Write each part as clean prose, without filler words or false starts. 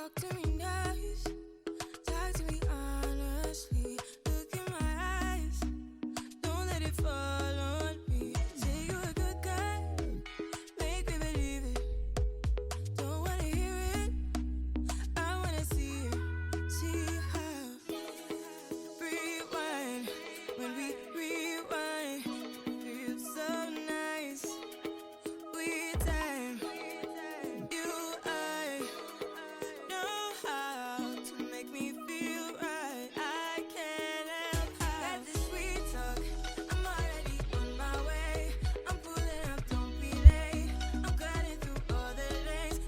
talk to me nice. Talk to me honestly. Look in my eyes. Don't let it fall on me. Say you're a good guy. Make me believe it. Don't wanna hear it. I wanna see it. See how. Rewind. When we rewind, it feels so nice. We time. You, I know how to make me feel right. I can't help how. Got this sweet talk. I'm already on my way. I'm pulling up, don't be late. I'm cutting through all the lanes.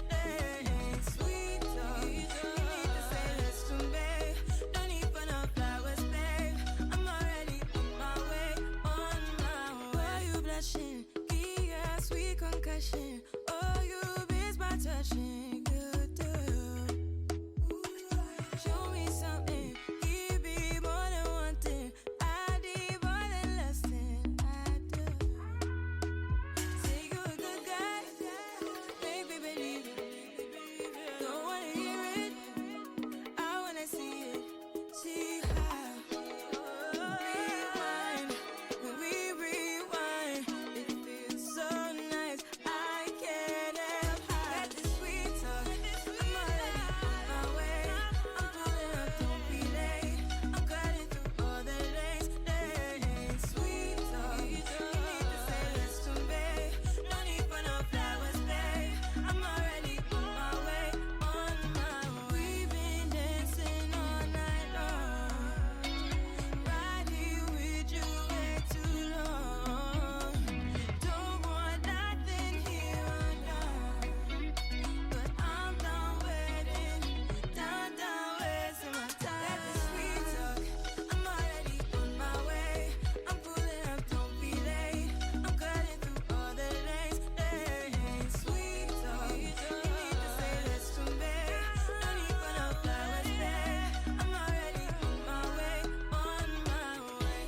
Sweet talk. You need to say less to me. No need for no flowers, babe. I'm already on my way. On my way. Why you blushing? Yeah, sweet concussion. Oh, you miss my touching. You do. Show me something. Give me more than one thing. I need more than less than I do. Say you're a good guy. Make me believe it. Don't wanna hear it. I wanna see it. See how. Rewind. When we rewind, it feels so nice. I can't help how. Got this sweet talk. I'm already on my way. I'm pulling up, don't be late. I'm cutting through all the lanes. Sweet talk. You need to say less to me. No need for no flowers, babe. I'm already on my way. On my way. We've been dancing all night long. Right here with you way too long. Don't want nothing here or now. But I'm done waiting. Done wasting my time. Got this sweet talk. I'm already on my way. I'm pulling up, don't be late. I'm cutting through all the lanes. Sweet talk. You need to say less to me. No need for no flowers, babe. I'm already on my way. On my way.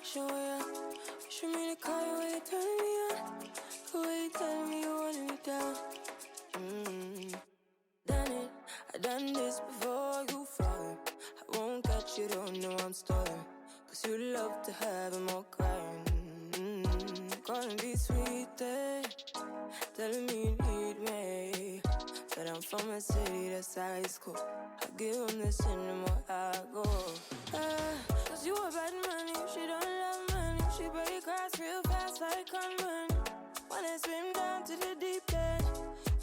Show ya. Show me the car where you turning me on. The way you telling me you wanted me down. Done it, I done this before you falling. I won't catch you, don't know I'm stalling. Cause you love to have them all crying. Calling me sweet, telling me you need me. But I'm from a city that's high school. I give them this and the more I go. Cause you a bad man, if she don't love money. She break hearts real fast like gunman. Wanna swim down to the deep end.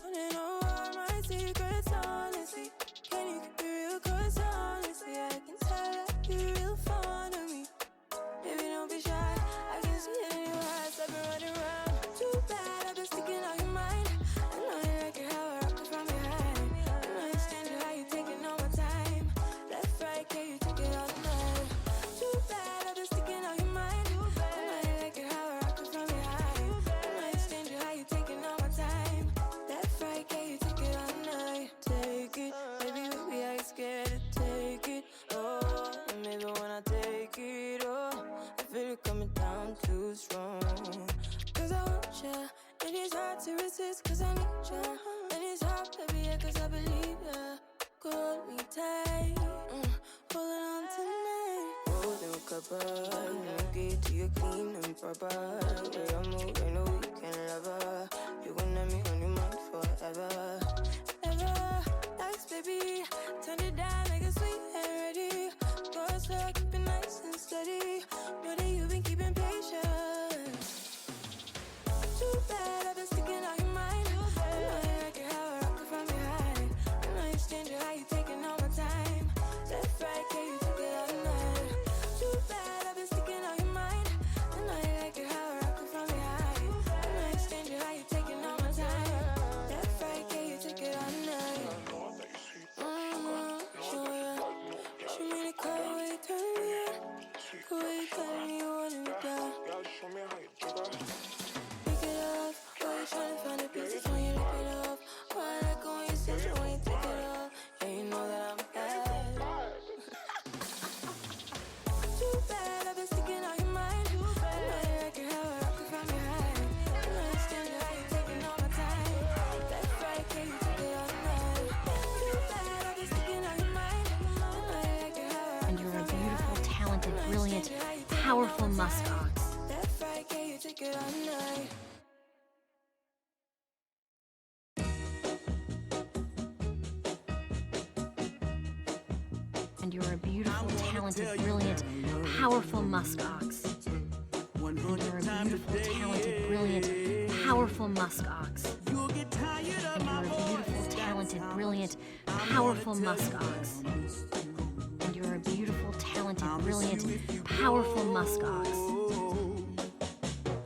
Wanna know all my secrets, honestly. Can you keep it real? Cause honestly, I can tell that you're real fond of me. Baby, don't be shy, I can see it in your eyes. I've been running around. Too bad, I've been sticking on your mind. I know you like it how I rock it from behind. I know you stand you how you taking all my time. Left, right, can you take it all night? Too bad, I've been sticking on your mind. I know you like it how I rock it from behind. I know you stand you how you taking all my time. Left, right, can you take it all night? Take it, baby, baby, I ain't scared to take it. Oh, and maybe when I take it, oh, I feel it coming down too strong. Cause I want ya, and it's hard to resist. Cause I need ya, and it's hard, baby, yeah, cause I believe ya. Hold me tight, holding on tonight. Holding a couple, get to you clean and proper. Yeah, I'm moving, no weekend lover. You gon' have me on your mind forever. Ever, thanks, baby. Turn it down like a sweet and ready. Go slow, keep it nice and steady. Know that you've been keeping patience. Too bad I've been sticking on your mind. I know you like it how I rock it from behind. I know you stand you how you taking all my time. Left, right, can you take it all night? Too bad I've been sticking on your mind. I know you like it how I rock it from behind. I know you stand you how you taking all my time. Left, right, can you take it all night? Show talented, brilliant, powerful muskox. And you're a beautiful, talented, brilliant, powerful muskox. And you're a beautiful, talented, brilliant, powerful muskox. And you're a beautiful, talented, brilliant, powerful muskox. And you're a beautiful, talented, brilliant, powerful muskox.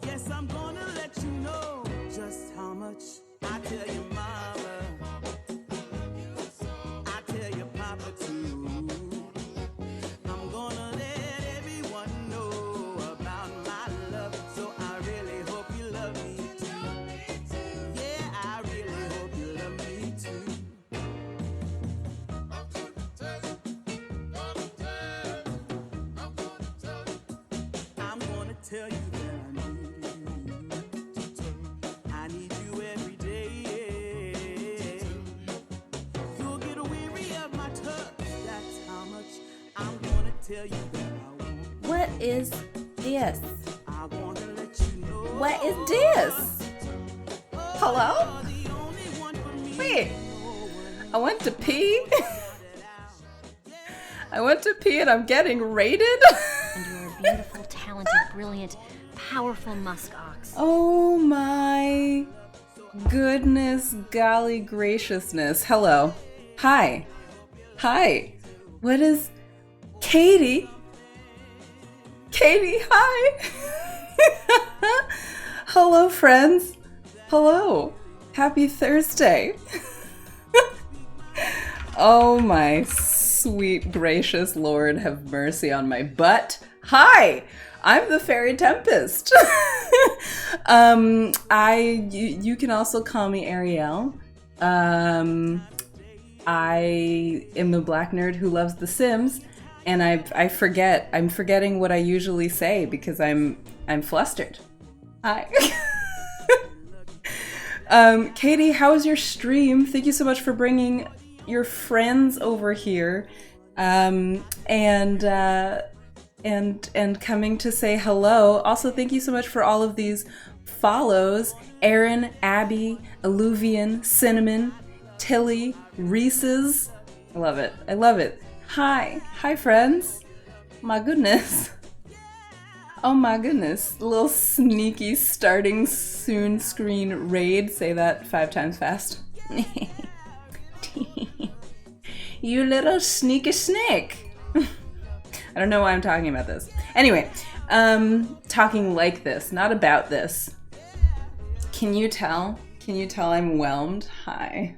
Yes, I'm gonna let you know just how much I tell you, mama. I tell you, papa, too. I'm gonna let everyone know about my love. So I really hope you love me too. Yeah, I really hope you love me too. I'm gonna tell you that I need you every day. You'll get weary of my touch. That's how much I'm gonna tell you that I want. What is this? I wanna let you know. What is this? Hello? Wait, I went to pee? I went to pee and I'm getting raided? And you're a beautiful, talented, brilliant, powerful muskox. Oh my goodness, golly graciousness. Hello. Hi. Hi. What is Katie? Katie, hi. Hello, friends. Hello. Happy Thursday. Oh my sweet gracious Lord, have mercy on my butt. Hi. I'm the Faerie Tempest. You can also call me Ariel. I am the black nerd who loves The Sims, and I'm forgetting what I usually say because I'm flustered. Hi. Katie, how was your stream? Thank you so much for bringing your friends over here, and coming to say hello. Also, thank you so much for all of these follows. Aaron, Abby, Alluvian, Cinnamon, Tilly, Reese's. I love it. I love it. Hi. Hi, friends. My goodness. Oh my goodness. A little sneaky starting soon screen raid. Say that 5 times fast. You little sneaky snake. I don't know why I'm talking about this. Anyway, talking like this, not about this. Can you tell? Can you tell I'm whelmed? Hi.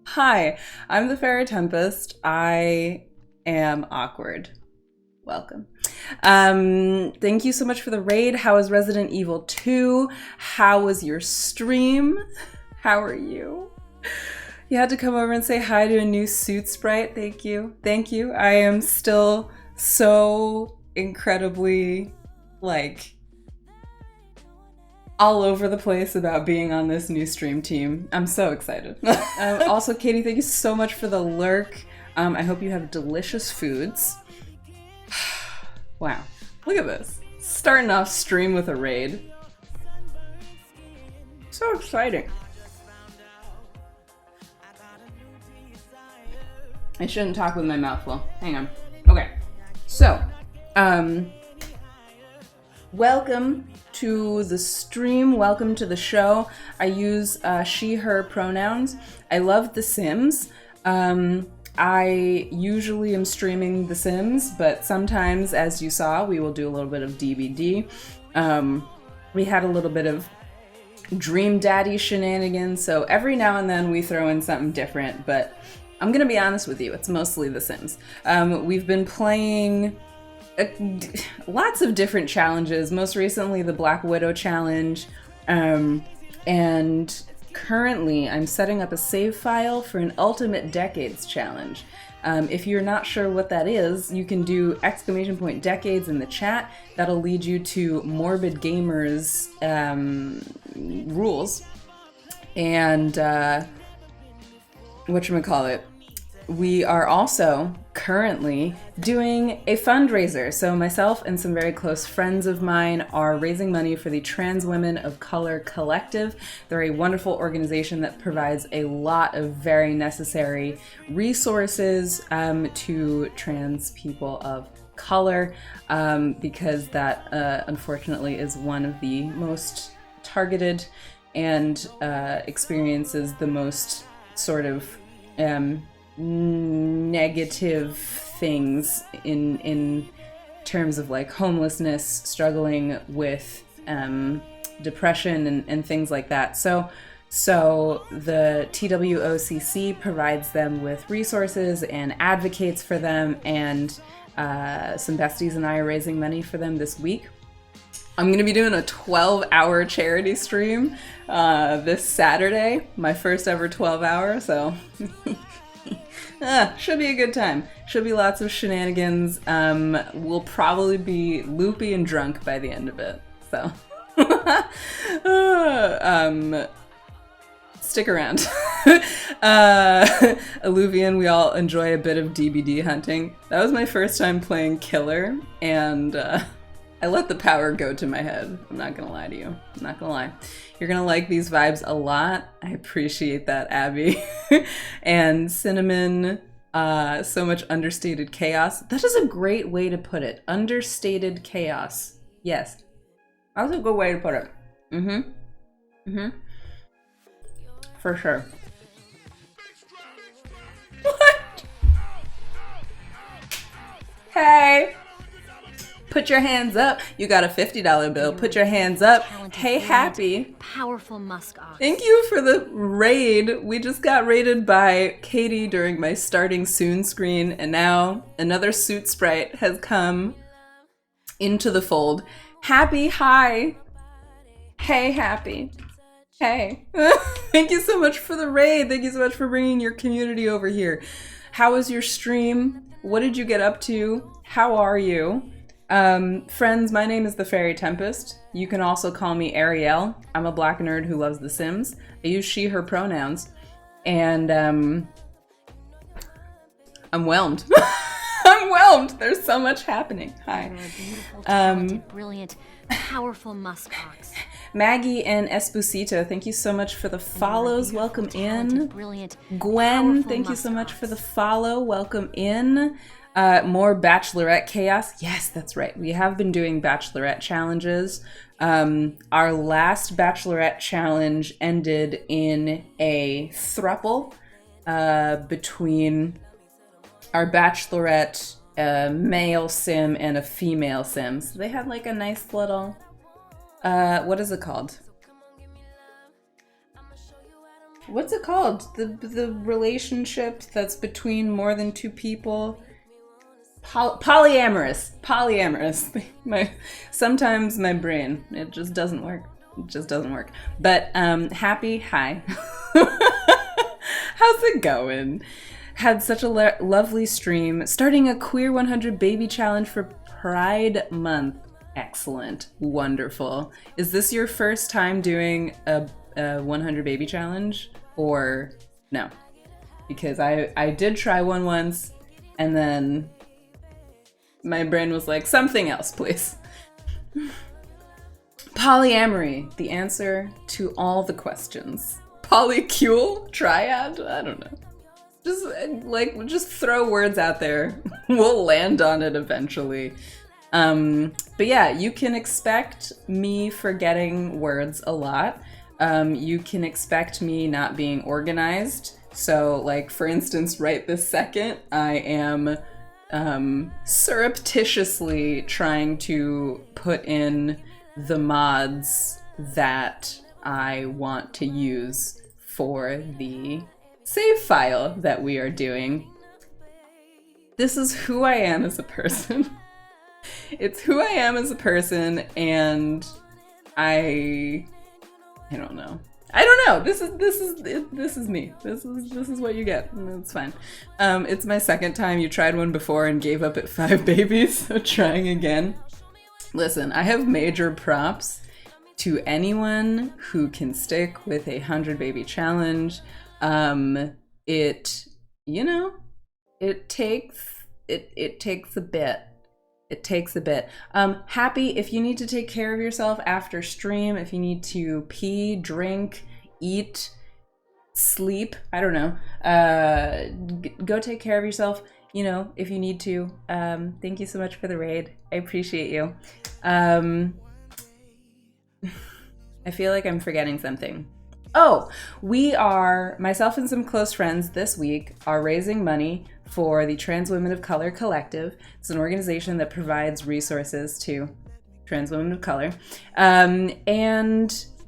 Hi, I'm the Faerie Tempest. I am awkward. Welcome. Thank you so much for the raid. How was Resident Evil 2? How was your stream? How are you? You had to come over and say hi to a new suit sprite. Thank you. Thank you. I am still so incredibly, like, all over the place about being on this new stream team. I'm so excited. Also, Katie, thank you so much for the lurk. I hope you have delicious foods. Wow, look at this. Starting off stream with a raid. So exciting. I shouldn't talk with my mouth full. Hang on. Okay. So, welcome to the stream. Welcome to the show. I use she, her pronouns. I love The Sims. I usually am streaming The Sims, but sometimes, as you saw, we will do a little bit of DBD. We had a little bit of Dream Daddy shenanigans, so every now and then we throw in something different, but I'm gonna be honest with you, it's mostly The Sims. We've been playing lots of different challenges, most recently the Black Widow challenge, and currently I'm setting up a save file for an Ultimate Decades challenge. If you're not sure what that is, you can do !decades in the chat. That'll lead you to Morbid Gamers rules. And whatchamacallit, we are also currently doing a fundraiser. So myself and some very close friends of mine are raising money for the Trans Women of Color Collective. They're a wonderful organization that provides a lot of very necessary resources to trans people of color, because that unfortunately is one of the most targeted and experiences the most sort of negative things in terms of like homelessness, struggling with depression and things like that. So the TWOCC provides them with resources and advocates for them, and some besties and I are raising money for them this week. I'm going to be doing a 12-hour charity stream this Saturday, my first ever 12-hour, so should be a good time. Should be lots of shenanigans. We'll probably be loopy and drunk by the end of it, so stick around. Alluvian, we all enjoy a bit of DBD hunting. That was my first time playing Killer, and I let the power go to my head. I'm not gonna lie to you. I'm not gonna lie. You're gonna like these vibes a lot. I appreciate that, Abby. And Cinnamon, so much understated chaos. That is a great way to put it. Understated chaos. Yes. That's a good way to put it. For sure. What? Hey! Put your hands up. You got a $50 bill. Put your hands up. Hey, Happy. Powerful musk ox. Thank you for the raid. We just got raided by Katie during my starting soon screen, and now another suit sprite has come into the fold. Happy, hi. Hey, Happy. Hey. Thank you so much for the raid. Thank you so much for bringing your community over here. How was your stream? What did you get up to? How are you? Friends, my name is the Faerie Tempest. You can also call me Ariel. I'm a black nerd who loves The Sims. I use she, her pronouns. And, I'm whelmed. I'm whelmed. There's so much happening. Hi. You're a beautiful, talented, brilliant, powerful musk ox. Maggie and Esposito, thank you so much for the follows. Welcome in. Brilliant, Gwen, thank you so much for the follow. Welcome in. More Bachelorette chaos. Yes, that's right. We have been doing Bachelorette challenges. Our last Bachelorette challenge ended in a throuple between our Bachelorette male sim and a female sim. So they had like a nice little, what is it called? What's it called? The relationship that's between more than two people. Polyamorous. Sometimes my brain, it just doesn't work. But Happy, hi. How's it going? Had such a lovely stream. Starting a Queer 100 Baby Challenge for Pride Month. Excellent. Wonderful. Is this your first time doing a 100 Baby Challenge? Or no? Because I did try one once, and then my brain was like, something else, please. Polyamory, the answer to all the questions. Polycule? Triad? I don't know. Just throw words out there. We'll land on it eventually. But yeah, you can expect me forgetting words a lot. You can expect me not being organized. So, like, for instance, right this second, I am surreptitiously trying to put in the mods that I want to use for the save file that we are doing. This is who I am as a person. It's who I am as a person, and I don't know. This is me. This is what you get. It's fine. It's my second time. You tried one before and gave up at 5 babies, so trying again. Listen, I have major props to anyone who can stick with a 100 baby challenge. It It takes a bit. It takes a bit. Happy, if you need to take care of yourself after stream, if you need to pee, drink, eat, sleep, I don't know, go take care of yourself, you know, if you need to. Thank you so much for the raid. I appreciate you. I feel like I'm forgetting something. Oh, we are, myself and some close friends this week are raising money for the Trans Women of Color Collective. It's an organization that provides resources to trans women of color,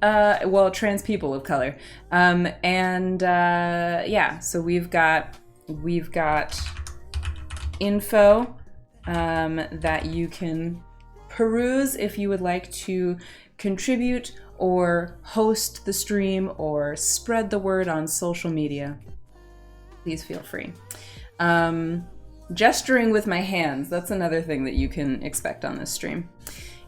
well, trans people of color. Yeah, so we've got info that you can peruse if you would like to contribute or host the stream or spread the word on social media. Please feel free. Gesturing with my hands, that's another thing that you can expect on this stream.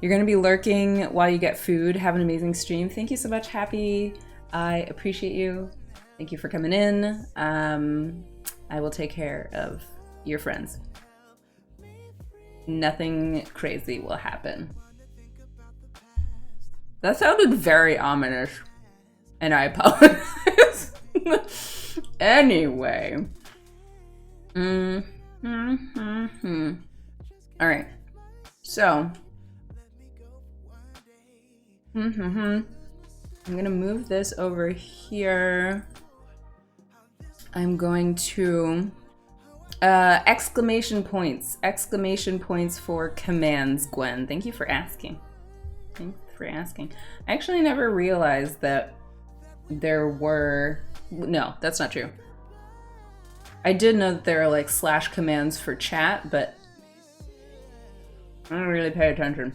You're going to be lurking while you get food. Have an amazing stream. Thank you so much, Happy. I appreciate you. Thank you for coming in. I will take care of your friends. Nothing crazy will happen. That sounded very ominous, and I apologize. Anyway. All right. So. I'm gonna move this over here. I'm going to exclamation points for commands, Gwen. Thank you for asking. Thanks for asking. I actually never realized that there were, no, that's not true. I did know that there are like slash commands for chat, but I don't really pay attention.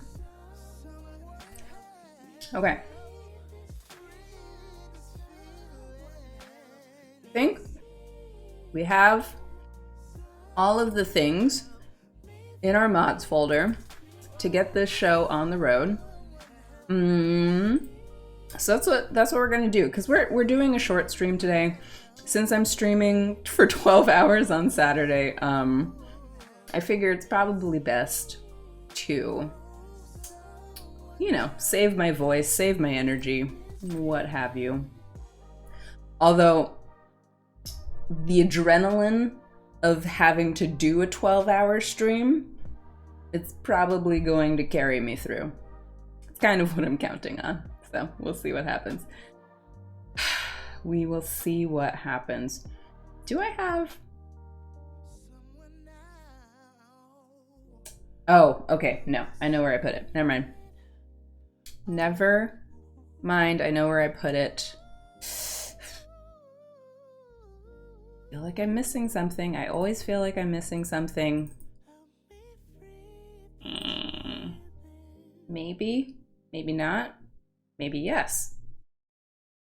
Okay. I think we have all of the things in our mods folder to get this show on the road. So that's what we're gonna do, because we're doing a short stream today. Since I'm streaming for 12 hours on Saturday, I figure it's probably best to, you know, save my voice, save my energy, what have you. Although the adrenaline of having to do a 12-hour stream, it's probably going to carry me through. It's kind of what I'm counting on. So we'll see what happens. We will see what happens. Do I have... Oh, okay. No, I know where I put it. Never mind. Never mind. I know where I put it. I feel like I'm missing something. I always feel like I'm missing something. Maybe. Maybe not. Maybe yes.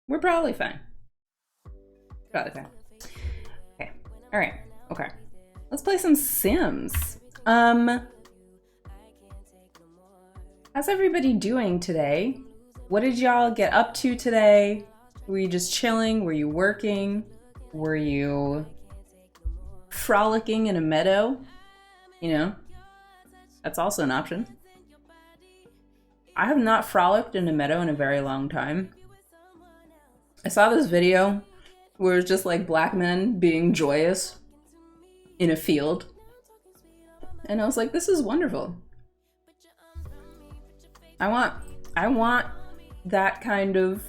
We're probably fine. Probably fine. Okay. All right. Okay. Let's play some Sims. How's everybody doing today? What did y'all get up to today? Were you just chilling? Were you working? Were you frolicking in a meadow? You know, that's also an option. I have not frolicked in a meadow in a very long time. I saw this video where it's just like black men being joyous in a field. And I was like, this is wonderful. I want that kind of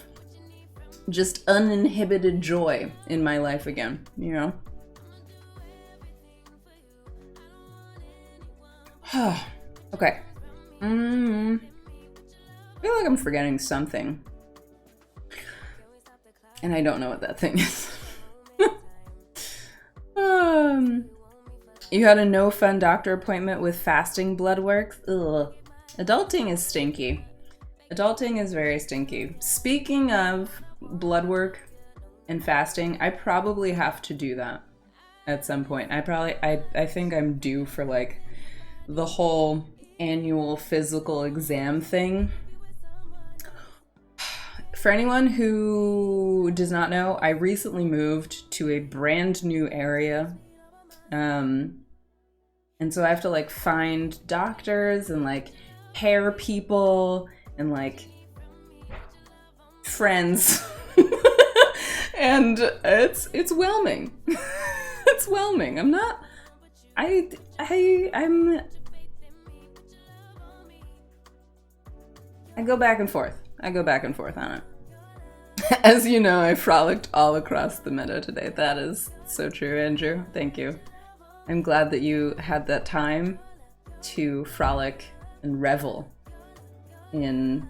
just uninhibited joy in my life again, you know? Okay. I feel like I'm forgetting something. And I don't know what that thing is. You had a no fun doctor appointment with fasting blood work? Ugh. Adulting is stinky. Adulting is very stinky. Speaking of blood work and fasting, I probably have to do that at some point. I think I'm due for like the whole annual physical exam thing. For anyone who does not know, I recently moved to a brand new area And so I have to like find doctors and like hair people and like friends. And it's whelming. It's whelming. I'm I go back and forth. I go back and forth on it. As you know, I frolicked all across the meadow today. That is so true, Andrew. Thank you. I'm glad that you had that time to frolic and revel in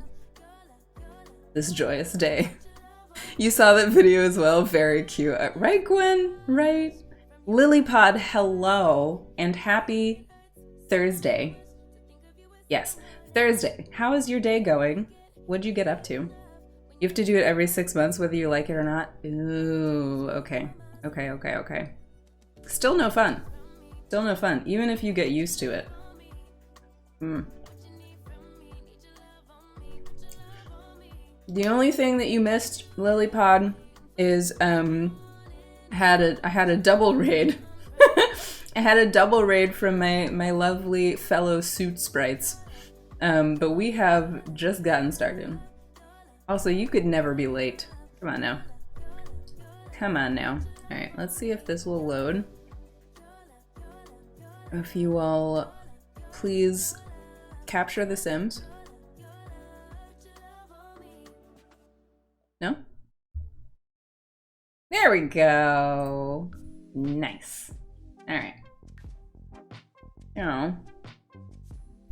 this joyous day. You saw that video as well. Very cute. Right, Gwen? Right? Lilypod, hello and happy Thursday. Yes, Thursday. How is your day going? What'd you get up to? You have to do it every 6 months, whether you like it or not. Ooh, okay. Okay. Still no fun. Still no fun, even if you get used to it. The only thing that you missed, Lilypod, is I had a double raid. I had a double raid from my lovely fellow suit sprites. But we have just gotten started. Also, you could never be late. Come on now. Come on now. All right, let's see if this will load. If you will please capture the Sims. No? There we go. Nice. All right. Now,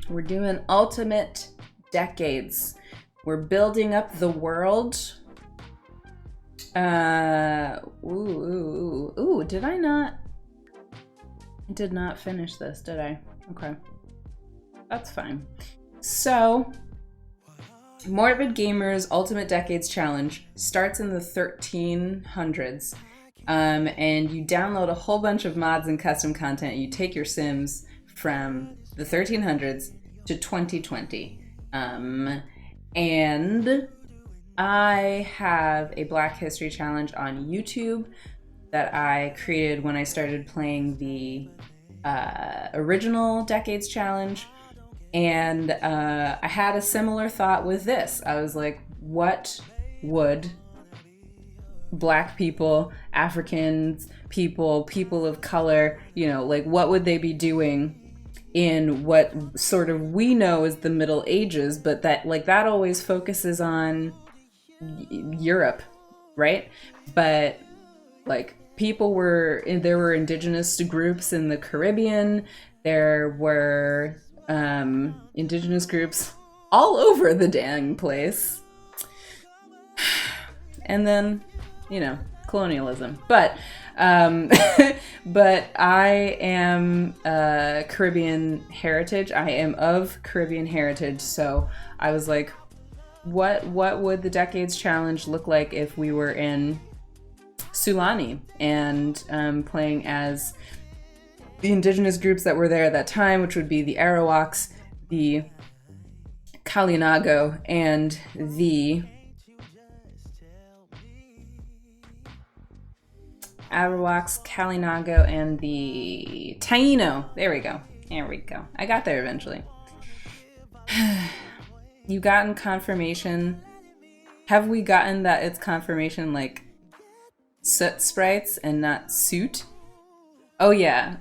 we're doing ultimate decades. We're building up the world. Ooh, did I not? I did not finish this, did I? Okay. That's fine. So, Morbid Gamer's Ultimate Decades Challenge starts in the 1300s. And you download a whole bunch of mods and custom content. You take your Sims from the 1300s to 2020. And I have a Black History Challenge on YouTube that I created when I started playing the original Decades Challenge. And I had a similar thought with this. I was like, what would Black people, Africans, people of color, you know, like what would they be doing in what sort of we know as the Middle Ages, but that like that always focuses on Europe, right? But like there were indigenous groups in the Caribbean, there were indigenous groups all over the dang place, and then, you know, colonialism. But but I am Caribbean heritage. I am of Caribbean heritage, so I was like, what would the Decades Challenge look like if we were in Sulani and playing as the indigenous groups that were there at that time, which would be the Arawaks, the Kalinago, and the Arawaks, Kalinago, and the Taino. There we go. I got there eventually. You gotten confirmation? Have we gotten that it's confirmation like soot sprites and not suit? Oh yeah.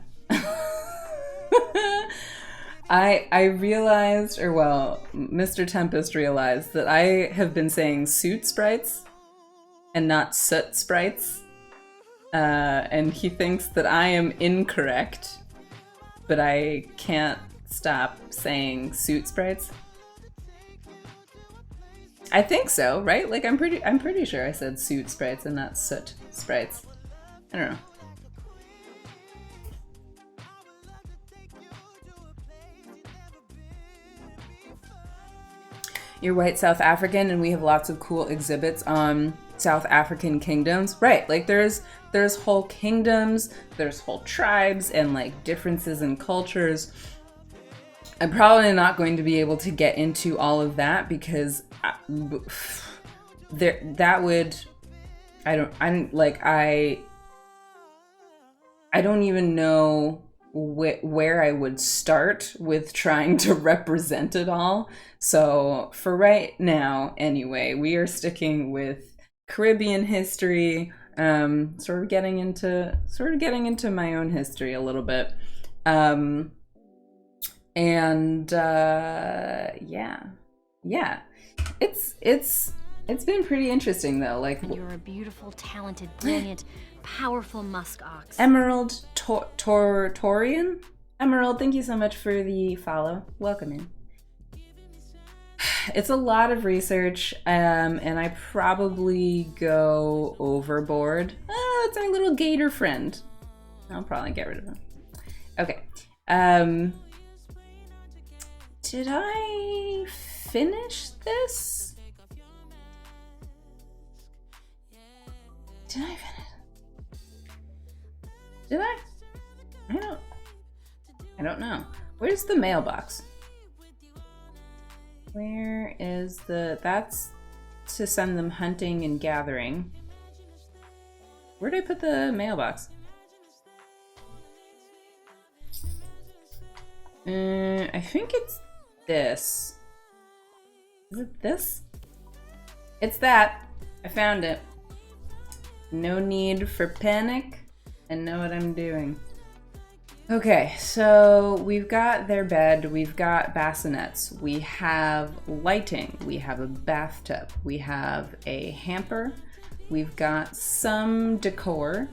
I realized, or well, Mr. Tempest realized that I have been saying suit sprites and not soot sprites. And he thinks that I am incorrect, but I can't stop saying suit sprites. I think so, right? Like I'm pretty sure I said suit sprites and not soot sprites. I don't know. You're white South African, and we have lots of cool exhibits on South African kingdoms. Right, like there's whole kingdoms, there's whole tribes, and like differences in cultures. I'm probably not going to be able to get into all of that because I don't even know where I would start with trying to represent it all. So for right now, anyway, we are sticking with Caribbean history, sort of getting into my own history a little bit. Yeah. It's been pretty interesting though. Like, You're a beautiful, talented, brilliant, powerful musk ox. Emerald Torian? Emerald, thank you so much for the follow. Welcome in. It's a lot of research, and I probably go overboard. Oh, it's our little gator friend. I'll probably get rid of him. Okay. Did I finish this? Did I finish? Did I? I don't know. Where's the mailbox? Where is that's to send them hunting and gathering. Where did I put the mailbox? I think it's this. Is it this? It's that. I found it. No need for panic. I know what I'm doing. Okay, so we've got their bed, we've got bassinets, we have lighting, we have a bathtub, we have a hamper, we've got some decor,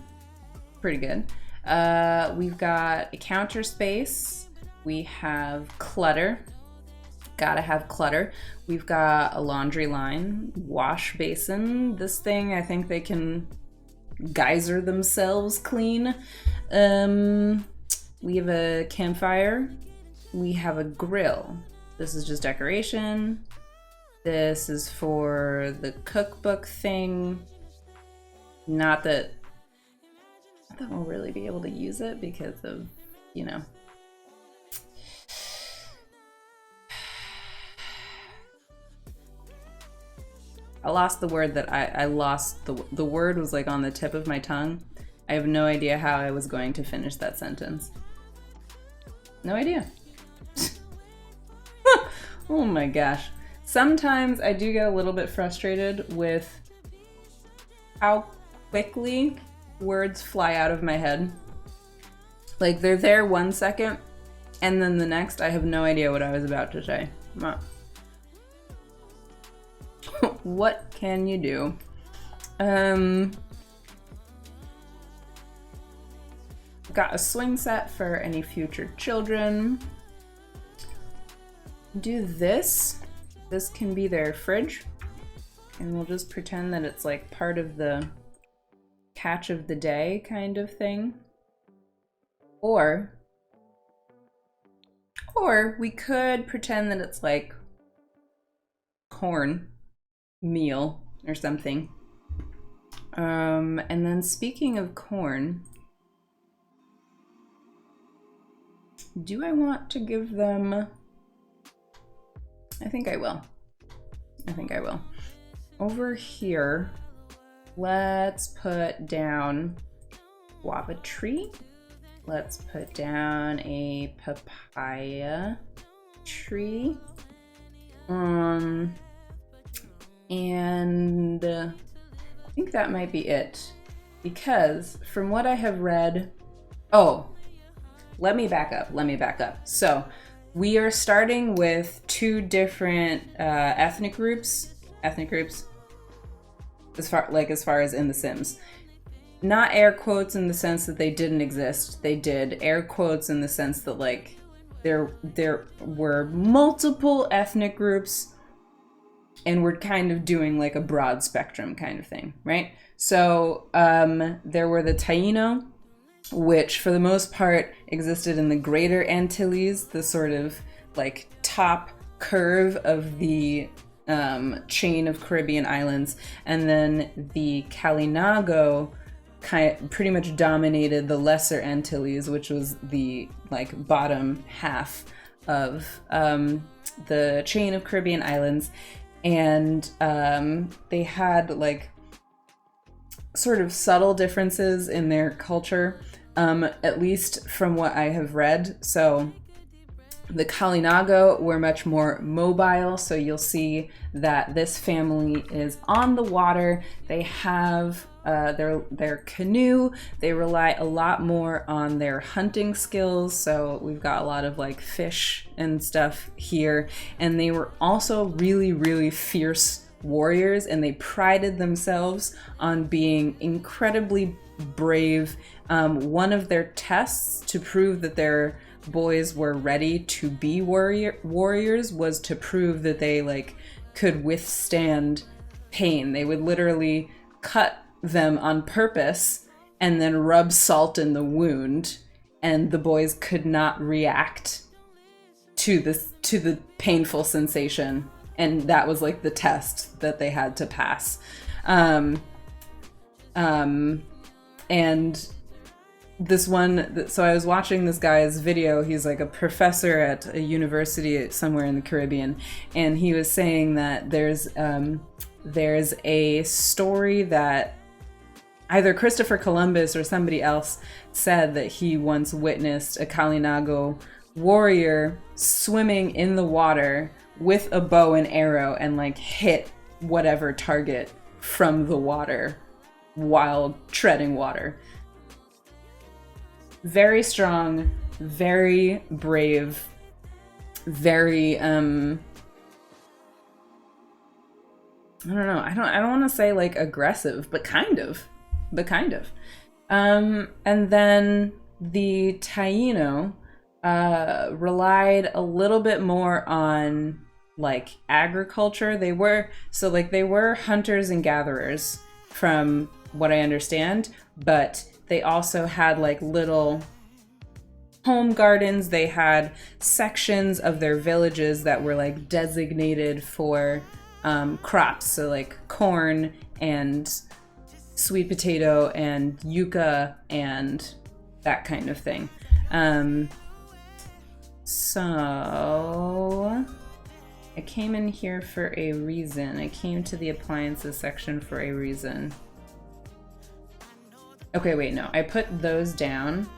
pretty good. We've got a counter space, we have clutter, gotta have clutter. We've got a laundry line, wash basin. This thing, I think they can geyser themselves clean. We have a campfire. We have a grill. This is just decoration. This is for the cookbook thing. Not that we'll really be able to use it because of, you know. I lost the word that I lost. The word was like on the tip of my tongue. I have no idea how I was going to finish that sentence. No idea. Oh my gosh. Sometimes I do get a little bit frustrated with how quickly words fly out of my head. Like they're there 1 second and then the next I have no idea what I was about to say. What can you do? Got a swing set for any future children. Do this. This can be their fridge. And we'll just pretend that it's like part of the catch of the day kind of thing. Or we could pretend that it's like corn meal or something. And then speaking of corn, do I want to give them... I think I will. Over here, let's put down guava tree. Let's put down a papaya tree. And I think that might be it. Because from what I have read... Oh, let me back up. So we are starting with two different ethnic groups as far as in The Sims. Not air quotes in the sense that they didn't exist. They did. Air quotes in the sense that like there were multiple ethnic groups and we're kind of doing like a broad spectrum kind of thing, right? So there were the Taino, which for the most part existed in the Greater Antilles, the sort of like top curve of the chain of Caribbean islands, and then the Kalinago pretty much dominated the Lesser Antilles, which was the like bottom half of the chain of Caribbean islands, and they had like sort of subtle differences in their culture. at least from what I have read. So the Kalinago were much more mobile, so you'll see that this family is on the water. They have their canoe. They rely a lot more on their hunting skills, so we've got a lot of like fish and stuff here. And they were also really, really fierce warriors, and they prided themselves on being incredibly brave. One of their tests to prove that their boys were ready to be warriors was to prove that they like could withstand pain. They would literally cut them on purpose and then rub salt in the wound, and the boys could not react to the painful sensation, and that was like the test that they had to pass. And this one, so I was watching this guy's video. He's like a professor at a university somewhere in the Caribbean, and he was saying that there's a story that either Christopher Columbus or somebody else said that he once witnessed a Kalinago warrior swimming in the water with a bow and arrow and like hit whatever target from the water while treading water. Very strong, very brave, very I don't know. I don't want to say like aggressive, but kind of. And then the Taino relied a little bit more on like agriculture. They were hunters and gatherers from what I understand, but they also had like little home gardens. They had sections of their villages that were like designated for crops, so like corn and sweet potato and yucca and that kind of thing. So I came in here for a reason. I came to the appliances section for a reason. Okay, wait, no. I put those down.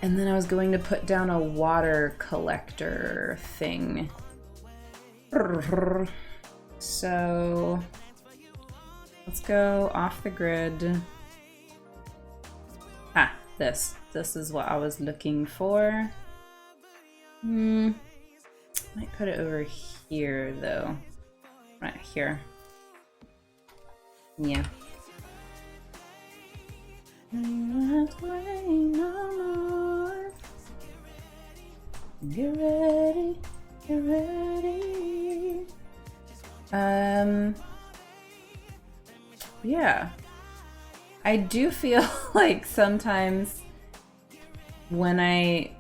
And then I was going to put down a water collector thing. So let's go off the grid. Ah, this. This is what I was looking for. Might put it over here though. Right here. Yeah. Get ready, get ready. Yeah. I do feel like sometimes when I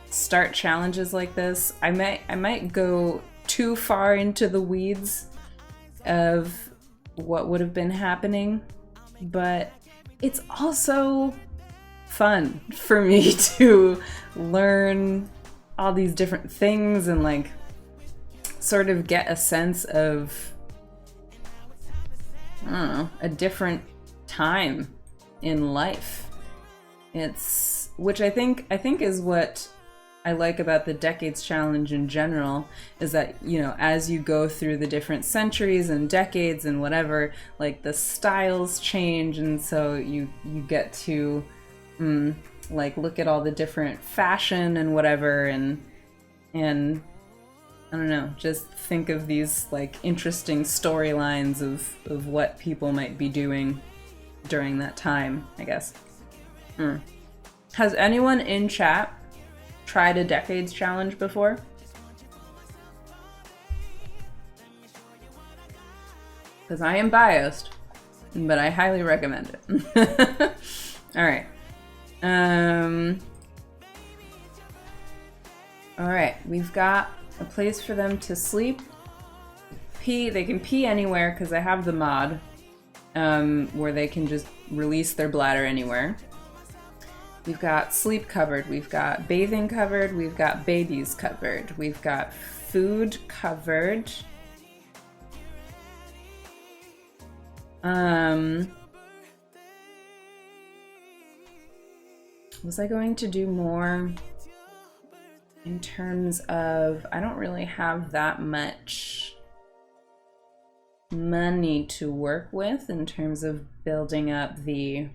start challenges like this, I might go too far into the weeds of what would have been happening, but it's also fun for me to learn all these different things and like sort of get a sense of, I don't know, a different time in life. It's, which I think is what I like about the Decades Challenge in general, is that, you know, as you go through the different centuries and decades and whatever, like the styles change, and so you get to like look at all the different fashion and whatever, and I don't know, just think of these like interesting storylines of what people might be doing during that time, I guess. Has anyone in chat tried a Decades Challenge before? Because I am biased, but I highly recommend it. All right. All right, we've got a place for them to sleep. Pee, they can pee anywhere because I have the mod where they can just release their bladder anywhere. We've got sleep covered, we've got bathing covered, we've got babies covered, we've got food covered. Was I going to do more in terms of, I don't really have that much money to work with in terms of building up the,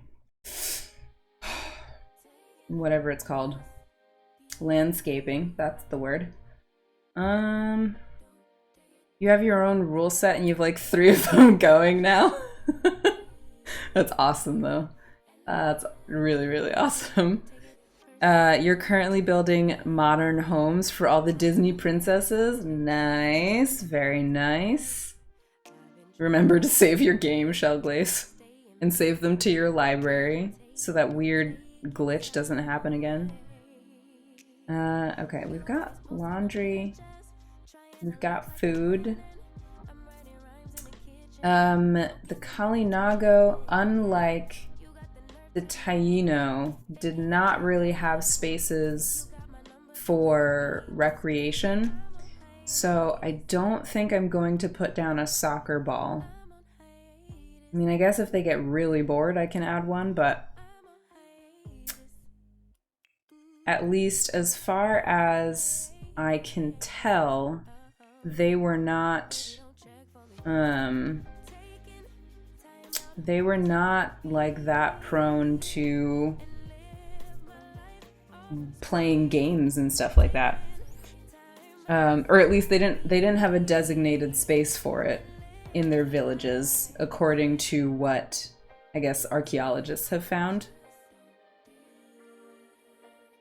whatever it's called, landscaping, that's the word. You have your own rule set and you have like 3 of them going now. That's awesome though. That's really, really awesome. You're currently building modern homes for all the Disney princesses. Nice, very nice. Remember to save your game, Shellglaze, and save them to your library so that weird glitch doesn't happen again. Okay, we've got laundry. We've got food. The Kalinago, unlike the Taino, did not really have spaces for recreation. So I don't think I'm going to put down a soccer ball. I mean, I guess if they get really bored, I can add one, but at least as far as I can tell, they were not like that prone to playing games and stuff like that. Or at least they didn't have a designated space for it in their villages, according to what I guess archaeologists have found.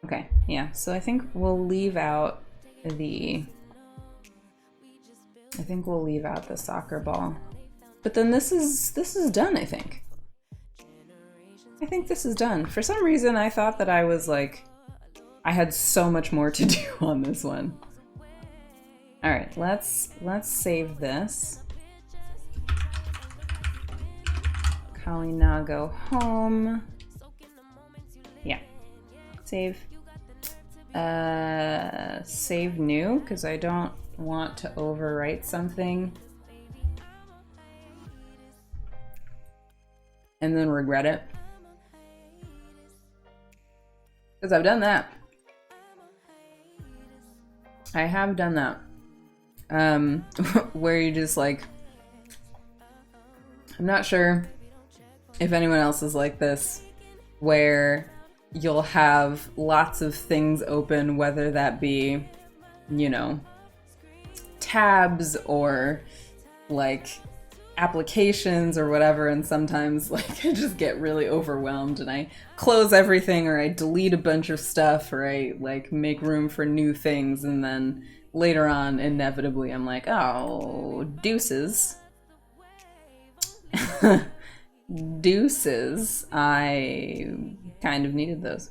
Okay, yeah, so I think we'll leave out the soccer ball. But then this is done, I think. I think this is done. For some reason I thought that I was like, I had so much more to do on this one. All right, let's save this. Kalinago home. Yeah, save. Save new, because I don't want to overwrite something and then regret it. Because I've done that. I have done that. Where you just like, I'm not sure if anyone else is like this, where you'll have lots of things open, whether that be, you know, tabs or like applications or whatever, and sometimes like I just get really overwhelmed and I close everything, or I delete a bunch of stuff, or I like make room for new things, and then later on inevitably I'm like, oh, deuces. Deuces. I kind of needed those.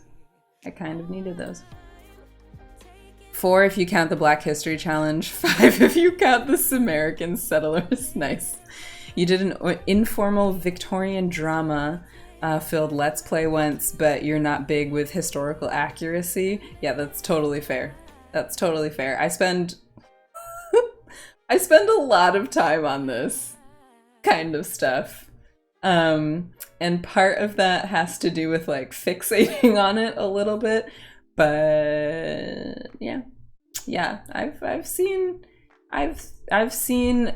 4 if you count the Black History Challenge, 5 if you count the Samaritan settlers. Nice. You did an informal Victorian drama filled Let's Play once, but you're not big with historical accuracy. Yeah, that's totally fair. That's totally fair. I spend a lot of time on this kind of stuff. And part of that has to do with like fixating on it a little bit, but yeah, I've seen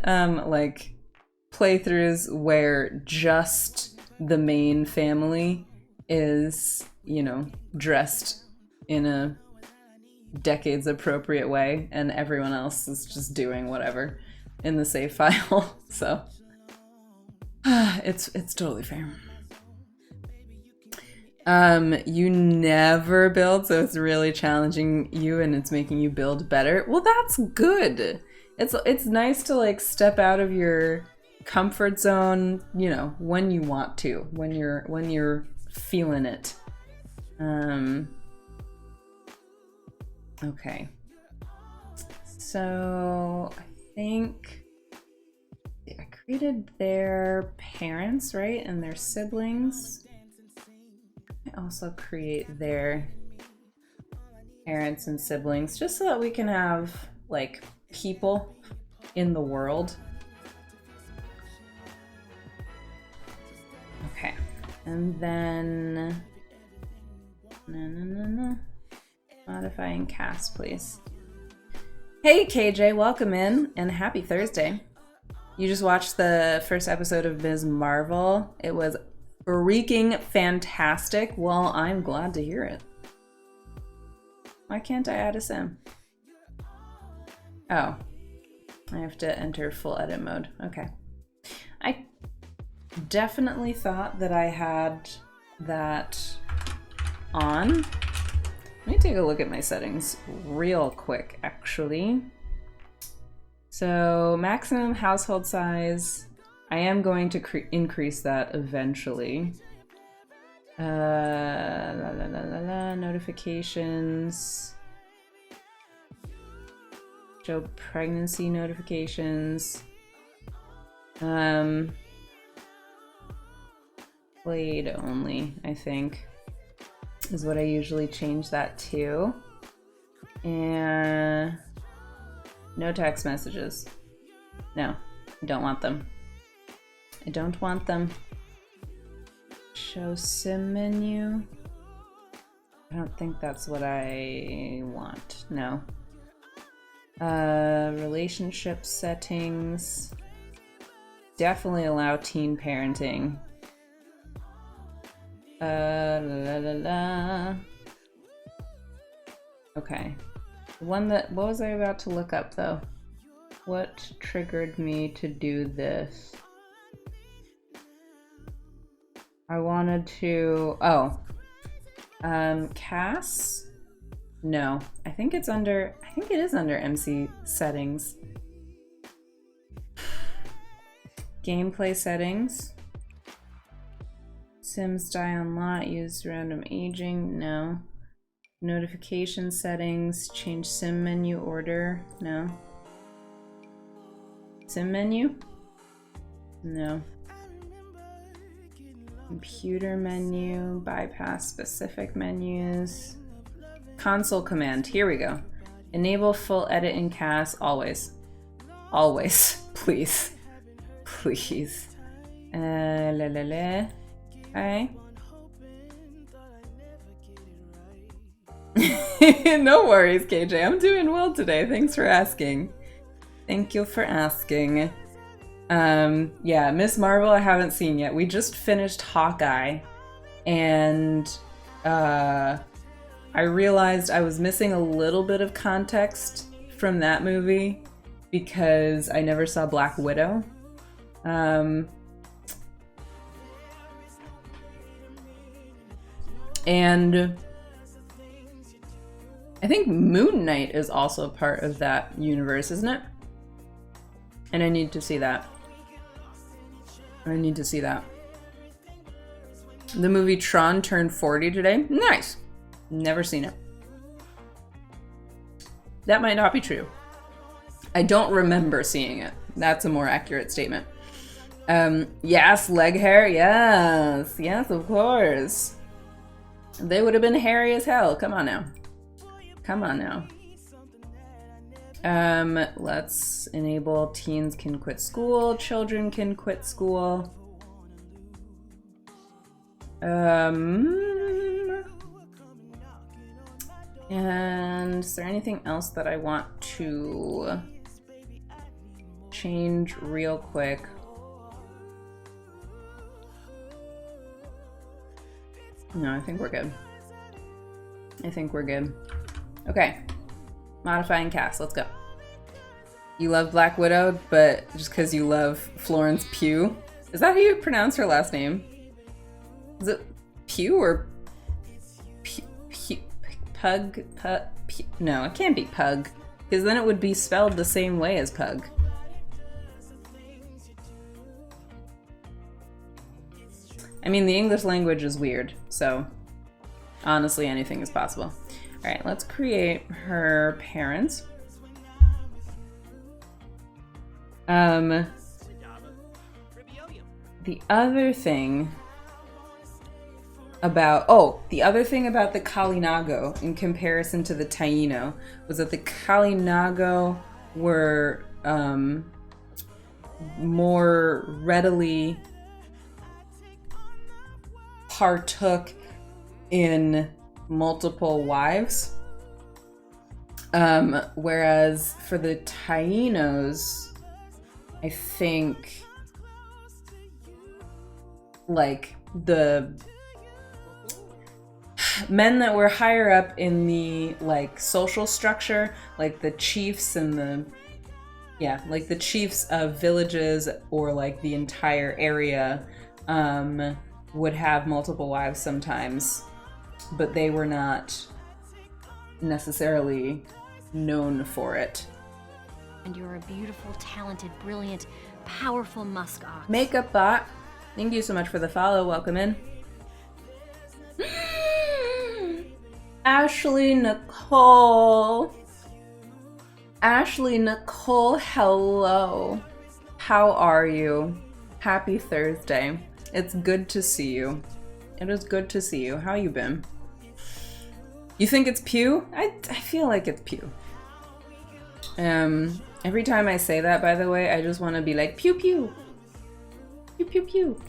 like playthroughs where just the main family is, you know, dressed in a decades appropriate way, and everyone else is just doing whatever in the save file. So it's totally fair. You never build, so it's really challenging you and it's making you build better. Well, that's good. It's nice to like step out of your comfort zone, you know, when you want to, when you're feeling it. Okay. So I think I created their parents, right? And their siblings. I also create their parents and siblings just so that we can have like people in the world. Okay. And then No. Modifying cast, please. Hey KJ, welcome in and happy Thursday. You just watched the first episode of Ms. Marvel. It was freaking fantastic. Well, I'm glad to hear it. Why can't I add a sim? Oh, I have to enter full edit mode. Okay. I definitely thought that I had that on. Let me take a look at my settings real quick, actually. So maximum household size, I am going to increase that eventually. Notifications. Show pregnancy notifications. Played only, I think, is what I usually change that to. And no text messages. No, I don't want them. I don't want them. Show sim menu. I don't think that's what I want. No. Relationship settings. Definitely allow teen parenting. Okay. What was I about to look up though? What triggered me to do this? I wanted to, Cass? No, I think it is under MC settings. Gameplay settings. Sims die on lot, use random aging, no. Notification settings, change sim menu order, no. Sim menu? No. Computer menu, bypass specific menus. Console command, here we go. Enable full edit in CAS, always. Always, please. Please. Okay. No worries, KJ. I'm doing well today. Thanks for asking. Thank you for asking. Yeah, Ms. Marvel I haven't seen yet. We just finished Hawkeye, and I realized I was missing a little bit of context from that movie because I never saw Black Widow. And I think Moon Knight is also part of that universe, isn't it? And I need to see that. I need to see that. The movie Tron turned 40 today. Nice. Never seen it. That might not be true. I don't remember seeing it. That's a more accurate statement. Yes, leg hair. Yes. Yes, of course. They would have been hairy as hell. Come on now. Come on now. Let's enable teens can quit school, children can quit school. And is there anything else that I want to change real quick? No, I think we're good. I think we're good. Okay. Modifying cast, let's go. You love Black Widow, but just because you love Florence Pugh? Is that how you pronounce her last name? Is it Pugh or Pug? No, it can't be Pug, because then it would be spelled the same way as Pug. I mean, the English language is weird, so honestly, anything is possible. All right, let's create her parents. The other thing about the Kalinago in comparison to the Taino was that the Kalinago were more readily partook in multiple wives. Whereas for the Tainos, I think like the men that were higher up in the like social structure, like the chiefs and like the chiefs of villages or like the entire area, would have multiple wives sometimes, but they were not necessarily known for it. And you're a beautiful, talented, brilliant, powerful muskox. Makeup bot, thank you so much for the follow. Welcome in. Ashley Nicole. Ashley Nicole, hello. How are you? Happy Thursday. It's good to see you. It is good to see you. How you been? You think it's Pew? I feel like it's Pew. Every time I say that, by the way, I just want to be like, pew pew. Pew pew pew.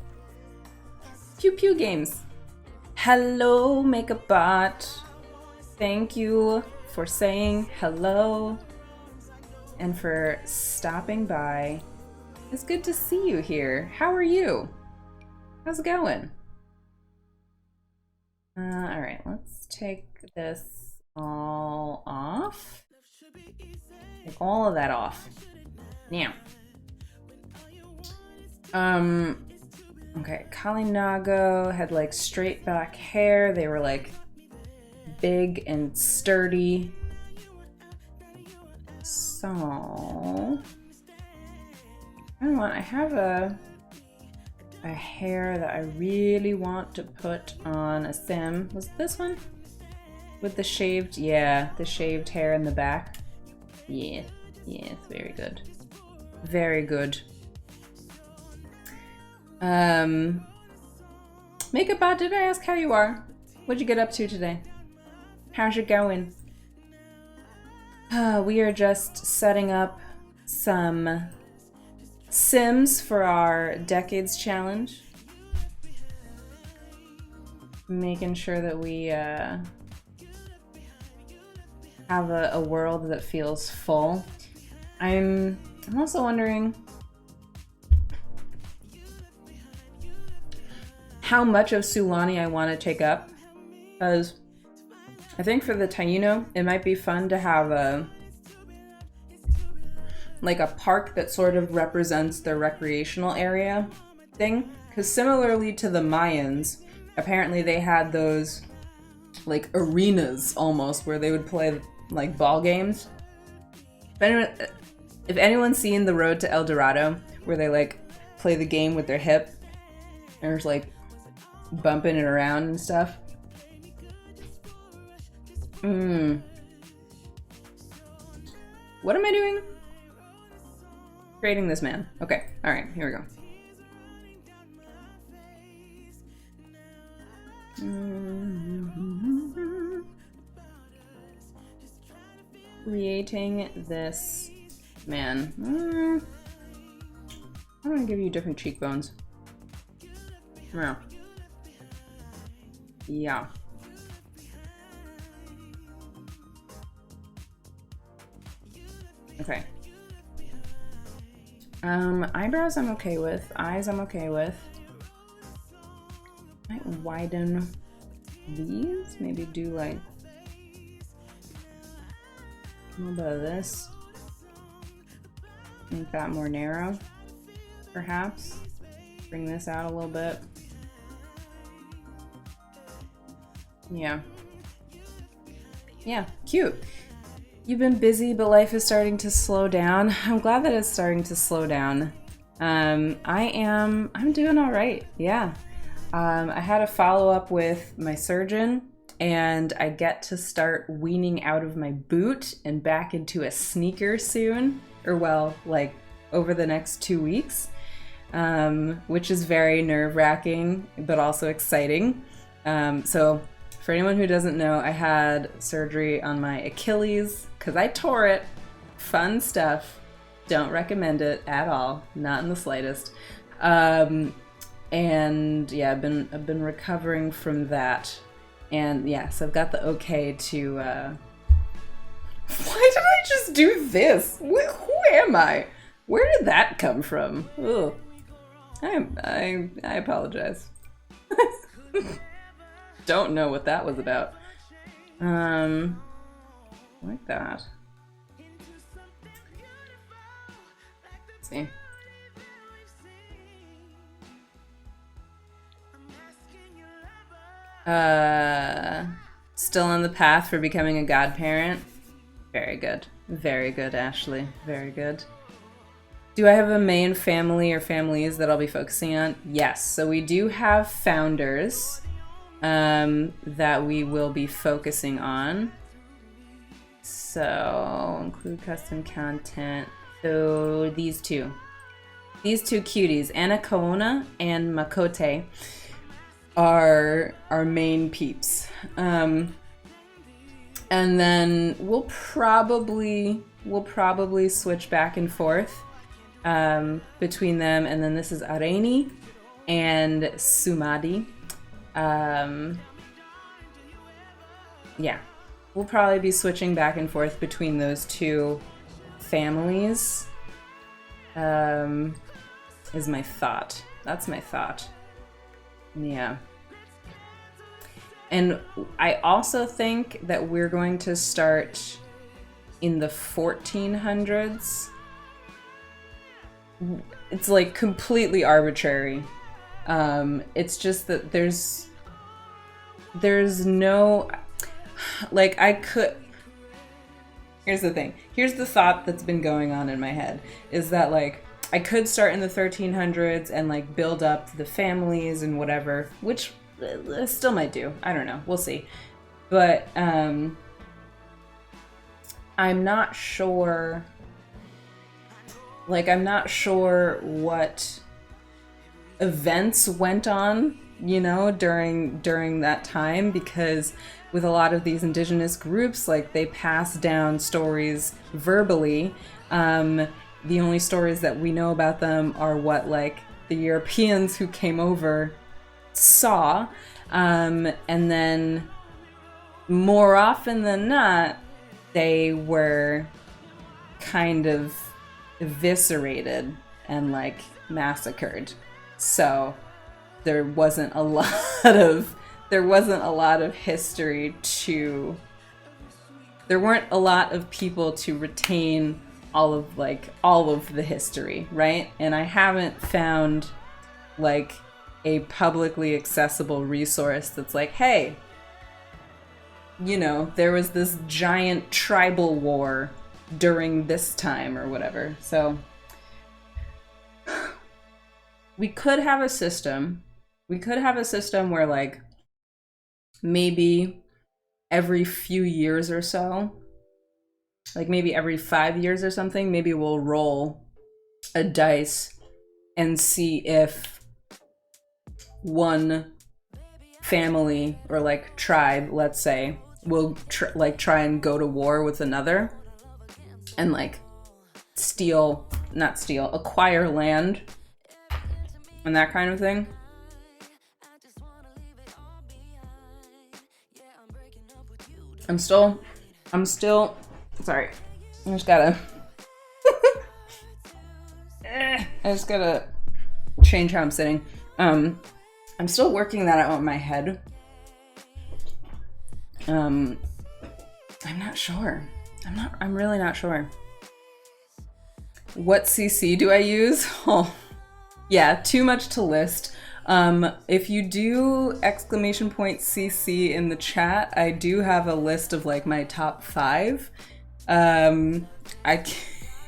Pew pew games. Hello, Makeup Bot. Thank you for saying hello and for stopping by. It's good to see you here. How are you? How's it going? All right, let's take this all off. Take all of that off. Now. Okay, Kalinago had like straight back hair. They were like big and sturdy. So I have a hair that I really want to put on a sim. Was it this one? With the shaved, yeah, the shaved hair in the back. Yeah, it's very good. Very good. Makeup Bot, did I ask how you are? What'd you get up to today? How's it going? We are just setting up some Sims for our Decades Challenge. Making sure that we have a world that feels full. I'm also wondering how much of Sulani I want to take up, because I think for the Taino, it might be fun to have a park that sort of represents the recreational area thing. Because similarly to the Mayans, apparently they had those like arenas almost where they would play like ball games. If anyone's seen The Road to El Dorado, where they like play the game with their hip and there's like bumping it around and stuff. What am I doing? Creating this man. Okay, alright, here we go. Creating this man. I'm gonna give you different cheekbones. Yeah. Okay. Eyebrows I'm okay with. Eyes I'm okay with. Might widen these. Maybe do like a little bit of this. Make that more narrow, perhaps. Bring this out a little bit. Yeah. Yeah, cute. You've been busy, but life is starting to slow down. I'm glad that it's starting to slow down. I'm doing all right. Yeah. I had a follow-up with my surgeon, and I get to start weaning out of my boot and back into a sneaker soon, or well, like over the next 2 weeks, which is very nerve-wracking, but also exciting. So for anyone who doesn't know, I had surgery on my Achilles because I tore it. Fun stuff. Don't recommend it at all. Not in the slightest. And yeah, I've been recovering from that And yes, I've got the okay to, why did I just do this? Who am I? Where did that come from? Ugh. I apologize. Don't know what that was about. Like that. Let's see. Still on the path for becoming a godparent. Very good. Very good, Ashley. Very good. Do I have a main family or families that I'll be focusing on? Yes. So we do have founders that we will be focusing on. So include custom content. So these two cuties, Anacaona and Makote, are our main peeps. And then we'll probably switch back and forth between them. And then this is Areni and Sumadi. Yeah, we'll probably be switching back and forth between those two families. Is my thought. That's my thought. Yeah. And I also think that we're going to start in the 1400s. It's like completely arbitrary. It's just that there's no, like here's the thing. Here's the thought that's been going on in my head, is that like I could start in the 1300s and like build up the families and whatever, which I still might do. I don't know. We'll see. But I'm not sure. Like, I'm not sure what events went on, you know, during that time, because with a lot of these indigenous groups, like, they pass down stories verbally. The only stories that we know about them are what, like, the Europeans who came over saw, and then more often than not, they were kind of eviscerated and like massacred. So there wasn't a lot of history to, there weren't a lot of people to retain all of the history, right? And I haven't found like a publicly accessible resource that's like, hey, you know, there was this giant tribal war during this time or whatever. So we could have a system. We could have a system where like maybe every few years or so, like maybe every 5 years or something, maybe we'll roll a dice and see if one family or like tribe, let's say, will try and go to war with another and like acquire land and that kind of thing. I'm still sorry. I just gotta change how I'm sitting. I'm still working that out in my head. I'm not sure. I'm really not sure. What CC do I use? Oh, yeah, too much to list. If you do !CC in the chat, I do have a list of like my top 5. I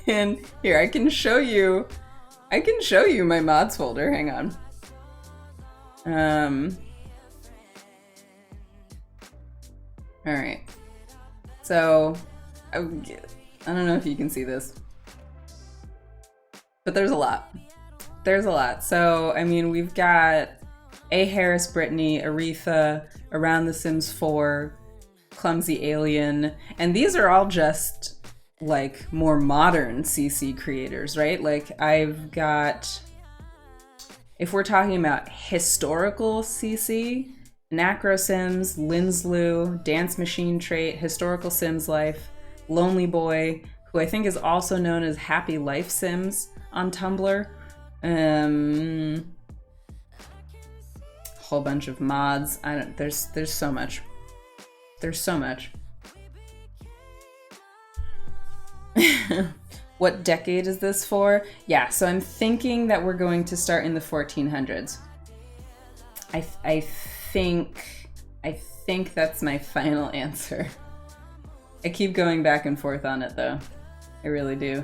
can show you my mods folder. Hang on. All right. So I don't know if you can see this, but there's a lot. So, I mean, we've got A. Harris, Brittany, Aretha, Around the Sims 4, Clumsy Alien, and these are all just like more modern CC creators, right? Like I've got, if we're talking about historical CC, Anacro Sims, Linslu, Dance Machine Trait, Historical Sims Life, Lonely Boy, who I think is also known as Happy Life Sims on Tumblr. Whole bunch of mods. There's so much. There's so much. What decade is this for? Yeah, so I'm thinking that we're going to start in the 1400s. I think that's my final answer. I keep going back and forth on it though. I really do.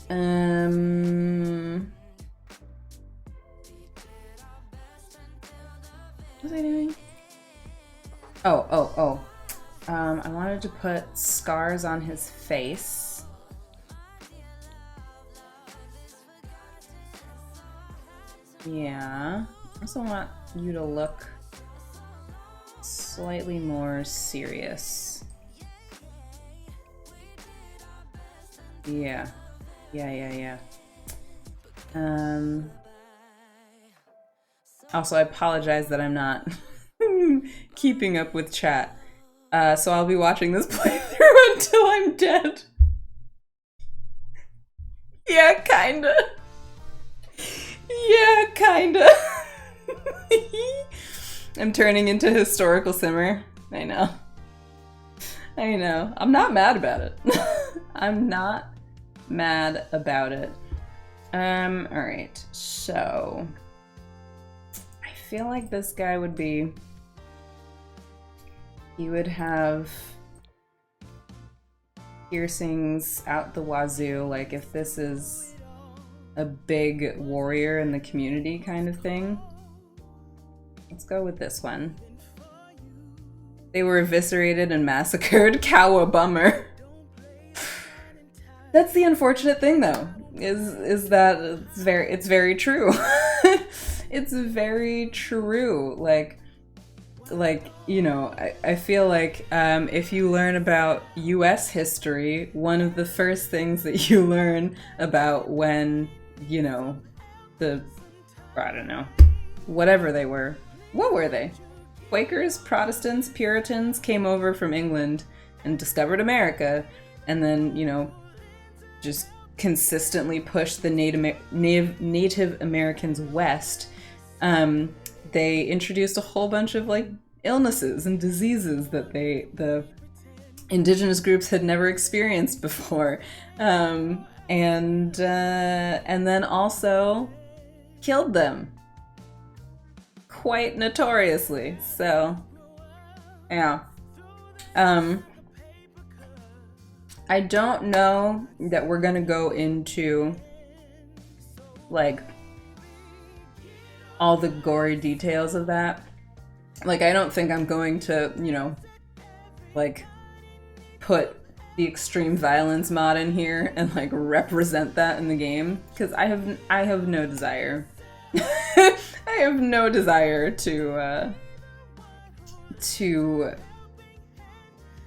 What was I doing? Oh. I wanted to put scars on his face. Yeah. I also want you to look slightly more serious. Yeah. Also, I apologize that I'm not keeping up with chat. So I'll be watching this playthrough until I'm dead. Yeah, kinda. Yeah, kinda. I'm turning into historical simmer. I know. I'm not mad about it. I'm not mad about it. Alright, so I feel like this guy would be... He would have piercings out the wazoo, like if this is a big warrior in the community kind of thing. Let's go with this one. They were eviscerated and massacred. Cowabummer. That's the unfortunate thing though, is that it's very true. It's very true. Like, you know, I feel like if you learn about US history, one of the first things that you learn about when, you know, I don't know, whatever they were. What were they? Quakers, Protestants, Puritans came over from England and discovered America, and then, you know, just consistently pushed the Native Americans west. They introduced a whole bunch of like illnesses and diseases that the indigenous groups had never experienced before, and then also killed them quite notoriously. So yeah, I don't know that we're gonna go into like all the gory details of that. Like, I don't think I'm going to, you know, like, put the extreme violence mod in here and, like, represent that in the game. Because I have no desire. I have no desire to,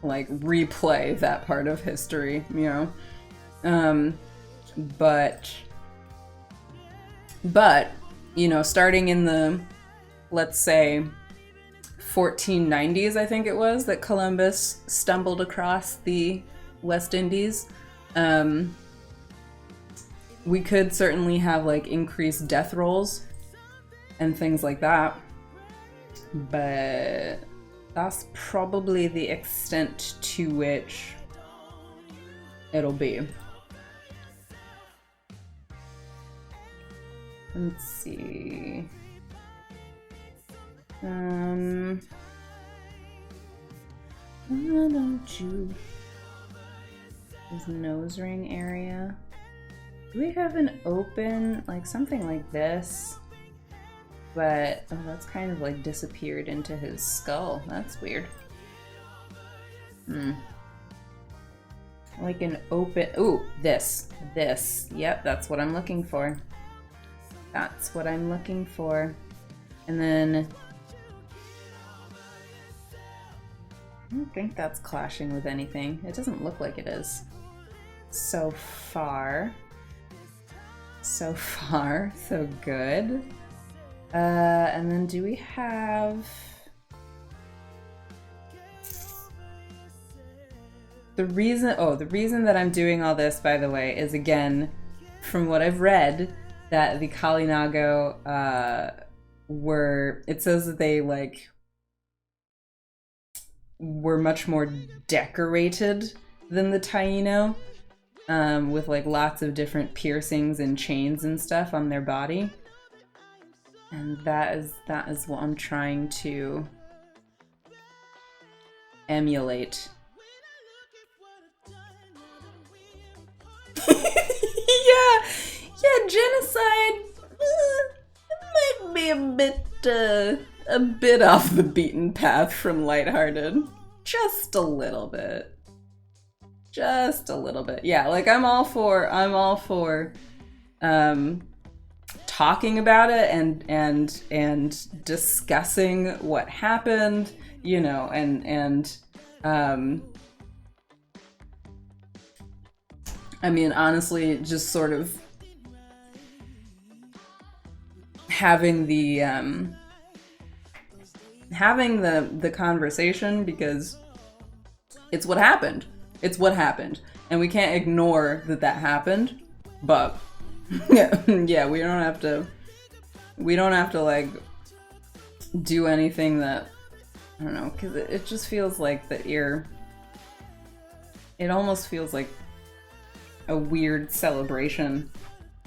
like, replay that part of history, you know? But, you know, starting in the, let's say, 1490s, I think it was, that Columbus stumbled across the West Indies. We could certainly have, like, increased death rolls and things like that. But that's probably the extent to which it'll be. Let's see. Why don't you... His nose ring area. Do we have an open, like something like this? But, oh, that's kind of like disappeared into his skull. That's weird. Like an open, ooh, this. Yep, that's what I'm looking for. That's what I'm looking for. And then, I don't think that's clashing with anything. It doesn't look like it is. So far, so good. And then do we have the reason that I'm doing all this, by the way, is again, from what I've read, that the Kalinago it says that they like were much more decorated than the Taino, with like lots of different piercings and chains and stuff on their body. And that is what I'm trying to emulate. yeah, genocide. It might be a bit off the beaten path from lighthearted, just a little bit. Just a little bit. Yeah, like I'm all for talking about it and discussing what happened, you know, and I mean, honestly, just sort of having the conversation, because it's what happened. It's what happened, and we can't ignore that happened. But yeah, we don't have to like do anything that, I don't know, because it just feels like it almost feels like a weird celebration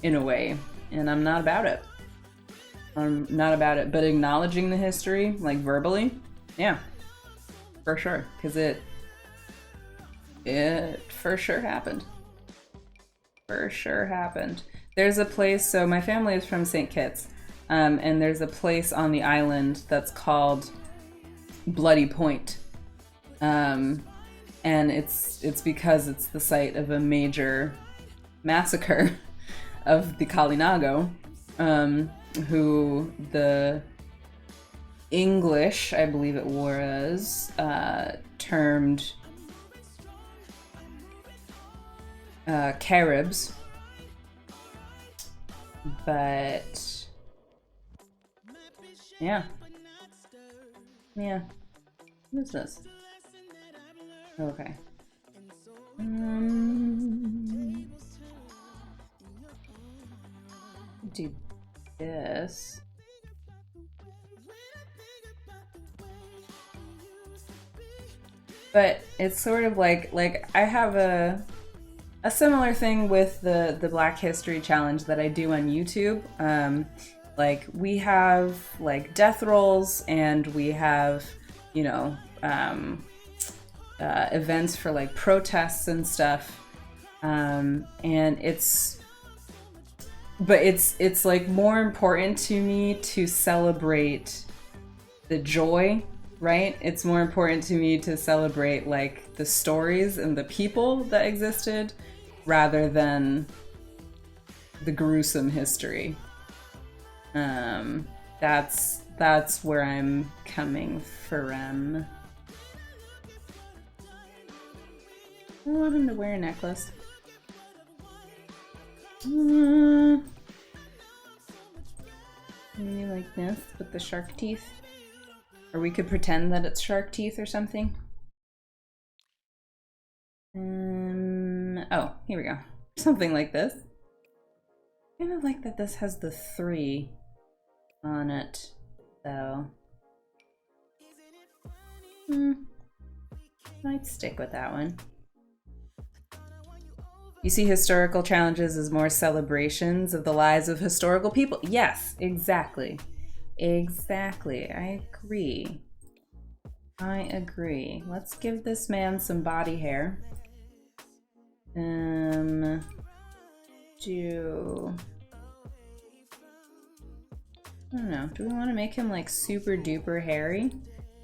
in a way, and I'm not about it. But acknowledging the history, like verbally, yeah, for sure, because it for sure happened. For sure happened. There's a place, so my family is from St. Kitts, and there's a place on the island that's called Bloody Point. And it's because it's the site of a major massacre of the Kalinago, who the English, I believe it was, termed Caribs. But yeah. What is this? Okay. Do this. But it's sort of like I have a similar thing with the Black History Challenge that I do on YouTube. Like we have like death rolls, and we have, you know, events for like protests and stuff. And it's like more important to me to celebrate the joy, right? It's more important to me to celebrate like the stories and the people that existed, rather than the gruesome history. That's where I'm coming from. I want him to wear a necklace. Maybe like this with the shark teeth. Or we could pretend that it's shark teeth or something. Oh, here we go. Something like this. I kind of like that this has the 3 on it, though. Might stick with that one. You see historical challenges as more celebrations of the lives of historical people. Yes, exactly. Exactly. I agree. Let's give this man some body hair. I don't know. Do we want to make him like super duper hairy?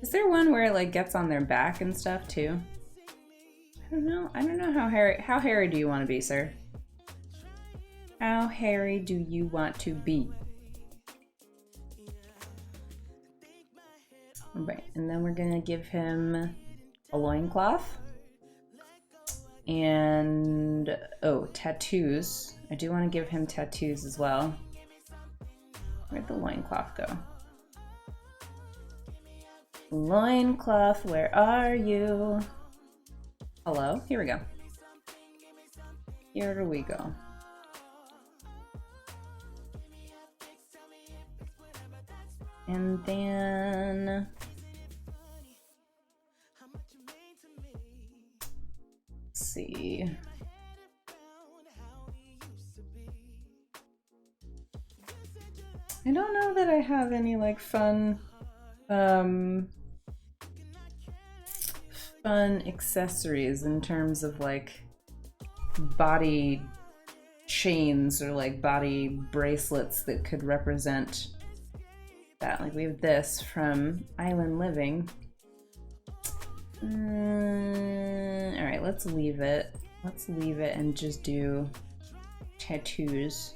Is there one where it like gets on their back and stuff too? I don't know how hairy do you want to be, sir? How hairy do you want to be? Right, and then we're gonna give him a loincloth. And, oh, tattoos. I do want to give him tattoos as well. Where'd the loincloth go? Loincloth, where are you? Hello? Here we go. Here we go. And then... let's see. I don't know that I have any like fun accessories in terms of like body chains or like body bracelets that could represent that. Like we have this from Island Living. All right, let's leave it. Let's leave it and just do tattoos.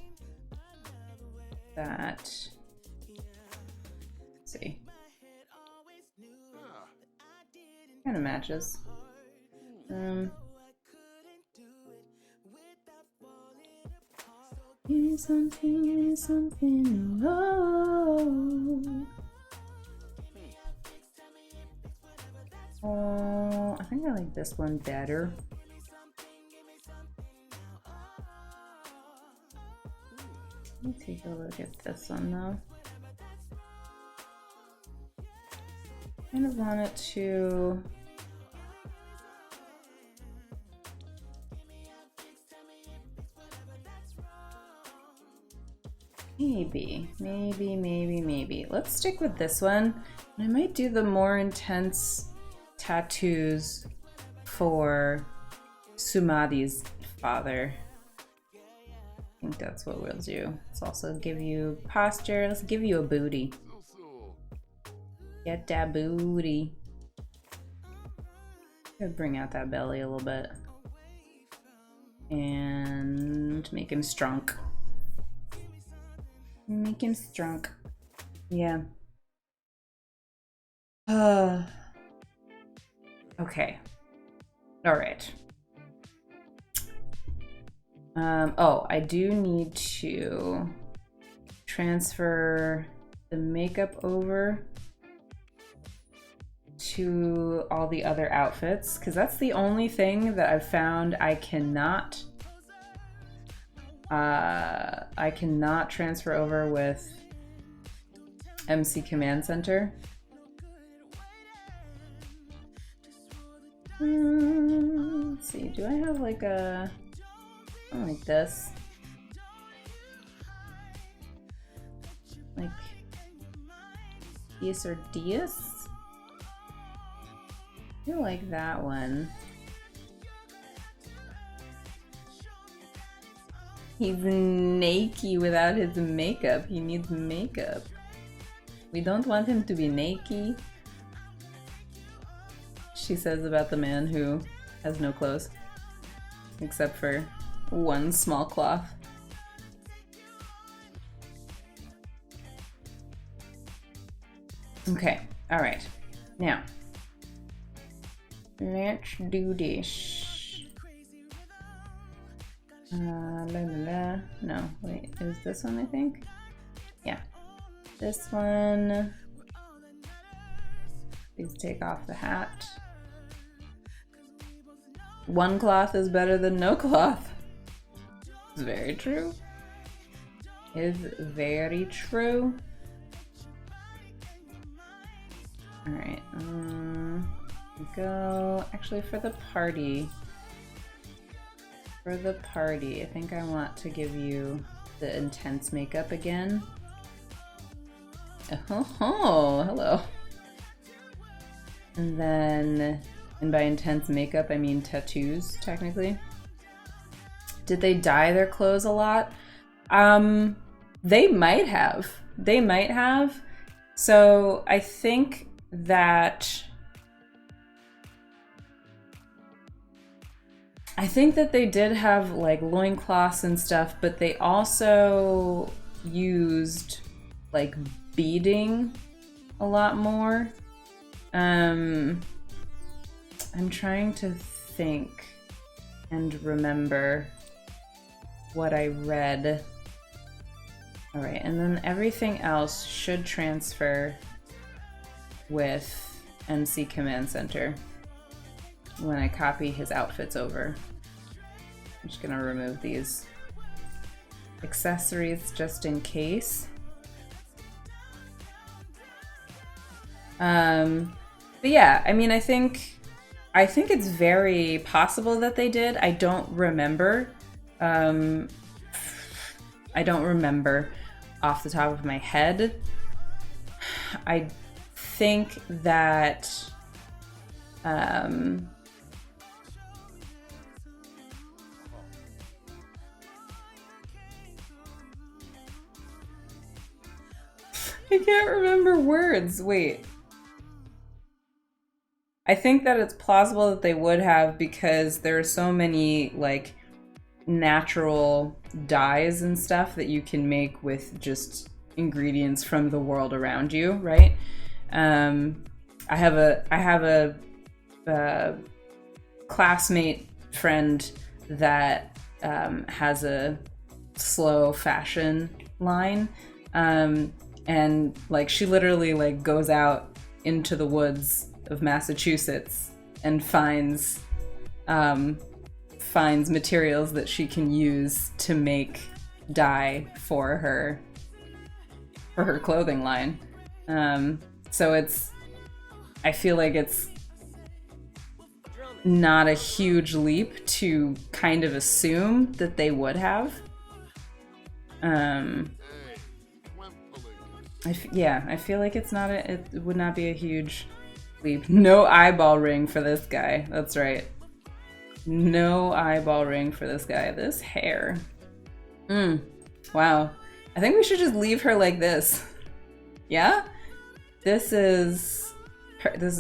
That, let's see, kind of matches. Here's something, oh, I think I like this one better. Let me take a look at this one though. Kind of want it to maybe. Let's stick with this one. I might do the more intense tattoos for Sumadi's father. I think that's what we'll do. Let's also give you posture. Let's give you a booty. Get that booty. Could bring out that belly a little bit. And make him strong. Make him strong. Yeah. Okay. All right. Oh, I do need to transfer the makeup over to all the other outfits, because that's the only thing that I've found I cannot transfer over with MC Command Center. Let's see, do I have like a something like this? Like Dias or Dias? I feel like that one. He's naked without his makeup. He needs makeup. We don't want him to be naked. She says about the man who has no clothes. Except for one small cloth. Okay, alright. Now, let's do this. No, wait, is this one, I think? Yeah. This one. Please take off the hat. One cloth is better than no cloth. It's very true. Is very true. Alright, go actually for the party. For the party, I think I want to give you the intense makeup again. Oh, hello. And then, and by intense makeup, I mean tattoos, technically. Did they dye their clothes a lot? They might have. They might have. So I think that they did have like loincloths and stuff, but they also used like beading a lot more. I'm trying to think and remember what I read All right, and then everything else should transfer with MC Command Center when I copy his outfits over. I'm just gonna remove these accessories just in case. But yeah, I mean, I think it's very possible that they did. I don't remember. I don't remember off the top of my head. I think that I can't remember words. Wait. I think that it's plausible that they would have because there are so many like natural dyes and stuff that you can make with just ingredients from the world around you, right? I have a classmate friend that has a slow fashion line, and like she literally like goes out into the woods of Massachusetts and finds materials that she can use to make dye for her clothing line. So I feel like it's not a huge leap to kind of assume that they would have. I feel like it would not be a huge leap. No eyeball ring for this guy. That's right. No eyeball ring for this guy. This hair. Wow. I think we should just leave her like this. Yeah? This is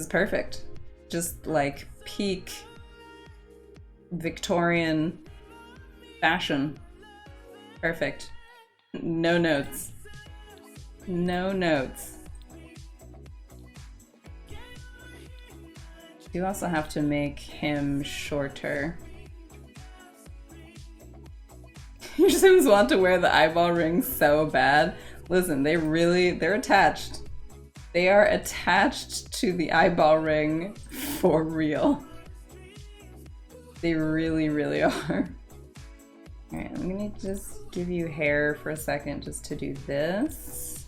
perfect. Just like peak Victorian fashion. Perfect. No notes. No notes. You also have to make him shorter. Your Sims want to wear the eyeball rings so bad. Listen, they're attached. They are attached to the eyeball ring for real. They really, really are. Alright, I'm gonna just give you hair for a second just to do this.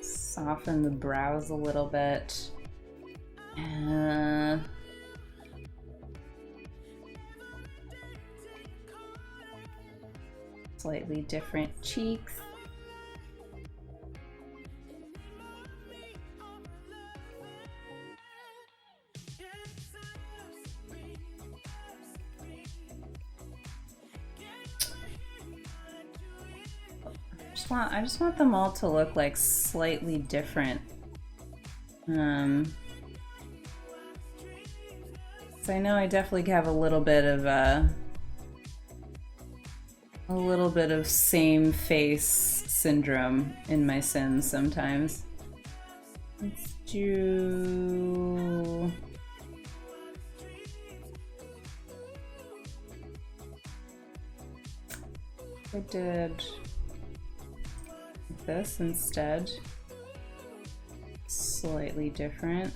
Soften the brows a little bit. Slightly different cheeks. I just want them all to look like slightly different. So I know I definitely have a little bit of same face syndrome in my Sims sometimes. Let's do... I did this instead. Slightly different.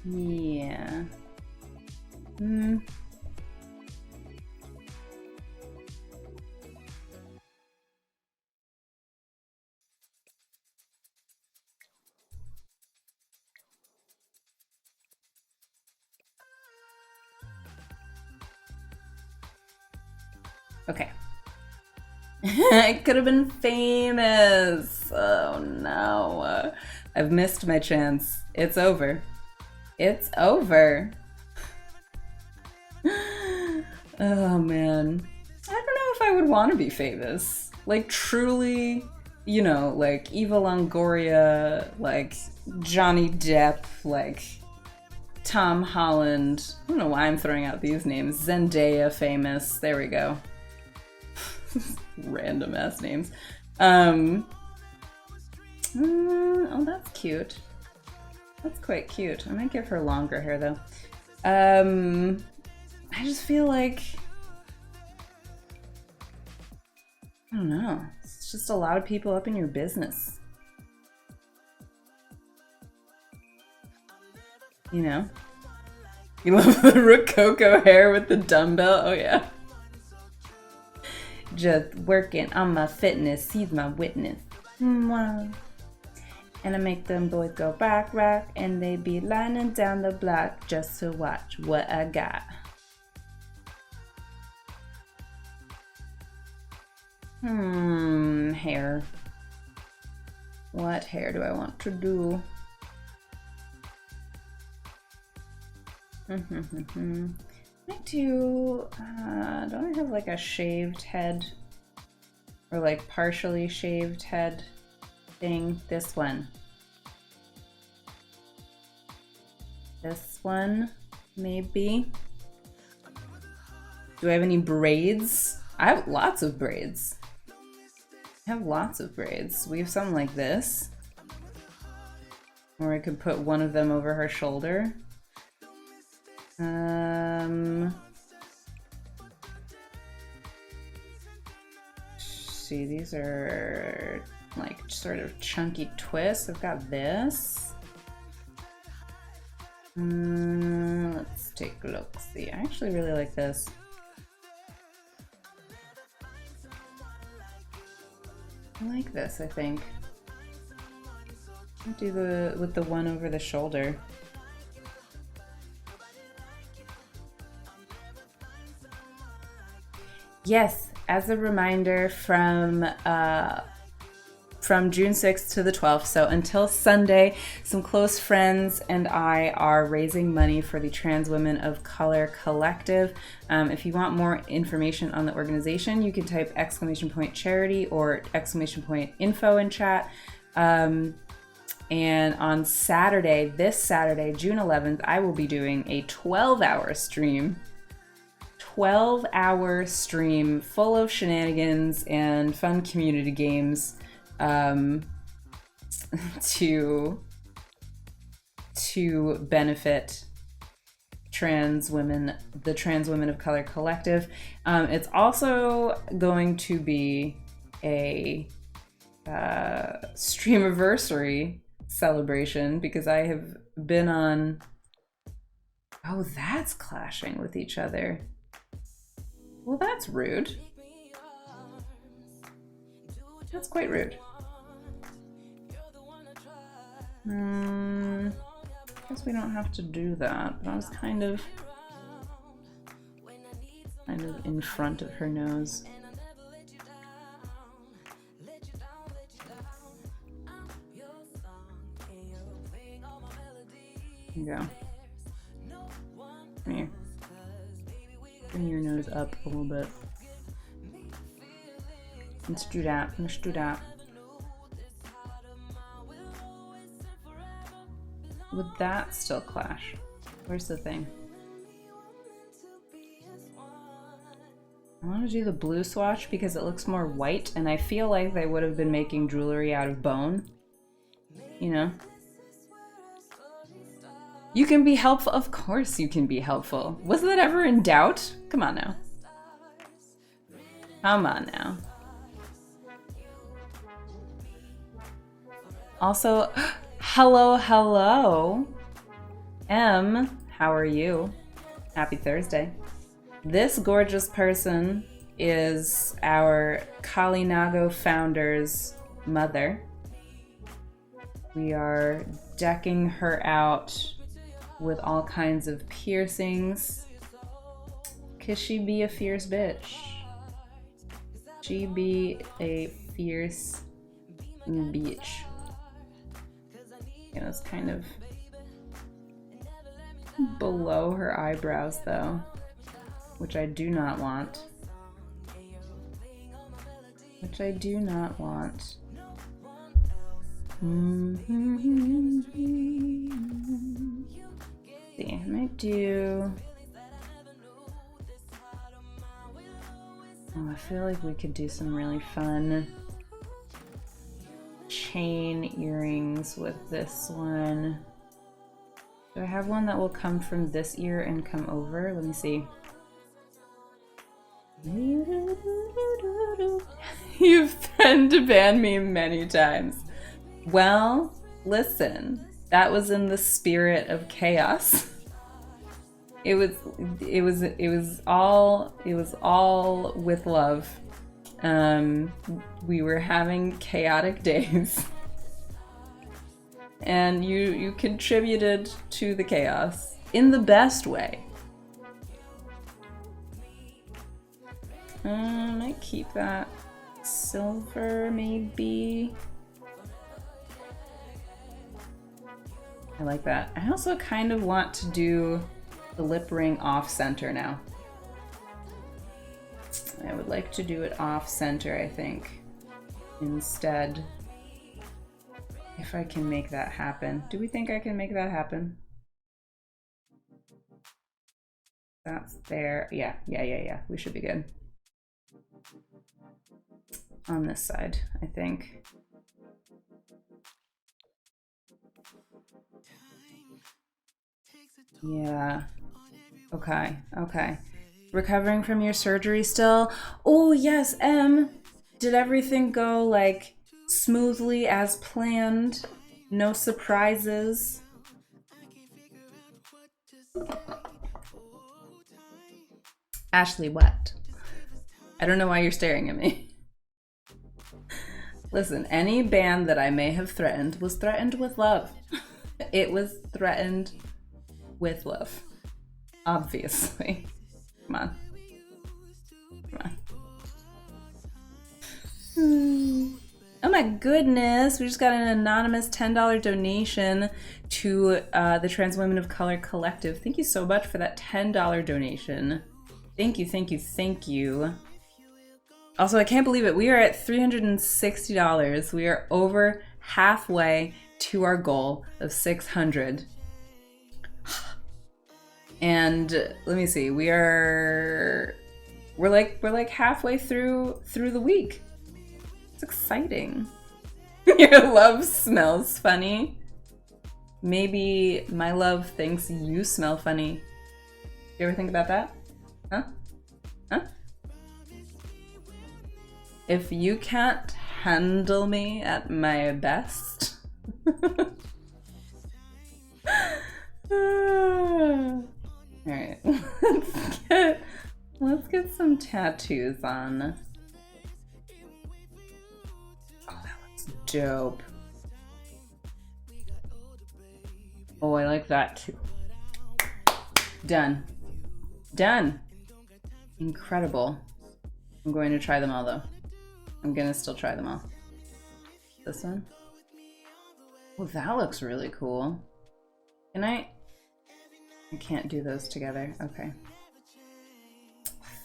Yeah. Okay. I could have been famous. Oh no. I've missed my chance. It's over. It's over. Oh man. I don't know if I would want to be famous. Like truly you know, like Eva Longoria, like Johnny Depp, like Tom Holland. I don't know why I'm throwing out these names. Zendaya, famous. There we go. Random ass names. Oh, that's cute. That's quite cute. I might give her longer hair though. I just feel like, I don't know. It's just a lot of people up in your business. You know? You love the Rococo hair with the dumbbell? Oh yeah. Just working on my fitness, he's my witness. Mwah. And I make them boys go back, and they be lining down the block just to watch what I got. Hair. What hair do I want to do? I do, don't I have like a shaved head? Or like partially shaved head thing? This one. This one, maybe. Do I have any braids? I have lots of braids. I have lots of braids. We have something like this. Or I could put one of them over her shoulder. See, these are like sort of chunky twists. I've got this. Let's take a look. See, I actually really like this. I like this, I think. I'll do with the one over the shoulder. Yes, as a reminder, from June 6th to the 12th, so until Sunday, some close friends and I are raising money for the Trans Women of Color Collective. If you want more information on the organization, you can type !charity or !info in chat. And on Saturday, this Saturday, June 11th, I will be doing a 12-hour stream. 12-hour stream full of shenanigans and fun community games to benefit trans women, the Trans Women of Color Collective. It's also going to be a streamiversary celebration because I have been on... Oh, that's clashing with each other. Well, that's rude. That's quite rude. Guess we don't have to do that. But I was kind of in front of her nose. Here you go. Come here. Bring your nose up a little bit. Let's do that. Let's do that. Would that still clash? Where's the thing? I want to do the blue swatch because it looks more white, and I feel like they would have been making jewelry out of bone. You know? You can be helpful. Of course you can be helpful. Was that ever in doubt? Come on now. Come on now. Also, hello, hello. M, how are you? Happy Thursday. This gorgeous person is our Kalinago founder's mother. We are decking her out with all kinds of piercings, 'cause she be a fierce bitch. She be a fierce bitch. You know, it's kind of below her eyebrows though, which I do not want. Which I do not want. See, I might do. Oh, I feel like we could do some really fun chain earrings with this one. Do I have one that will come from this ear and come over? Let me see. You've threatened to ban me many times. Well, listen, that was in the spirit of chaos. It was all with love. We were having chaotic days. And you contributed to the chaos in the best way. I might keep that silver, maybe. I like that. I also kind of want to do the lip ring off center now. I would like to do it off center, I think, instead. If I can make that happen. Do we think I can make that happen? That's there. Yeah. We should be good. On this side, I think. Yeah. Okay. Recovering from your surgery still? Oh, yes, Em. Did everything go, like, smoothly as planned? No surprises? Ashley, what? I don't know why you're staring at me. Listen, any ban that I may have threatened was threatened with love. It was threatened with love. Obviously. Come on. Oh my goodness, we just got an anonymous $10 donation to the Trans Women of Color Collective. Thank you so much for that $10 donation. Thank you. Also, I can't believe it. We are at $360. We are over halfway to our goal of $600. And let me see. We're like halfway through the week. It's exciting. Your love smells funny. Maybe my love thinks you smell funny. You ever think about that? Huh? If you can't handle me at my best. Alright, let's get some tattoos on. Oh, that looks dope. Oh, I like that too. Done. Incredible. I'm going to try them all though. I'm gonna still try them all. This one? Oh, that looks really cool. Can I can't do those together. Okay.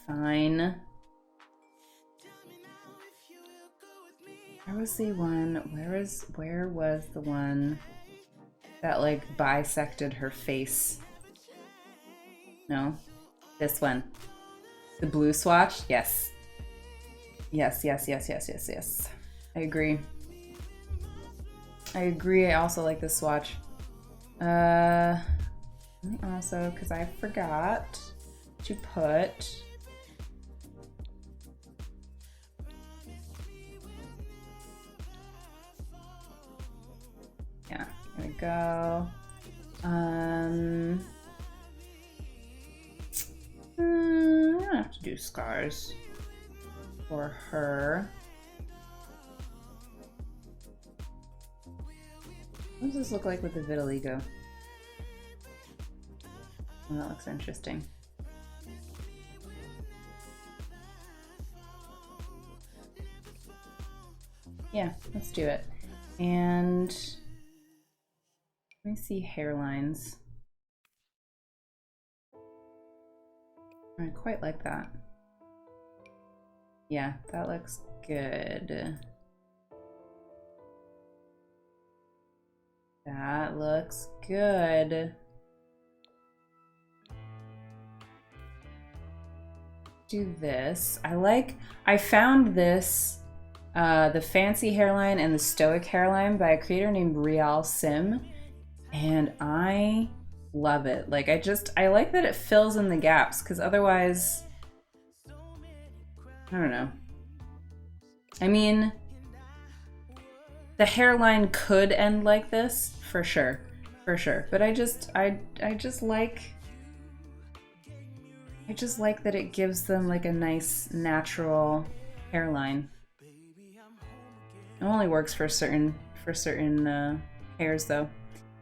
Fine. Where was the one? Where was the one that like bisected her face? No? This one. The blue swatch? Yes. Yes. I agree. I also like this swatch. Let me also, because I forgot to put yeah, here we go. I don't have to do scars for her. What does this look like with the vitiligo? Oh, that looks interesting. Yeah, let's do it. And let me see hairlines. I quite like that. Yeah, that looks good. That looks good. Do this. I found this, the Fancy Hairline and the Stoic Hairline by a creator named Rial Sim, and I love it. Like, I like that it fills in the gaps, because otherwise, I don't know. I mean, the hairline could end like this, for sure. But I just like that it gives them like a nice natural hairline. It only works for certain hairs though.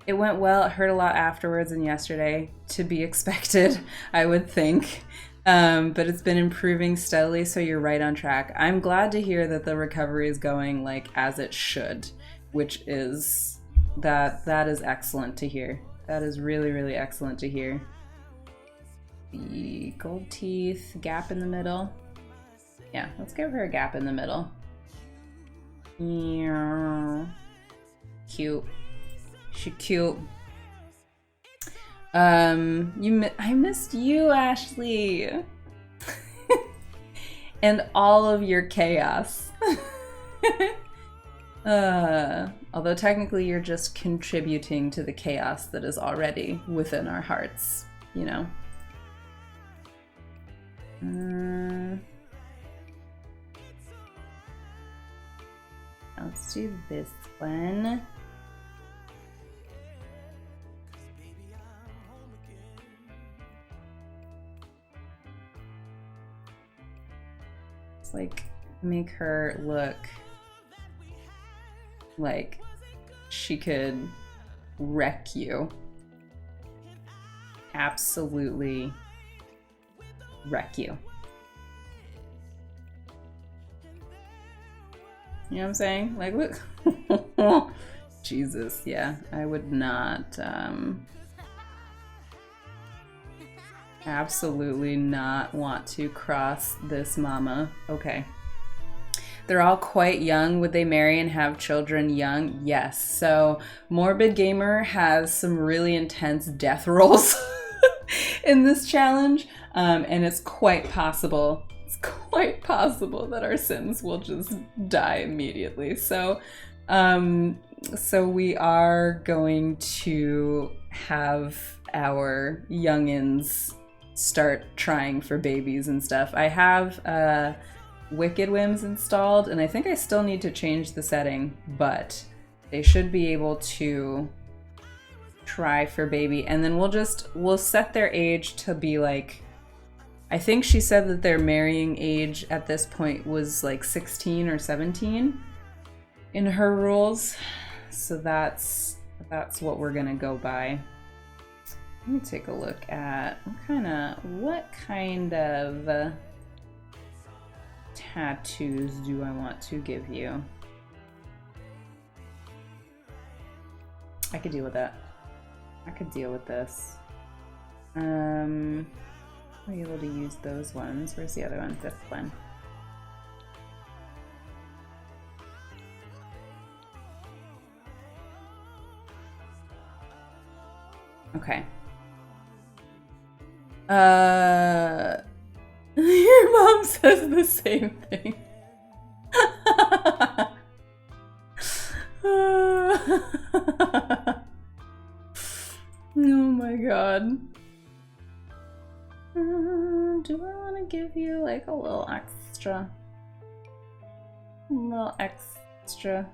It went well. It hurt a lot afterwards and yesterday, to be expected, I would think. But it's been improving steadily, so you're right on track. I'm glad to hear that the recovery is going like as it should, which is that is excellent to hear. That is really, really excellent to hear. The gold teeth, gap in the middle. Yeah, let's give her a gap in the middle. Yeah. Cute. She cute. I missed you, Ashley. And all of your chaos. Although technically you're just contributing to the chaos that is already within our hearts, you know? Let's do this one. Let's like make her look like she could wreck you. Absolutely wreck you. You know what I'm saying? Like, look. Jesus, yeah. I would not, absolutely not want to cross this mama. Okay. They're all quite young. Would they marry and have children young? Yes. So Morbid Gamer has some really intense death rolls in this challenge. And it's quite possible that our Sims will just die immediately. So we are going to have our youngins start trying for babies and stuff. I have Wicked Whims installed, and I think I still need to change the setting, but they should be able to try for baby. And then we'll set their age to be like, I think she said that their marrying age at this point was like 16 or 17 in her rules. So that's what we're gonna go by. Let me take a look at what kind of tattoos do I want to give you? I could deal with that. I could deal with this. I'll be able to use those ones. Where's the other one? This one. Okay. Your mom says the same thing. Oh my god. Do I want to give you like a little extra? A little extra.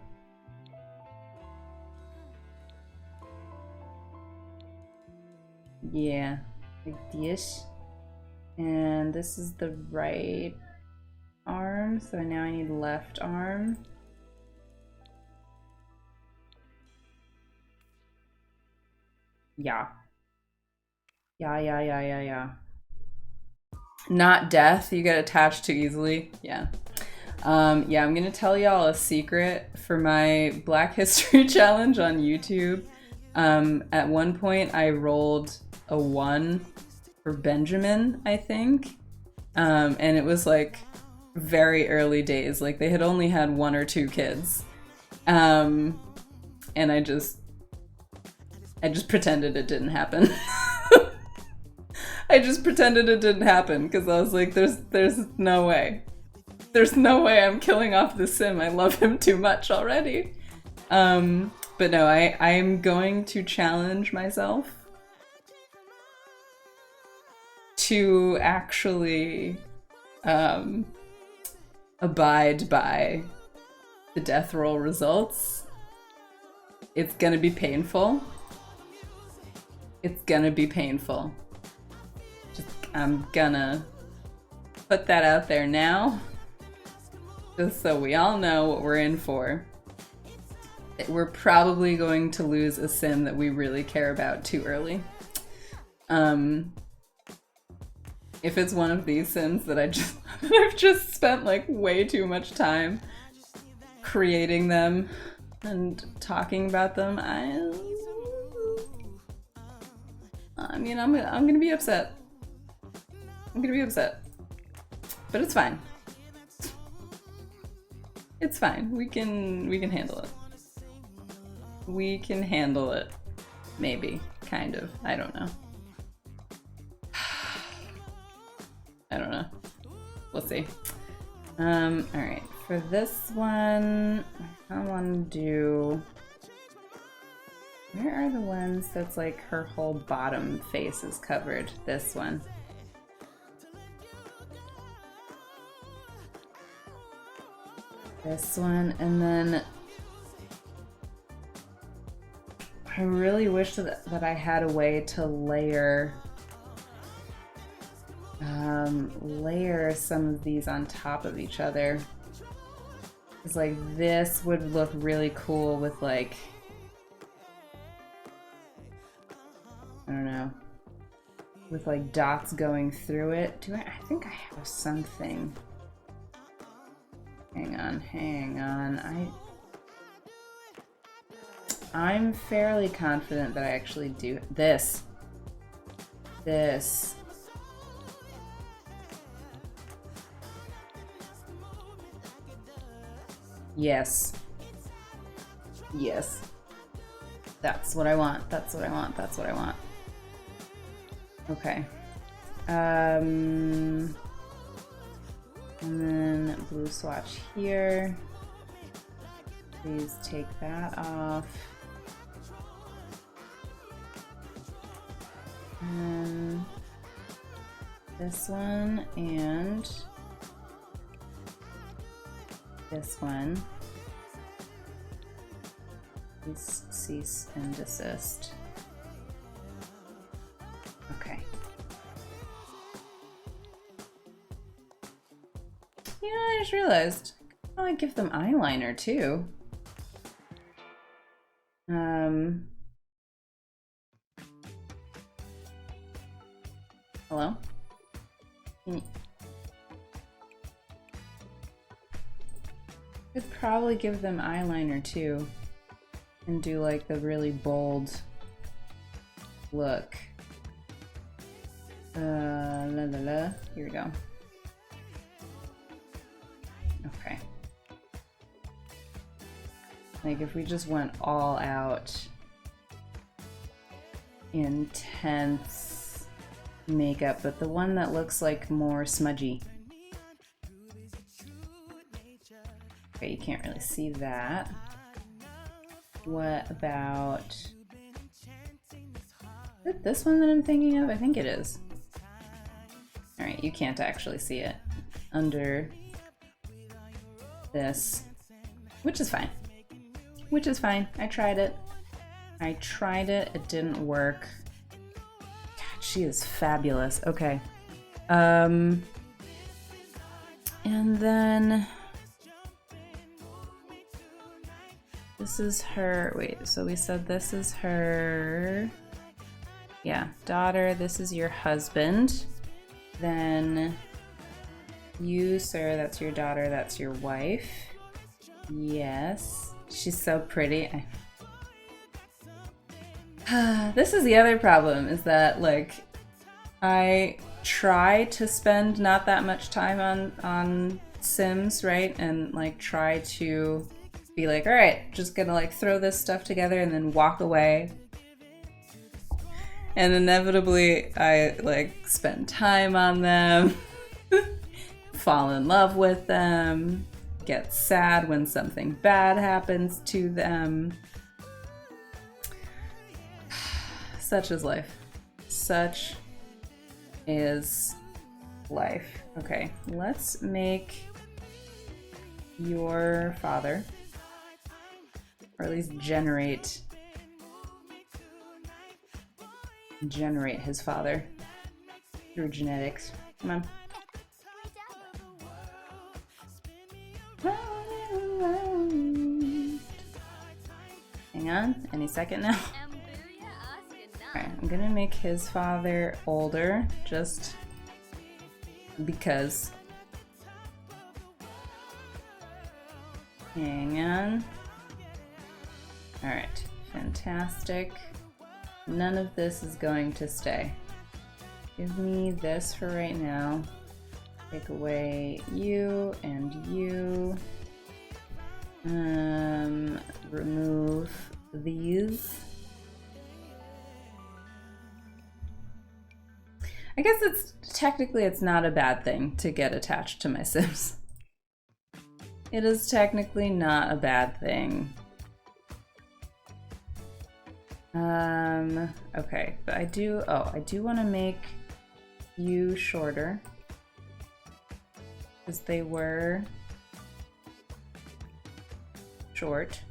Yeah, like this. And this is the right arm, so now I need left arm. Yeah. Yeah. Not death, you get attached too easily. Yeah. Yeah, I'm gonna tell y'all a secret for my Black History Challenge on YouTube. At one point I rolled a 1 for Benjamin, I think. And it was like very early days. Like they had only had 1 or 2 kids. And I just I just pretended it didn't happen. I just pretended it didn't happen because I was like, there's no way. There's no way I'm killing off the sim. I love him too much already. But no, I'm going to challenge myself to actually abide by the death roll results. It's gonna be painful. It's gonna be painful. I'm gonna put that out there now, just so we all know what we're in for. We're probably going to lose a sim that we really care about too early. If it's one of these sims that I've just spent like way too much time creating them and talking about them, I mean, I'm gonna be upset. I'm gonna be upset. But it's fine. It's fine. We can handle it. We can handle it. Maybe. Kind of. I don't know. I don't know. We'll see. Alright. For this one, I want to do... Where are the ones that's like her whole bottom face is covered? This one. This one, and then I really wish that I had a way to layer some of these on top of each other. It's like this would look really cool with like, I don't know, with like dots going through it. I think I have something. Hang on. I'm fairly confident that I actually do this. Yes. That's what I want. Okay. And then blue swatch here. Please take that off. And this one and this one. Please cease and desist. Okay. You know, I just realized I want to give them eyeliner too. Hello? Could probably give them eyeliner too and do like the really bold look. Here we go. Okay. Like if we just went all out intense makeup, but the one that looks like more smudgy. Okay, you can't really see that. What about... Is it this one that I'm thinking of? I think it is. Alright, you can't actually see it under this, which is fine. Which is fine. I tried it. It didn't work. God, she is fabulous. Okay. And then this is her, wait, so we said this is her, yeah, daughter, this is your husband. Then you, sir, that's your daughter, that's your wife. Yes. She's so pretty. This is the other problem, is that like I try to spend not that much time on Sims, right? And like try to be like, all right, just gonna like throw this stuff together and then walk away. And inevitably, I like spend time on them, fall in love with them, get sad when something bad happens to them. Such is life. Such is life. Okay, let's make your father, or at least generate his father through genetics. Come on. Hang on, any second now. Alright, I'm gonna make his father older, just because. Hang on. Alright, fantastic. None of this is going to stay. Give me this for right now. Take away you and you. Remove these. I guess it's not a bad thing to get attached to my Sims. It is technically not a bad thing. Okay, but I do want to make you shorter, because they were short-ish.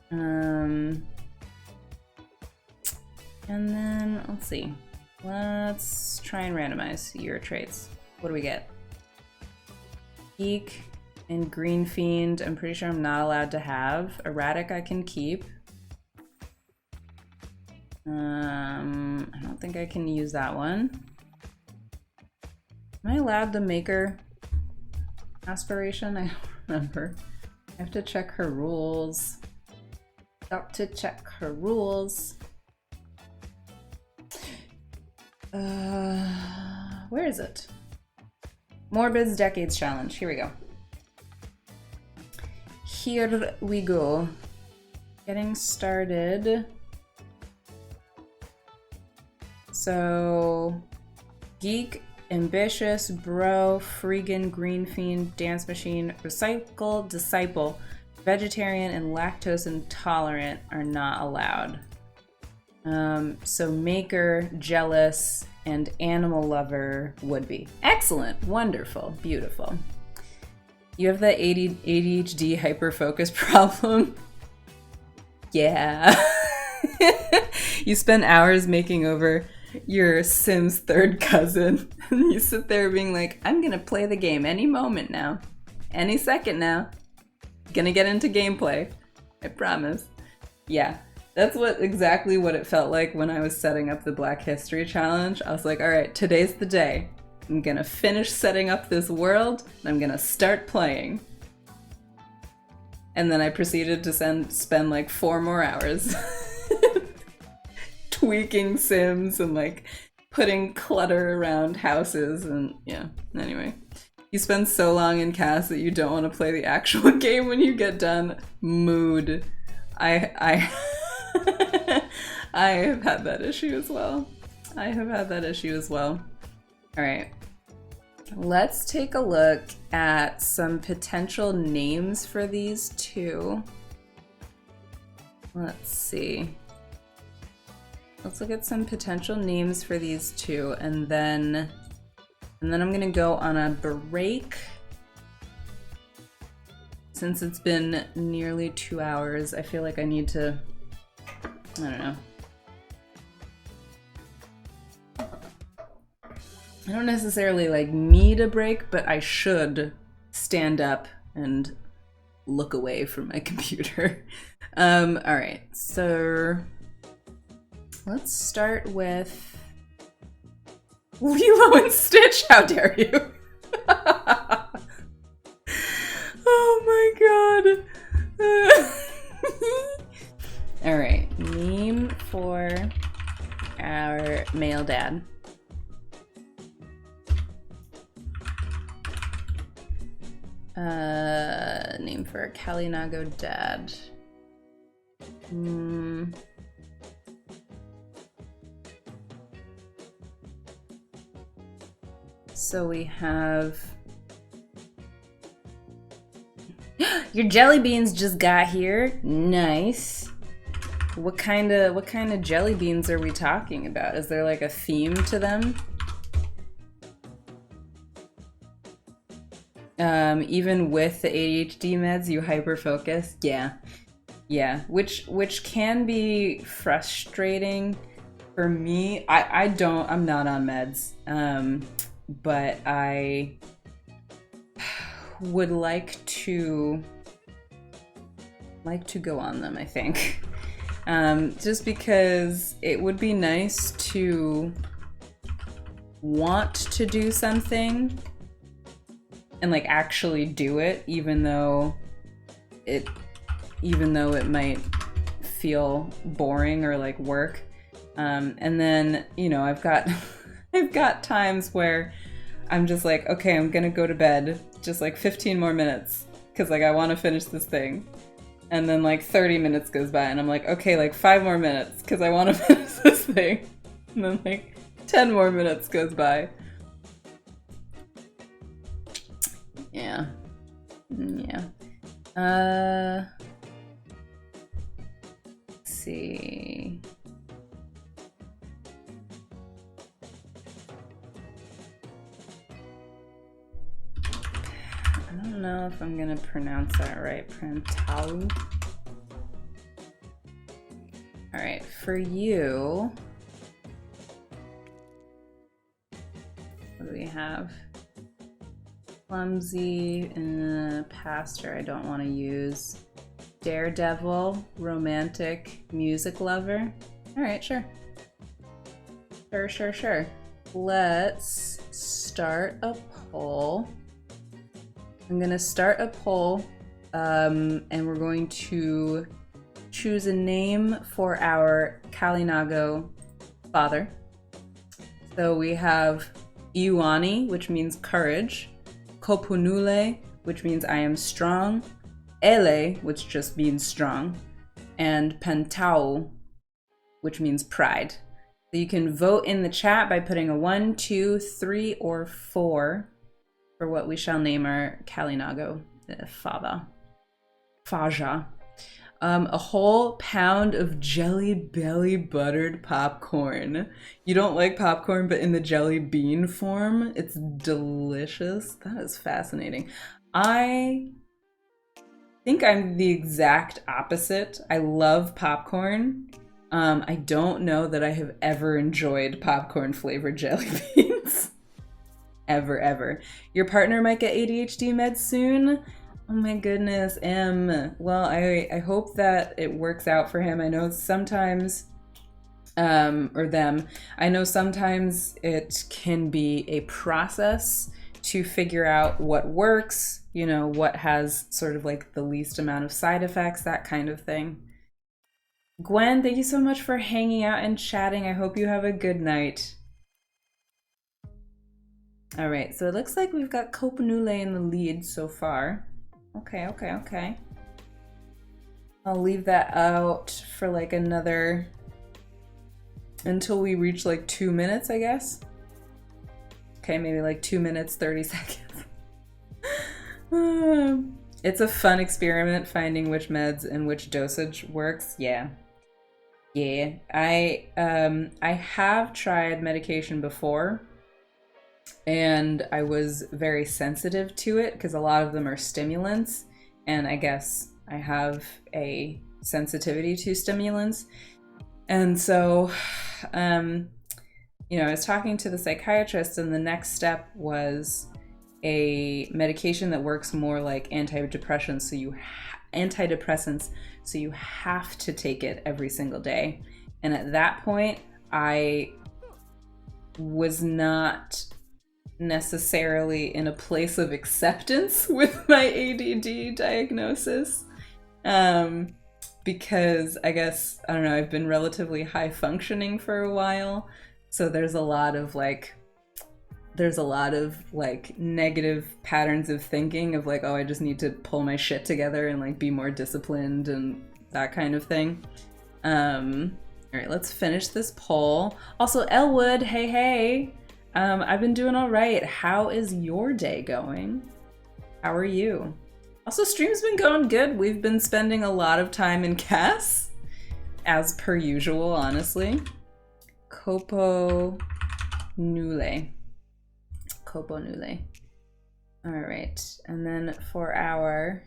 And then, let's see. Let's try and randomize your traits. What do we get? Geek and Green Fiend, I'm pretty sure I'm not allowed to have. Erratic I can keep. I don't think I can use that one. Am I allowed the Maker aspiration? I don't remember. I have to check her rules. Got to check her rules. Where is it? Morbid's Decades Challenge. Here we go. Here we go. Getting started. So, Geek, Ambitious, Bro, Freegan, Green Fiend, Dance Machine, Recycle, Disciple, Vegetarian, and Lactose Intolerant are not allowed. So Maker, Jealous, and Animal Lover would be. Excellent, wonderful, beautiful. You have the ADHD hyperfocus problem? Yeah. You spend hours making over your Sim's third cousin. And you sit there being like, I'm gonna play the game any moment now. Any second now. Gonna get into gameplay. I promise. Yeah. That's exactly what it felt like when I was setting up the Black History Challenge. I was like, all right, today's the day. I'm gonna finish setting up this world, and I'm gonna start playing. And then I proceeded to spend like 4 more hours tweaking Sims and like putting clutter around houses, and yeah, anyway. You spend so long in cast that you don't want to play the actual game when you get done. Mood. I have had that issue as well. Alright. Let's take a look at some potential names for these two. Let's see. Let's look at some potential names for these two, and then I'm gonna go on a break. Since it's been nearly 2 hours, I feel like I need to, I don't know. I don't necessarily like need a break, but I should stand up and look away from my computer. All right, so let's start with Lilo and Stitch. How dare you? Oh my god. All right, name for our male dad. Name for Kalinago dad. So we have... Your jelly beans just got here. Nice. What kind of jelly beans are we talking about? Is there like a theme to them? Even with the ADHD meds, you hyper-focus? Yeah. Yeah, which can be frustrating for me. I'm not on meds, but I would like to go on them, I think. Just because it would be nice to want to do something and like actually do it, even though it might feel boring or like work. And then, you know, I've got I've got times where I'm just like, okay, I'm gonna go to bed, just like 15 more minutes, because like I want to finish this thing. And then like 30 minutes goes by and I'm like, okay, like 5 more minutes, because I want to finish this thing. And then like 10 more minutes goes by. Yeah. Yeah. Let's see. I don't know if I'm gonna pronounce that right. Prantau. All right, for you, what do we have? Clumsy, pastor, I don't want to use. Daredevil, romantic, music lover. All right, sure. Sure. Let's start a poll. I'm gonna start a poll, and we're going to choose a name for our Kalinago father. So we have Iwani, which means courage, Kopunule, which means I am strong, Ele, which just means strong, and Pentau, which means pride. So you can vote in the chat by putting a 1, 2, 3, or 4 for what we shall name our Kalinago father. Faja. A whole pound of Jelly Belly buttered popcorn. You don't like popcorn, but in the jelly bean form, it's delicious. That is fascinating. I think I'm the exact opposite. I love popcorn. I don't know that I have ever enjoyed popcorn flavored jelly beans. Ever. Your partner might get ADHD meds soon. Oh my goodness, Well, I hope that it works out for him. I know sometimes, or them, I know sometimes it can be a process to figure out what works, you know, what has sort of like the least amount of side effects, that kind of thing. Gwen, thank you so much for hanging out and chatting. I hope you have a good night. All right, so it looks like we've got Kopanule in the lead so far. Okay. I'll leave that out for like another, until we reach like 2 minutes, I guess. Okay, maybe like 2 minutes, 30 seconds. It's a fun experiment finding which meds and which dosage works. Yeah. I have tried medication before, and I was very sensitive to it because a lot of them are stimulants, and I guess I have a sensitivity to stimulants. And so, you know, I was talking to the psychiatrist, and the next step was a medication that works more like antidepressants, so you have to take it every single day. And at that point, I was not necessarily in a place of acceptance with my ADD diagnosis, because I guess, I don't know, I've been relatively high functioning for a while, so there's a lot of like negative patterns of thinking of like, oh, I just need to pull my shit together and like be more disciplined and that kind of thing. All right, let's finish this poll. Also, Elwood, hey. I've been doing all right. How is your day going? How are you? Also, stream's been going good. We've been spending a lot of time in CAS, as per usual, honestly. Copo Nule. Copo Nule. All right, and then for our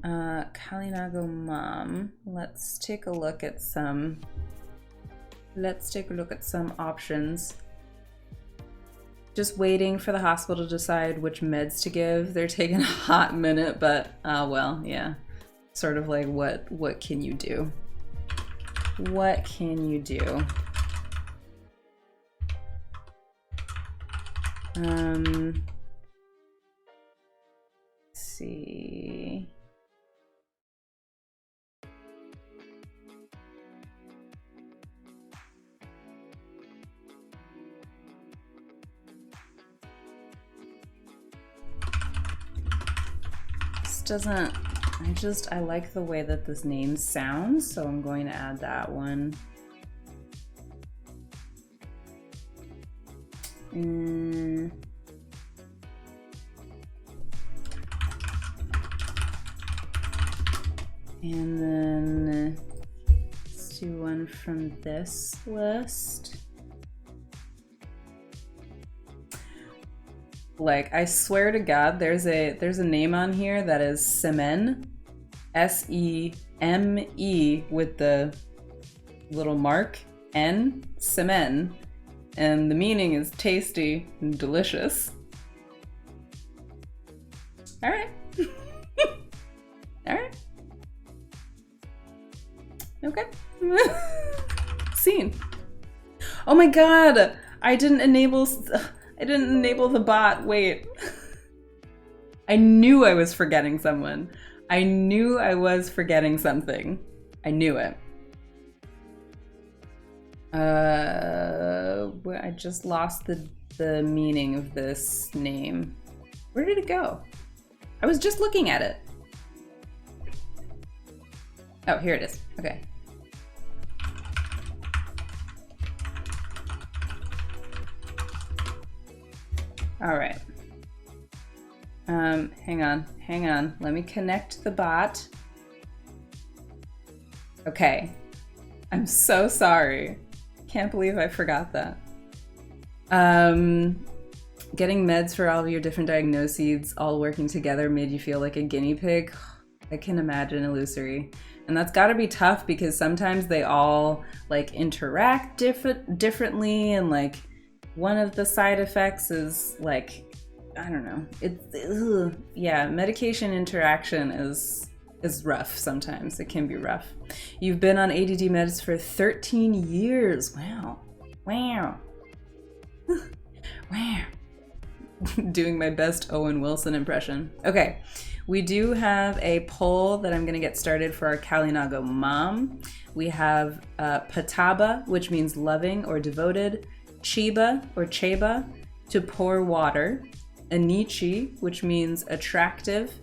Kalinago mom, let's take a look at some options. Just waiting for the hospital to decide which meds to give. They're taking a hot minute, but well, yeah. Sort of like what can you do? What can you do? Let's see. I like the way that this name sounds, so I'm going to add that one. And then let's do one from this list. Like, I swear to God, there's a name on here that is Seme, S-E-M-E with the little mark, N, Semen, and the meaning is tasty and delicious. All right. All right. Okay. Scene. Oh my God, I didn't enable the bot. Wait. I knew I was forgetting someone. I knew I was forgetting something. I knew it. I just lost the meaning of this name. Where did it go? I was just looking at it. Oh, here it is. Okay. All right. Hang on. Let me connect the bot. Okay. I'm so sorry. Can't believe I forgot that. Getting meds for all of your different diagnoses all working together made you feel like a guinea pig. I can imagine illusory. And that's gotta be tough because sometimes they all like interact differently, and like one of the side effects is like, I don't know. Yeah, medication interaction is rough sometimes. It can be rough. You've been on ADD meds for 13 years. Wow. Wow. Wow. Doing my best Owen Wilson impression. Okay, we do have a poll that I'm going to get started for our Kalinago mom. We have Pataba, which means loving or devoted, Chiba or Cheba, to pour water, Anichi, which means attractive,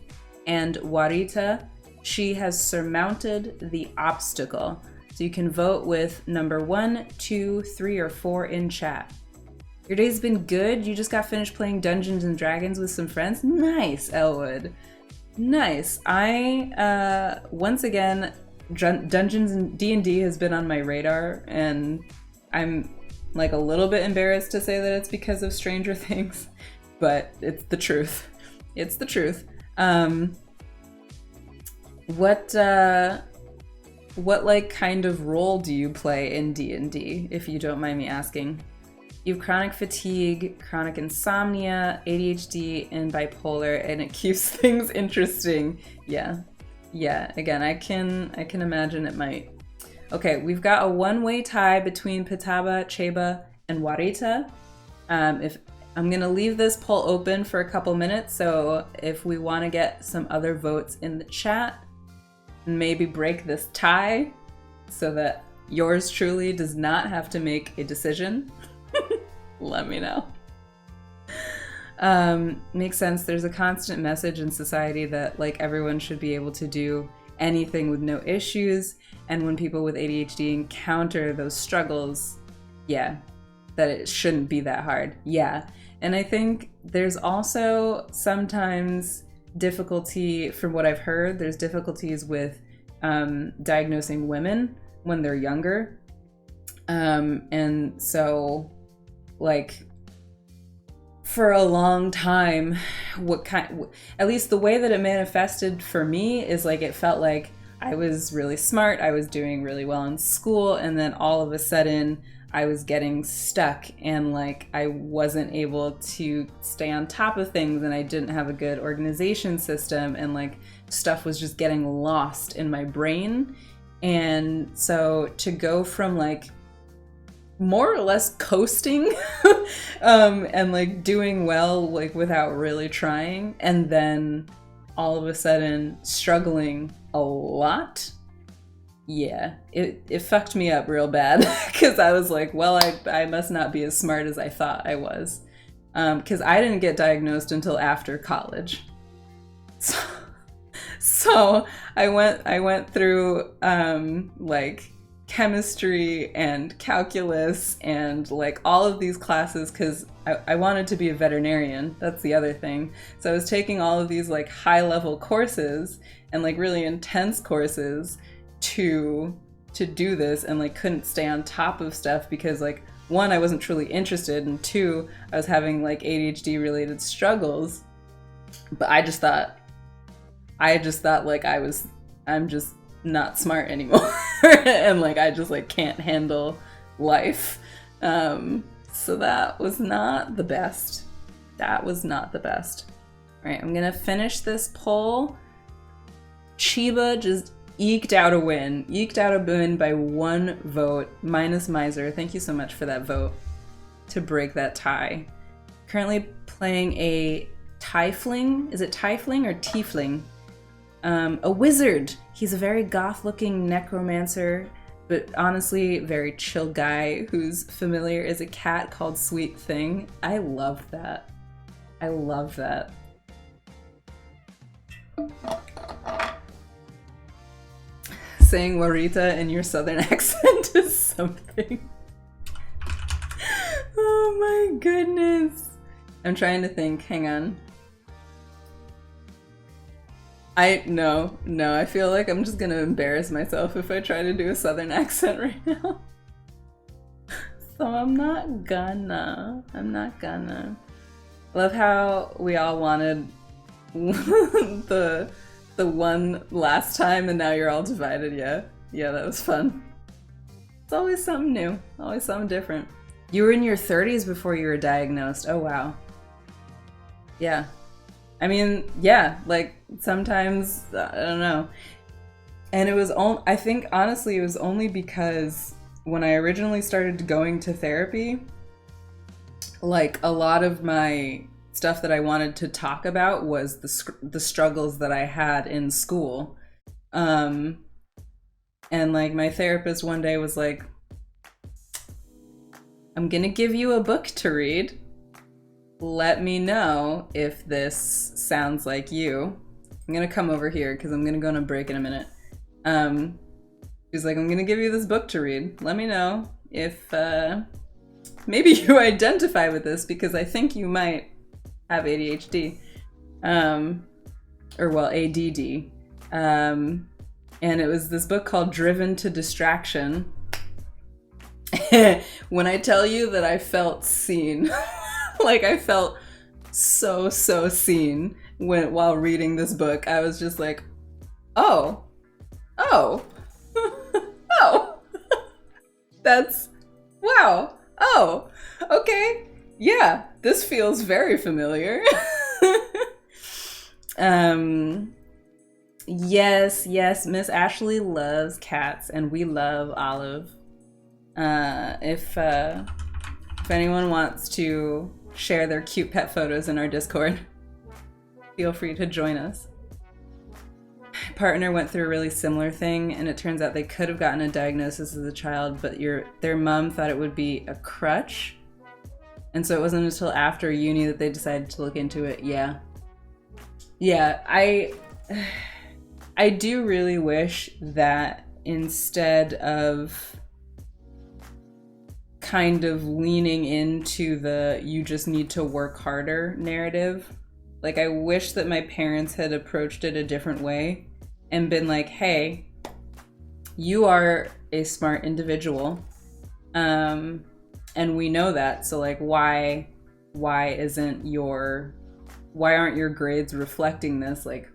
and Warita, she has surmounted the obstacle. So you can vote with number 1, 2, 3, or 4 in chat. Your day's been good. You just got finished playing Dungeons and Dragons with some friends. Nice, Elwood. Nice. I, once again, Dungeons and D&D has been on my radar, and I'm like a little bit embarrassed to say that it's because of Stranger Things, but it's the truth. It's the truth. What like kind of role do you play in D&D, if you don't mind me asking? You have chronic fatigue, chronic insomnia, ADHD, and bipolar, and it keeps things interesting. Yeah. Again, I can imagine it might. Okay, we've got a one-way tie between Pataba, Cheba, and Warita. If I'm gonna leave this poll open for a couple minutes, so if we want to get some other votes in the chat, maybe break this tie so that yours truly does not have to make a decision. Let me know. Makes sense. There's a constant message in society that like everyone should be able to do anything with no issues. And when people with ADHD encounter those struggles, yeah, that it shouldn't be that hard. Yeah. And I think there's also sometimes difficulty, from what I've heard, there's difficulties with diagnosing women when they're younger. And so, like, for a long time, at least the way that it manifested for me is like, it felt like I was really smart, I was doing really well in school, and then all of a sudden I was getting stuck and like I wasn't able to stay on top of things, and I didn't have a good organization system, and like stuff was just getting lost in my brain. And so to go from like more or less coasting and like doing well like without really trying, and then all of a sudden struggling a lot, yeah, it fucked me up real bad because I was like, well, I must not be as smart as I thought I was, because I didn't get diagnosed until after college. So I went through like chemistry and calculus and like all of these classes because I wanted to be a veterinarian. That's the other thing. So I was taking all of these like high level courses and like really intense courses to do this, and like couldn't stay on top of stuff because like, one, I wasn't truly interested, and two, I was having like ADHD related struggles. But I just thought like I'm just not smart anymore. And like I just like can't handle life. So that was not the best. That was not the best. All right, I'm gonna finish this poll. Chiba just eked out a win by 1 vote, minus Miser. Thank you so much for that vote to break that tie. Currently playing a Tiefling. Is it Tiefling or Tiefling? A wizard. He's a very goth-looking necromancer, but honestly, very chill guy whose familiar is a cat called Sweet Thing. I love that. I love that. Saying Warita in your southern accent is something. Oh my goodness. I'm trying to think. Hang on. No, I feel like I'm just gonna embarrass myself if I try to do a southern accent right now. So I'm not gonna. Love how we all wanted the one last time and now you're all divided. Yeah, that was fun. It's always something new, always something different. You were in your 30s before you were diagnosed. Oh wow. Yeah. I mean, yeah, like sometimes, I don't know. And it was I think honestly it was only because when I originally started going to therapy, like a lot of my stuff that I wanted to talk about was the struggles that I had in school. And like my therapist one day was like, I'm gonna give you a book to read. Let me know if this sounds like you. I'm gonna come over here because I'm gonna go on a break in a minute. He's like, I'm gonna give you this book to read. Let me know if maybe you identify with this, because I think you might have ADHD. Or well, ADD. And it was this book called Driven to Distraction. When I tell you that I felt seen, like I felt so seen while reading this book. I was just like, oh, that's, wow, oh, okay, yeah, this feels very familiar. Yes, Miss Ashley loves cats, and we love Olive. If anyone wants to share their cute pet photos in our Discord, feel free to join us. My partner went through a really similar thing, and it turns out they could have gotten a diagnosis as a child, but their mom thought it would be a crutch, and so it wasn't until after uni that they decided to look into it. Yeah, I I do really wish that instead of kind of leaning into the you just need to work harder narrative, like I wish that my parents had approached it a different way and been like, hey, you are a smart individual, and we know that, so like why aren't your grades reflecting this? Like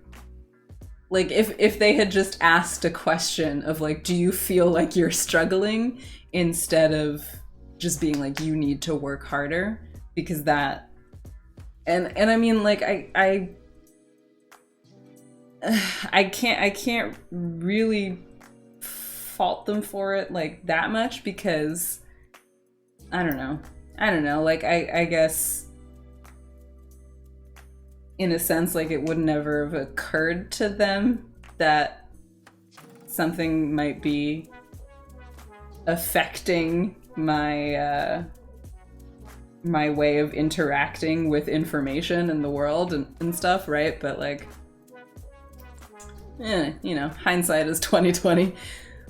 if they had just asked a question of like, do you feel like you're struggling, instead of just being like, you need to work harder, because that, and I mean, like I can't really fault them for it like that much, because I don't know, like I guess in a sense, like it would never have occurred to them that something might be affecting my my way of interacting with information in the world and stuff, right? But like, you know, hindsight is 2020.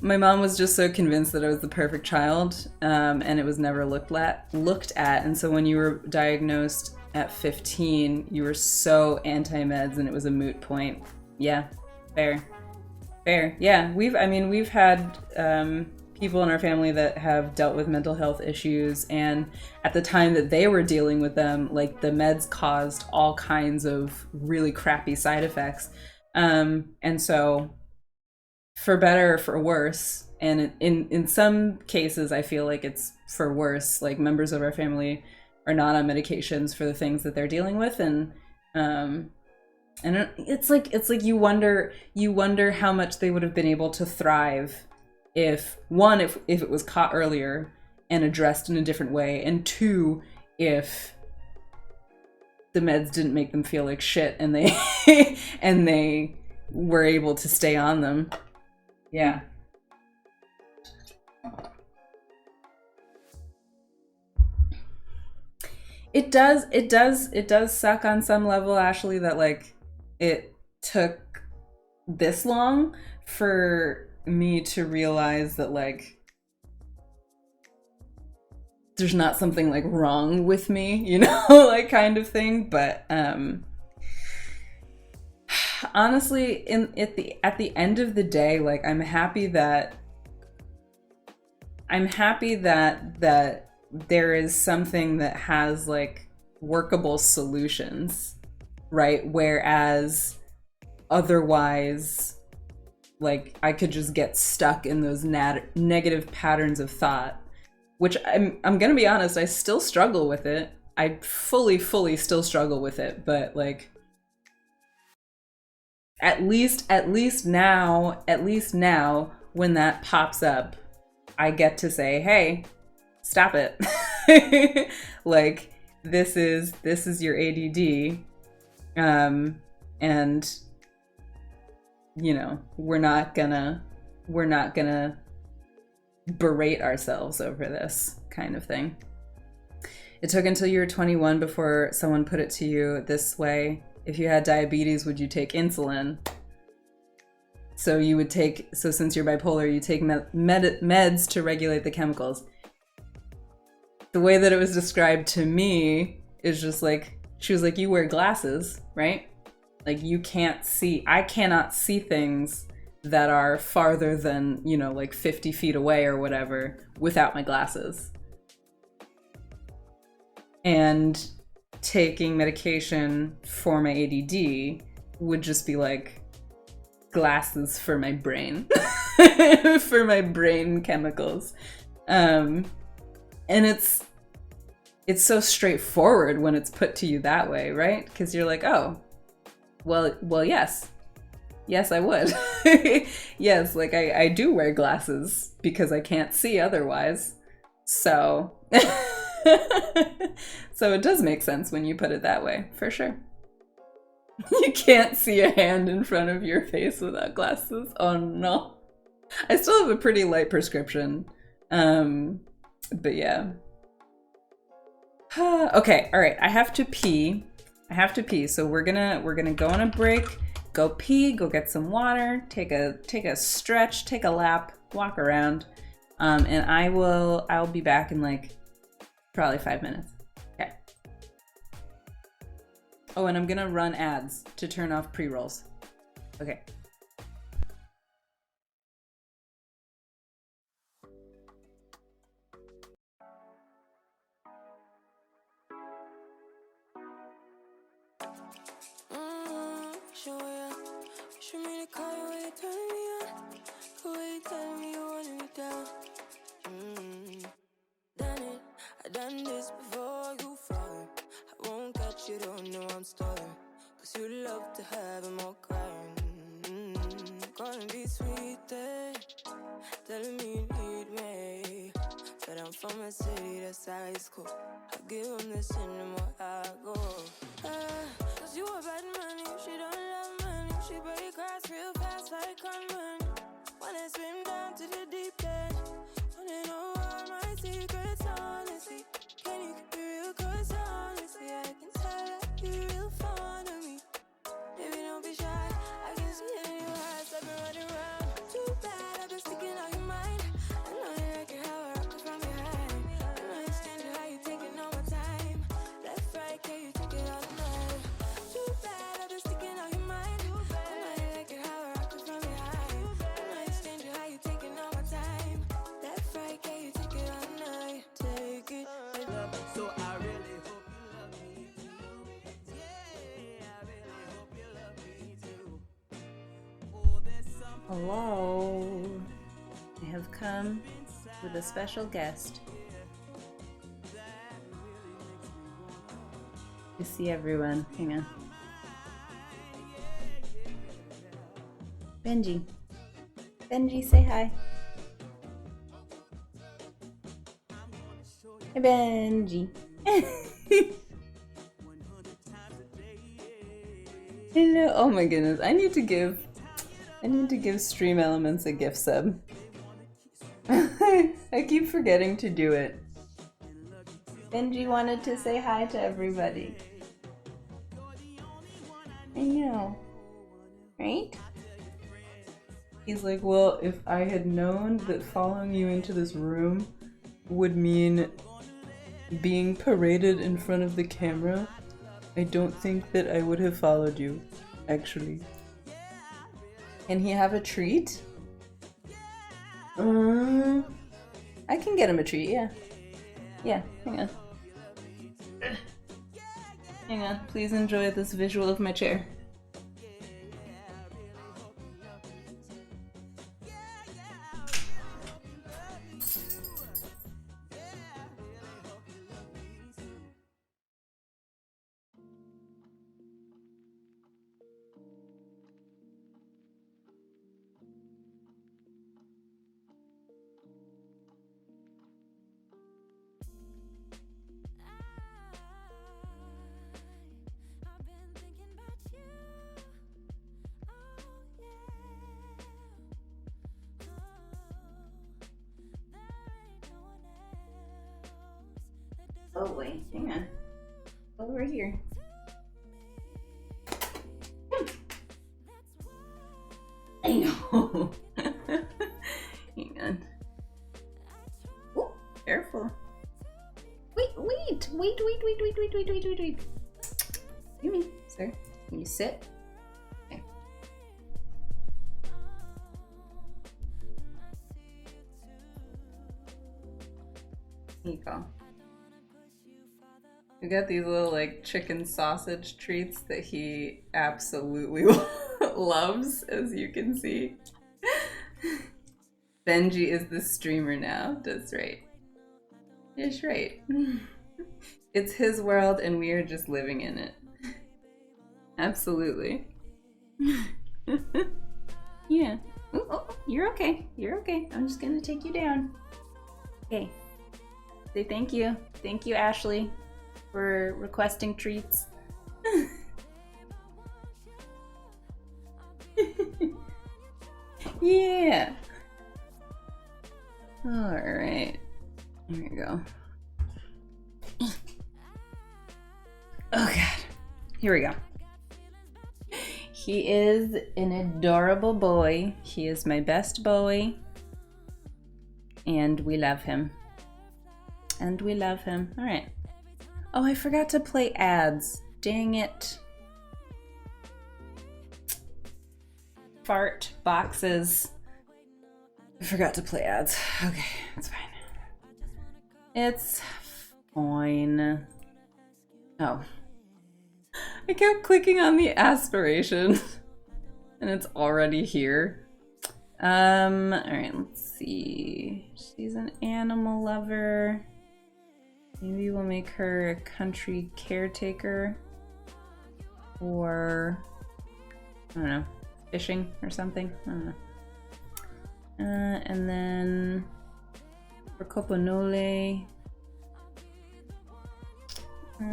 My mom was just so convinced that I was the perfect child, and it was never looked at. And so when you were diagnosed at 15, you were so anti-meds and it was a moot point. Yeah, fair. Yeah, we've had people in our family that have dealt with mental health issues, and at the time that they were dealing with them, like the meds caused all kinds of really crappy side effects. And so for better or for worse, and in some cases I feel like it's for worse, like members of our family are not on medications for the things that they're dealing with, and it's like you wonder how much they would have been able to thrive if it was caught earlier and addressed in a different way, and two, if the meds didn't make them feel like shit and they were able to stay on them. Yeah. It does suck on some level, Ashley, that like it took this long for me to realize that like there's not something like wrong with me, you know, like kind of thing. But honestly, at the end of the day, like I'm happy that there is something that has like workable solutions, right? Whereas otherwise, like I could just get stuck in those negative patterns of thought, which I'm gonna be honest, I still struggle with it. I fully still struggle with it, but like at least now when that pops up, I get to say, hey, stop it. Like this is your ADD, and you know, we're not gonna berate ourselves over this kind of thing. It took until you were 21 before someone put it to you this way: if you had diabetes, would you take insulin? So since you're bipolar, you take meds to regulate the chemicals. The way that it was described to me is just like, she was like, you wear glasses, right? Like I cannot see things that are farther than, you know, like 50 feet away or whatever without my glasses. And taking medication for my ADD would just be like glasses for my brain, for my brain chemicals. And it's so straightforward when it's put to you that way, right? Because you're like, oh, well, yes, I would. Yes, like I do wear glasses because I can't see otherwise. So, so it does make sense when you put it that way, for sure. You can't see a hand in front of your face without glasses. Oh no. I still have a pretty light prescription. But yeah. Okay, all right. I have to pee. So we're gonna go on a break. go pee, go get some water, take a stretch, take a lap, walk around, and I'll be back in like probably 5 minutes. Okay. Oh, and I'm gonna run ads to turn off pre-rolls. Okay. Show me the car where you turn me on, the way you tell me you want me down. Done it, I done this before you fall. I won't catch you, don't know I'm stalling. Cause you love to have them all crying. Calling me sweet, telling me you need me. But I'm from a city that's high school. I give them this and the more I go. Cause you a bad money, she don't love money. She break grass real fast like conman. Wanna swim down to the deep end. Wanna know all my secrets, honestly. Can you keep it real? Cause honestly, I can tell that you're real fond of me. Baby, don't be shy, I can see it in your eyes. I've been running around. Too bad, I've been sticking on your mind. I know you like it how I rock it from behind. I know you stand it, how you taking all my time. Left, right, can you take it all night? Too bad, I've been sticking on your mind. I know you like it how I rock it from behind. I know you stand it, how you taking all my time. Left, right, can you take it all night? Take it. So I really hope you love me too. Yeah, I really hope you love me too. Oh, there's something Hello. I have come with a special guest to see everyone. Hang on. Benji. Benji, say hi. Hey, Benji. Hello. Oh my goodness. I need to give Stream Elements a gift sub. I keep forgetting to do it. Benji wanted to say hi to everybody. I know. Right? He's like, well, if I had known that following you into this room would mean being paraded in front of the camera, I don't think that I would have followed you, actually. Can he have a treat? I can get him a treat, yeah. Yeah, hang on. Hang on, please enjoy this visual of my chair. Oh wait, hang on. Over here. I know. Hang on. Oh, careful. Wait. Give me, sir. Can you sit? Okay. Here you go. We got these little like chicken sausage treats that he absolutely loves, as you can see. Benji is the streamer now. That's right. That's right. It's his world and we are just living in it. Absolutely. Yeah. Oh, you're okay. You're okay. I'm just gonna take you down. Okay. Say thank you. Thank you, Ashley, for requesting treats. Yeah. All right. There you go. Oh God. Here we go. He is an adorable boy. He is my best boy. And we love him. And we love him. All right. Oh, I forgot to play ads. Dang it. Fart boxes. I forgot to play ads. Okay, it's fine. It's fine. Oh. I kept clicking on the aspiration and it's already here. Alright, let's see. She's an animal lover. Maybe we'll make her a country caretaker. Or, I don't know, fishing or something. I don't know. And then for Coponole, I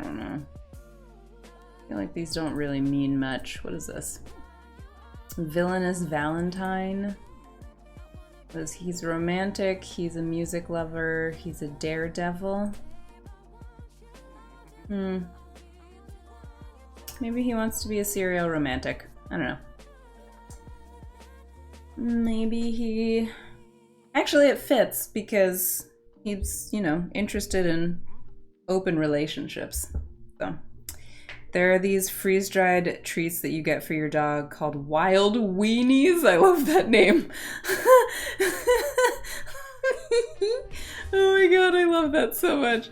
don't know. I feel like these don't really mean much. What is this? Villainous Valentine. He's romantic, he's a music lover, he's a daredevil. Maybe he wants to be a serial romantic. I don't know. Maybe he... Actually, it fits because he's, you know, interested in open relationships. So, there are these freeze-dried treats that you get for your dog called Wild Weenies. I love that name. Oh my god, I love that so much.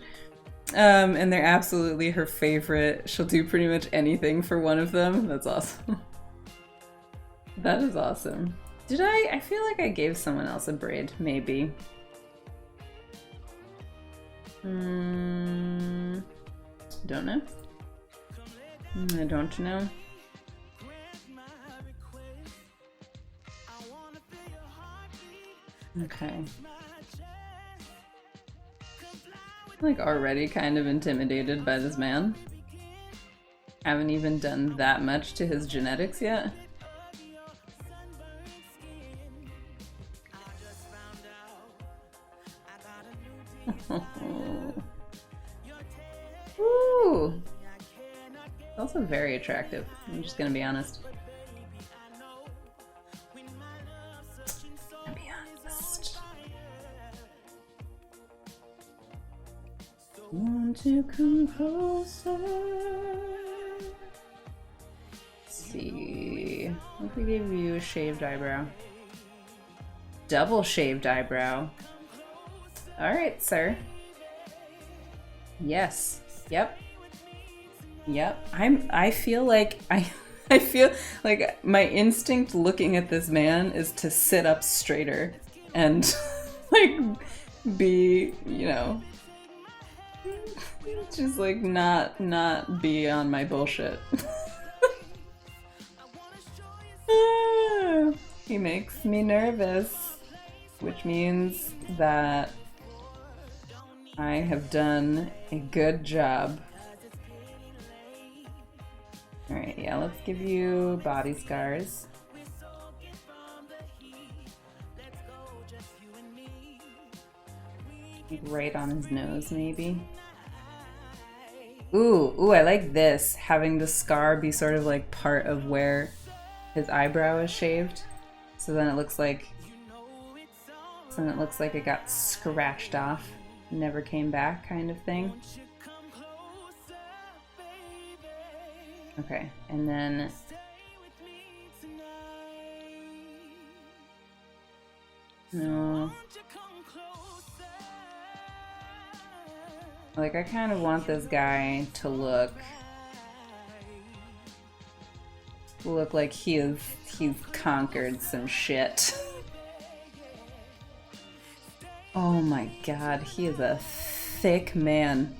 And they're absolutely her favorite. She'll do pretty much anything for one of them. That's awesome. That is awesome. Did I feel like I gave someone else a braid, maybe. Don't know. I don't know. Okay. I'm like already kind of intimidated by this man. Haven't even done that much to his genetics yet. Ooh. Also very attractive. I'm just gonna be honest. Want to come closer? Let's see. What if we gave you a shaved eyebrow? Double shaved eyebrow. Alright, sir. Yes. Yep. Yep. I feel like I feel like my instinct looking at this man is to sit up straighter and like be, you know, just like not be on my bullshit. He makes me nervous, which means that I have done a good job. Alright, yeah, let's give you body scars. Right on his nose, maybe. Ooh, I like this. Having the scar be sort of like part of where his eyebrow is shaved. So then it looks like it got scratched off, never came back kind of thing. Okay, and then no. Like, I kind of want this guy to look like he's conquered some shit. Oh my god, he is a thick man.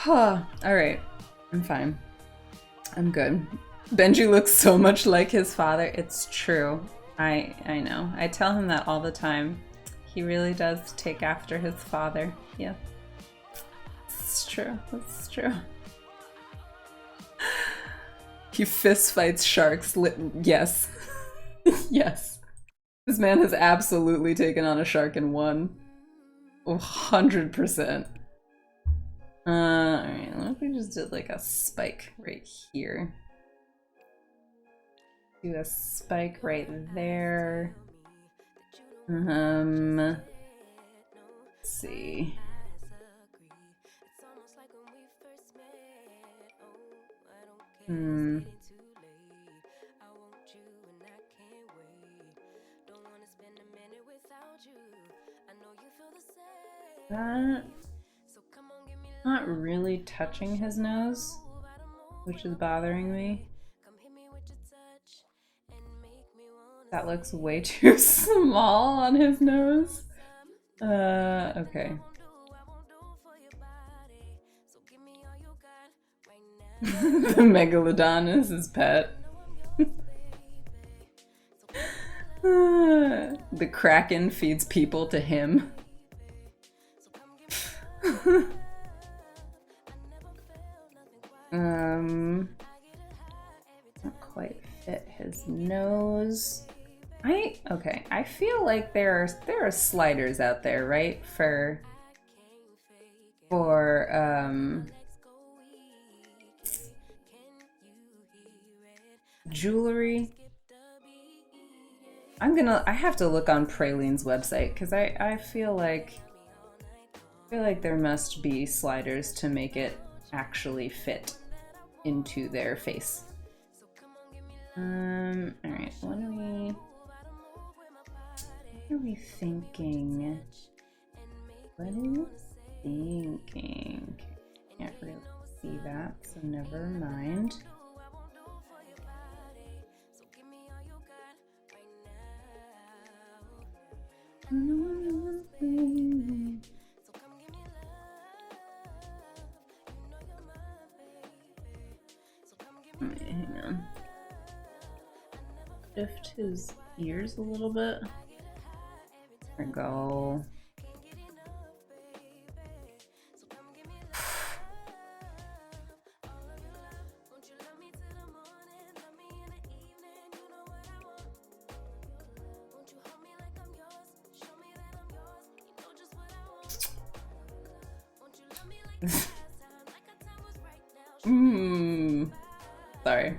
Alright, I'm fine. I'm good. Benji looks so much like his father. It's true. I know. I tell him that all the time. He really does take after his father. Yeah. It's true. That's true. He fist fights sharks. Yes. Yes. This man has absolutely taken on a shark and won. 100%. Alright, what if we just did like a spike right here? Do a spike right there. Let's see. That not really touching his nose, which is bothering me. That looks way too small on his nose. Okay. The megalodon is his pet. The kraken feeds people to him. Not quite fit his nose. Okay, I feel like there are sliders out there, right? For jewelry. I have to look on Praline's website because I feel like there must be sliders to make it actually fit into their face. Alright, what are we thinking? What are you thinking? Can't really see that, so never mind. Hang on. Shift his ears a little bit. There we go. Sorry.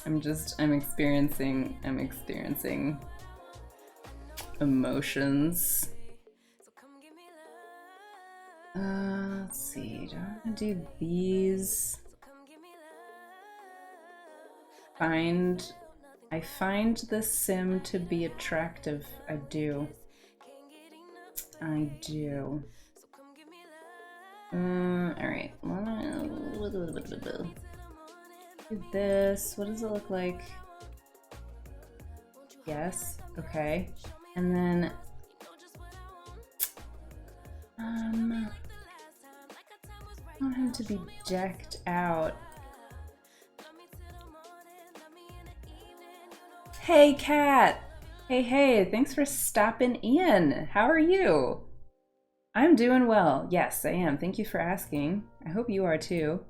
I'm experiencing emotions. Let's see, do I want to do these? I find the sim to be attractive. I do. Alright. Do this. What does it look like? Yes. Okay. And then I want him to be decked out. Hey, Kat! Hey, thanks for stopping in. How are you? I'm doing well. Yes, I am. Thank you for asking. I hope you are too.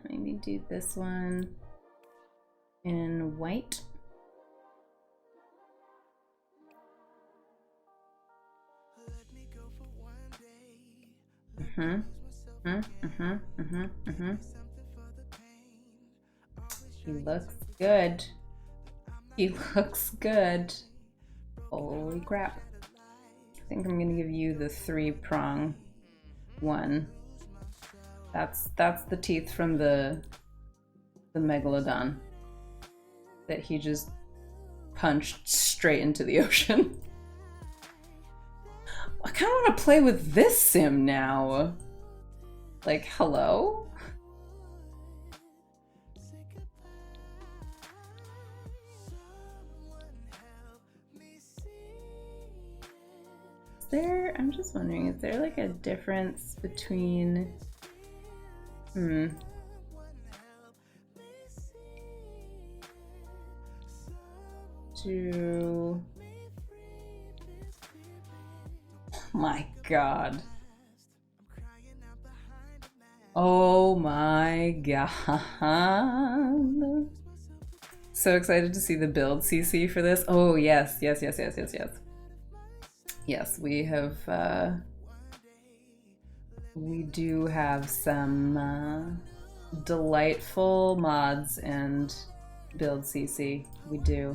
Maybe do this one in white. He looks good. He looks good. Holy crap. I think I'm gonna give you the 3-prong one. That's the teeth from the megalodon that he just punched straight into the ocean. I kind of want to play with this sim now. Like, hello? I'm just wondering, is there like a difference between oh my god. Oh my god. So excited to see the build CC for this. Oh yes, yes, yes, yes, yes, yes. Yes, we have we do have some delightful mods and build CC. We do.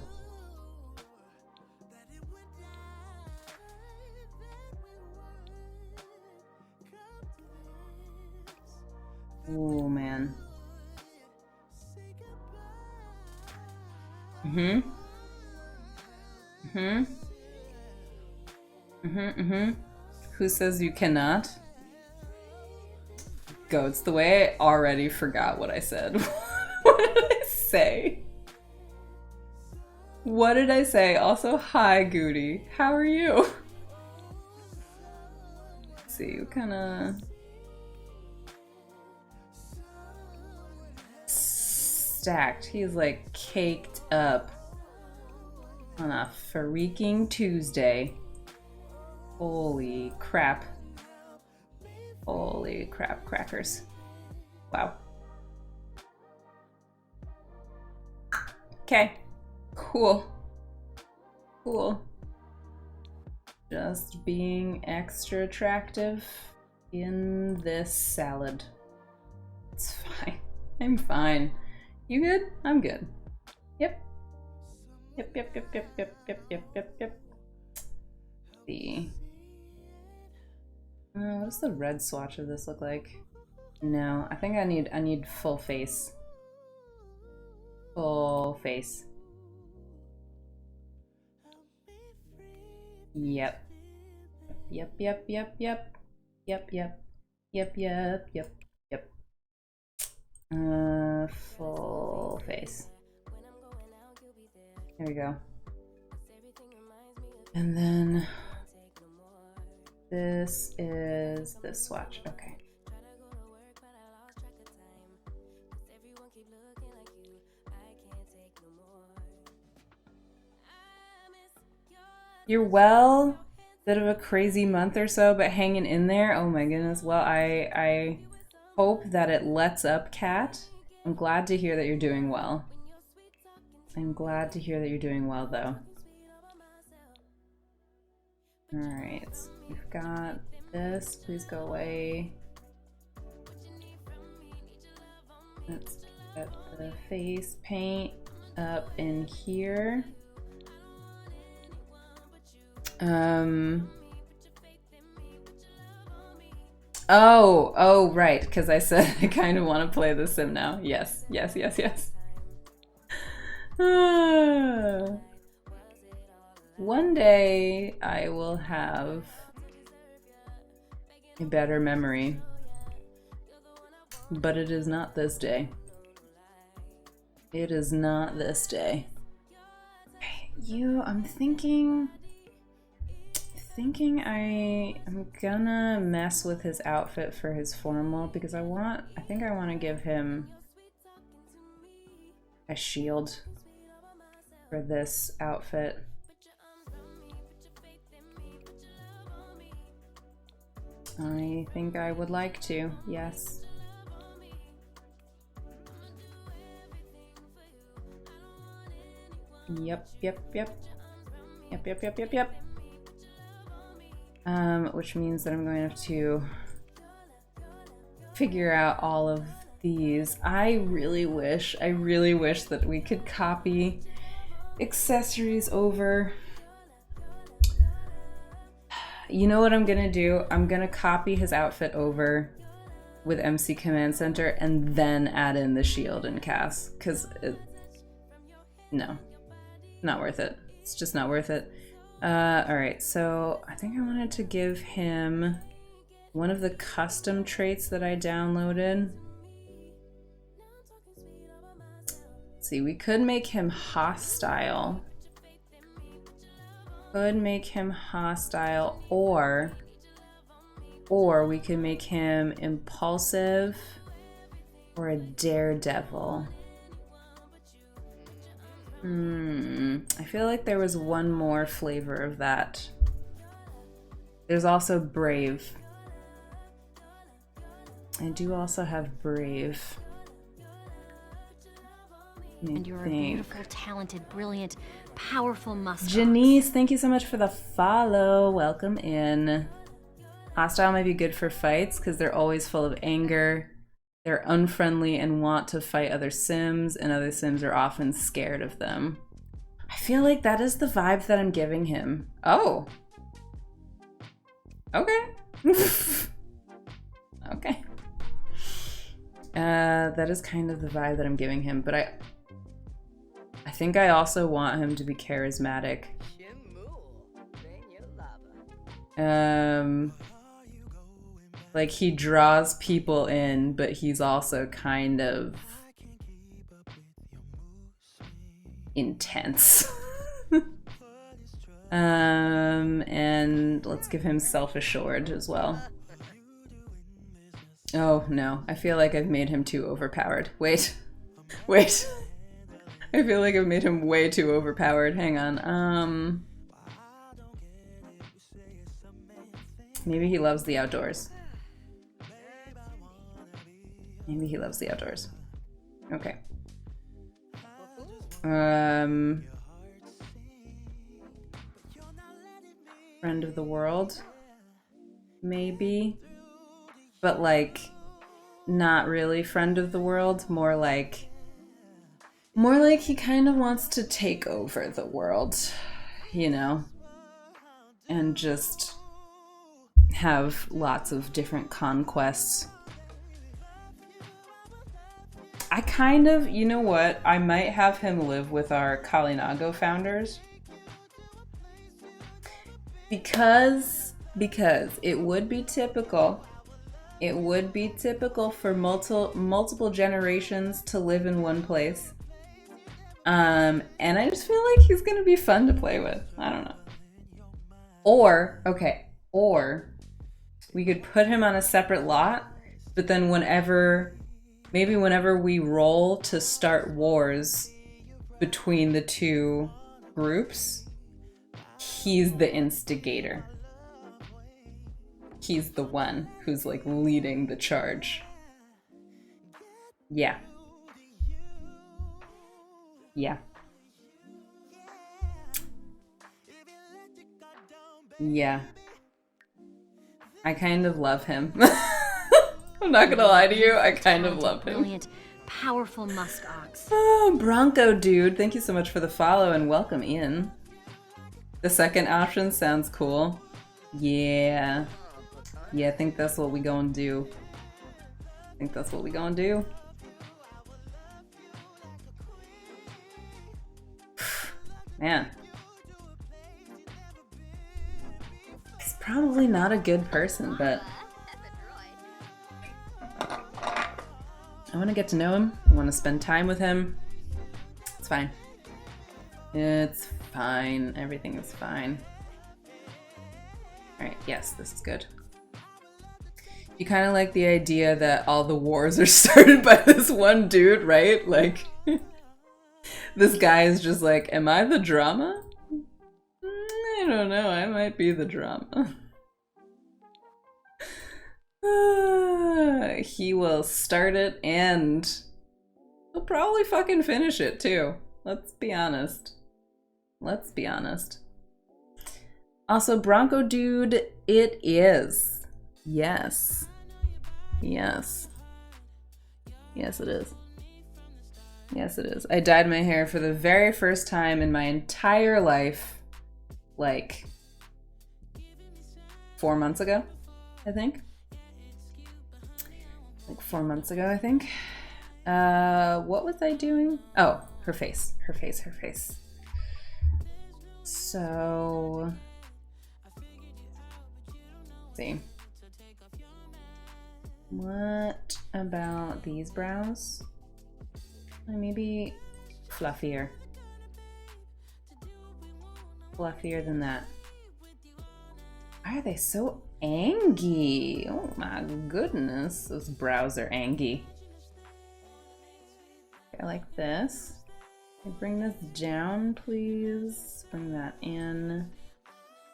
Oh man. Mm-hmm. Mm-hmm. Mm-hmm. Mm-hmm. Who says you cannot? Goats, the way I already forgot what I said. What did I say? What did I say? Also, hi Goody. How are you? Let's see, what kind of stacked. He's like caked up on a freaking Tuesday. Holy crap. Holy crap crackers. Wow. Okay. Cool. Cool. Just being extra attractive in this salad. It's fine. I'm fine. You good? I'm good. Yep. Yep, yep, yep, yep, yep, yep, yep, yep, yep. See. What does the red swatch of this look like? No, I think I need full face. Full face. Yep. Yep, yep, yep, yep. Yep, yep. Yep, yep, yep, yep. Full face. Here we go. And then this is this swatch. Okay. You're well. Bit of a crazy month or so, but hanging in there. Oh my goodness. Well, I hope that it lets up, Kat. I'm glad to hear that you're doing well. I'm glad to hear that you're doing well, though. Alright, so we've got this. Please go away. Let's get the face paint up in here. Oh, right, because I said I kind of want to play the sim now. Yes, yes, yes, yes. One day I will have a better memory, but it is not this day. It is not this day. I'm thinking I'm gonna mess with his outfit for his formal because I think I want to give him a shield for this outfit. I think I would like to, yes. Yep. Which means that I'm going to have to figure out all of these. I really wish that we could copy accessories over. You know what I'm gonna do? I'm gonna copy his outfit over with MC Command Center and then add in the shield and cast, because no, not worth it. It's just not worth it. Alright, so I think I wanted to give him one of the custom traits that I downloaded. Let's see, we could make him hostile. Or we could make him impulsive or a daredevil. I feel like there was one more flavor of that. There's also brave. I do also have brave. And you're a beautiful, talented, brilliant, powerful muskox. Janice, thank you so much for the follow. Welcome in. Hostile might be good for fights because they're always full of anger. They're unfriendly and want to fight other Sims, and other Sims are often scared of them. I feel like that is the vibe that I'm giving him. Oh. Okay. Okay. That is kind of the vibe that I'm giving him, but I think I also want him to be charismatic. Like he draws people in, but he's also kind of intense. And let's give him self-assured as well. Oh no, I feel like I've made him too overpowered. Wait. I feel like I've made him way too overpowered. Hang on. Maybe he loves the outdoors. Maybe he loves the outdoors. Okay. Friend of the world. Maybe. But like, not really friend of the world. More like he kind of wants to take over the world, you know? And just have lots of different conquests. I kind of, you know what? I might have him live with our Kalinago founders. Because it would be typical. It would be typical for multiple generations to live in one place. And I just feel like he's gonna be fun to play with. I don't know. Or we could put him on a separate lot, but then whenever we roll to start wars between the two groups, he's the instigator. He's the one who's like leading the charge. Yeah. Yeah. Yeah. I kind of love him. I'm not gonna lie to you, I kind of love him. Brilliant, powerful muskox. Oh, Bronco dude, thank you so much for the follow and welcome in. The second option sounds cool. Yeah. Yeah, I think that's what we gonna do. Man. He's probably not a good person, but I want to get to know him. I want to spend time with him. It's fine. It's fine. Everything is fine. Alright, yes, this is good. You kind of like the idea that all the wars are started by this one dude, right? Like, this guy is just like, am I the drama? I don't know, I might be the drama. He will start it and he'll probably fucking finish it too. Let's be honest. Also, Bronco dude, it is. Yes. Yes it is. Yes it is. I dyed my hair for the very first time in my entire life, like 4 months ago, I think. Like 4 months ago, I think. What was I doing? Oh, her face. So, let's see. What about these brows? Maybe fluffier. Fluffier than that. Why are they so angy? Oh my goodness, those brows are angy. I like this. Can I bring this down, please? Bring that in.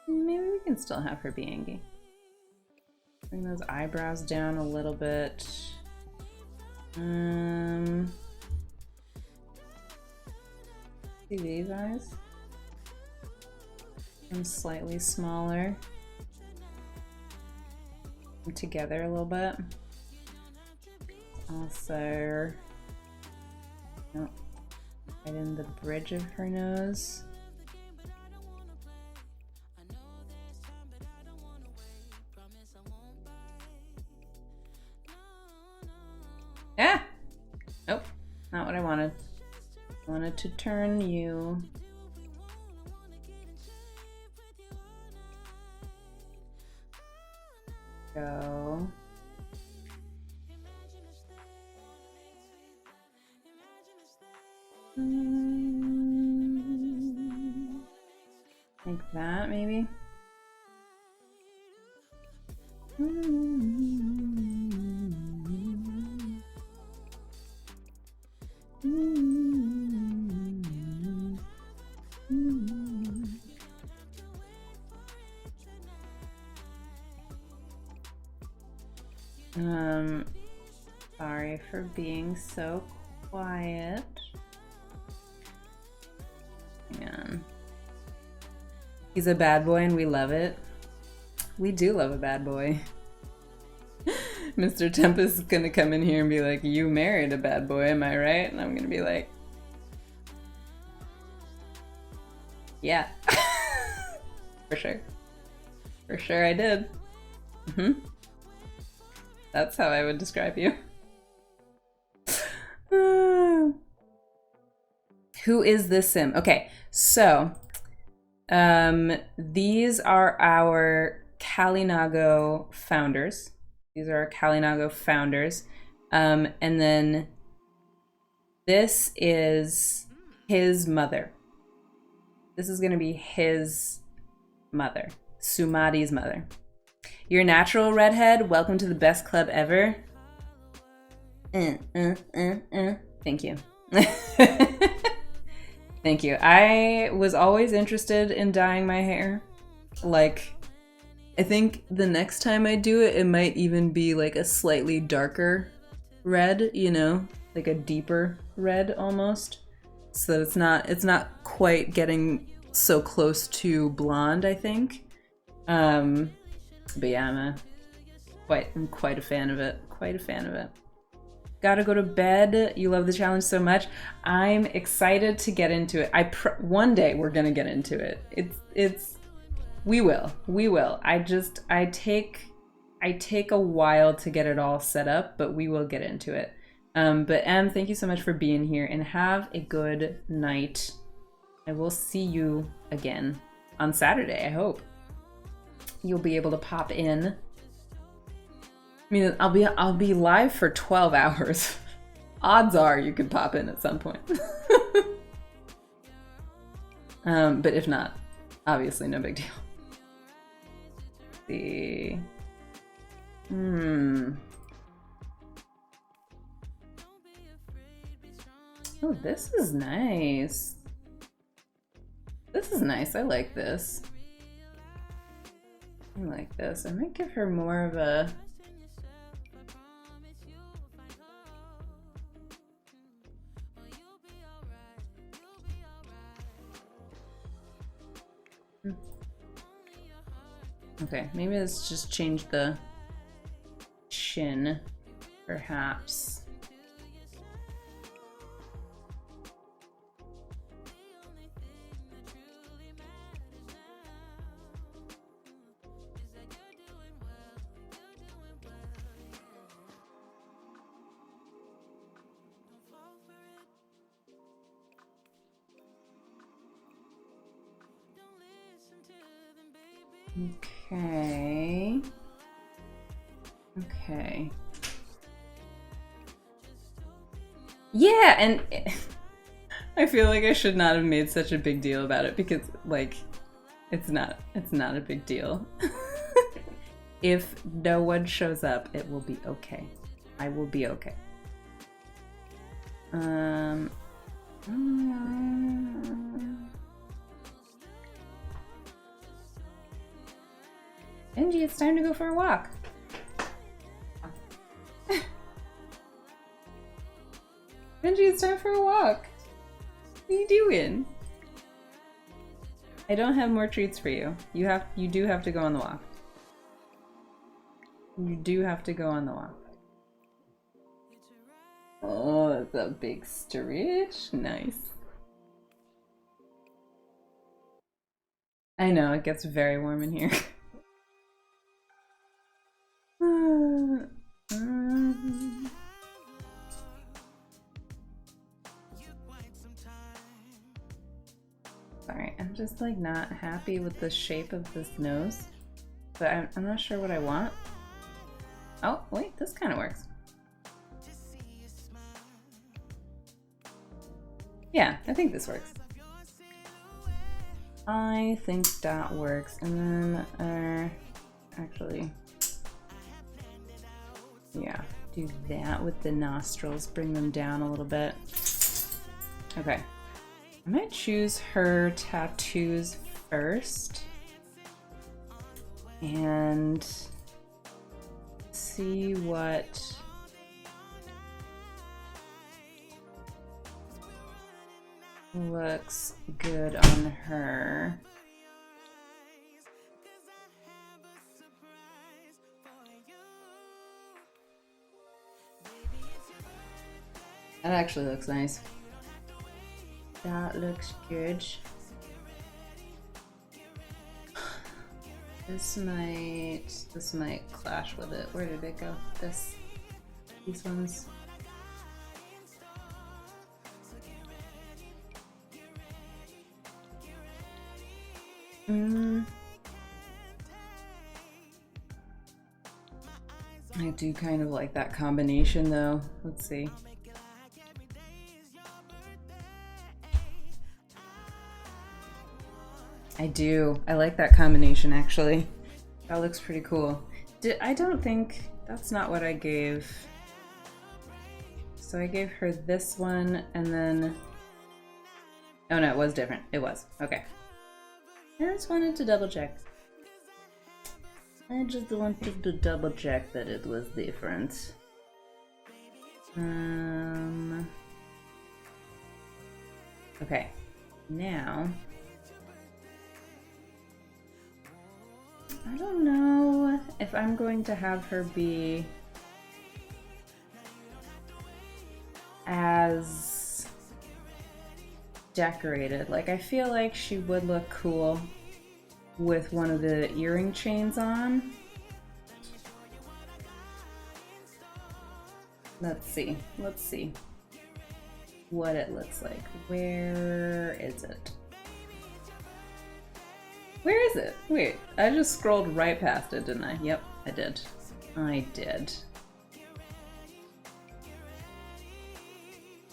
Maybe we can still have her be angy. Bring those eyebrows down a little bit. See these eyes? I'm slightly smaller. Together a little bit. Also, oh, right in the bridge of her nose. Ah! Nope, not what I wanted. I wanted to turn you. Go. Like that, maybe. Sorry for being so quiet. Hang on. He's a bad boy and we love it. We do love a bad boy. Mr. Tempest is gonna come in here and be like, you married a bad boy, am I right? And I'm gonna be like, yeah. For sure. For sure I did. That's how I would describe you. Who is this sim? Okay, so these are our Kalinago founders. These are our Kalinago founders. And then this is his mother. This is gonna be his mother, Sumati's mother. You're a natural redhead. Welcome to the best club ever. Thank you. Thank you. I was always interested in dyeing my hair. Like, I think the next time I do it, it might even be like a slightly darker red, you know, like a deeper red almost. So that it's not quite getting so close to blonde, I think. But yeah, I'm quite a fan of it. Quite a fan of it. Gotta go to bed. You love the challenge so much. I'm excited to get into it. One day we're gonna get into it. We will. I take a while to get it all set up, but we will get into it. But Em, thank you so much for being here and have a good night. I will see you again on Saturday, I hope. You'll be able to pop in. I mean, I'll be live for 12 hours. Odds are you could pop in at some point. But if not, obviously no big deal. Let's see. Oh, this is nice. This is nice. I like this. I like this. I might give her more of a... Okay, maybe let's just change the chin, perhaps. Okay. Okay. Yeah, and I feel like I should not have made such a big deal about it because, like, it's not a big deal. If no one shows up, it will be okay. I will be okay. Benji, it's time to go for a walk. Benji, it's time for a walk. What are you doing? I don't have more treats for you. You do have to go on the walk. You do have to go on the walk. Oh, that's a big stretch. Nice. I know, it gets very warm in here. Sorry, I'm just like not happy with the shape of this nose, but I'm not sure what I want. Oh, wait, this kind of works. Yeah, I think this works. I think that works. And then, actually, yeah, do that with the nostrils, bring them down a little bit. Okay. I might choose her tattoos first and see what looks good on her. That actually looks nice. That looks good. This might clash with it. Where did it go? These ones. I do kind of like that combination though. Let's see. I do. I like that combination actually. That looks pretty cool. I don't think that's not what I gave. So I gave her this one and then, oh no, it was different. It was. Okay. I just wanted to double check. I just wanted to double check that it was different. Okay. Now, I don't know if I'm going to have her be as decorated. Like, I feel like she would look cool with one of the earring chains on. Let's see what it looks like. Where is it? Where is it? Wait, I just scrolled right past it, didn't I? Yep, I did. I did.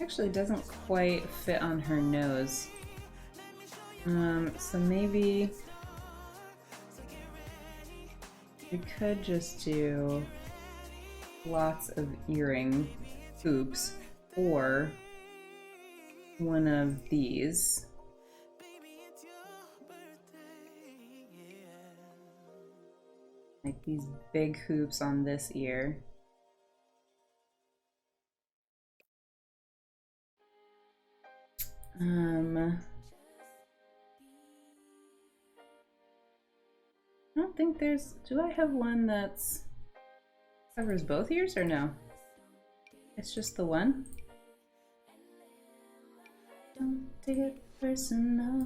Actually doesn't quite fit on her nose. So maybe we could just do lots of earring hoops or one of these. Like these big hoops on this ear. I don't think there's, do I have one that's covers both ears or no? It's just the one? Don't take it personal.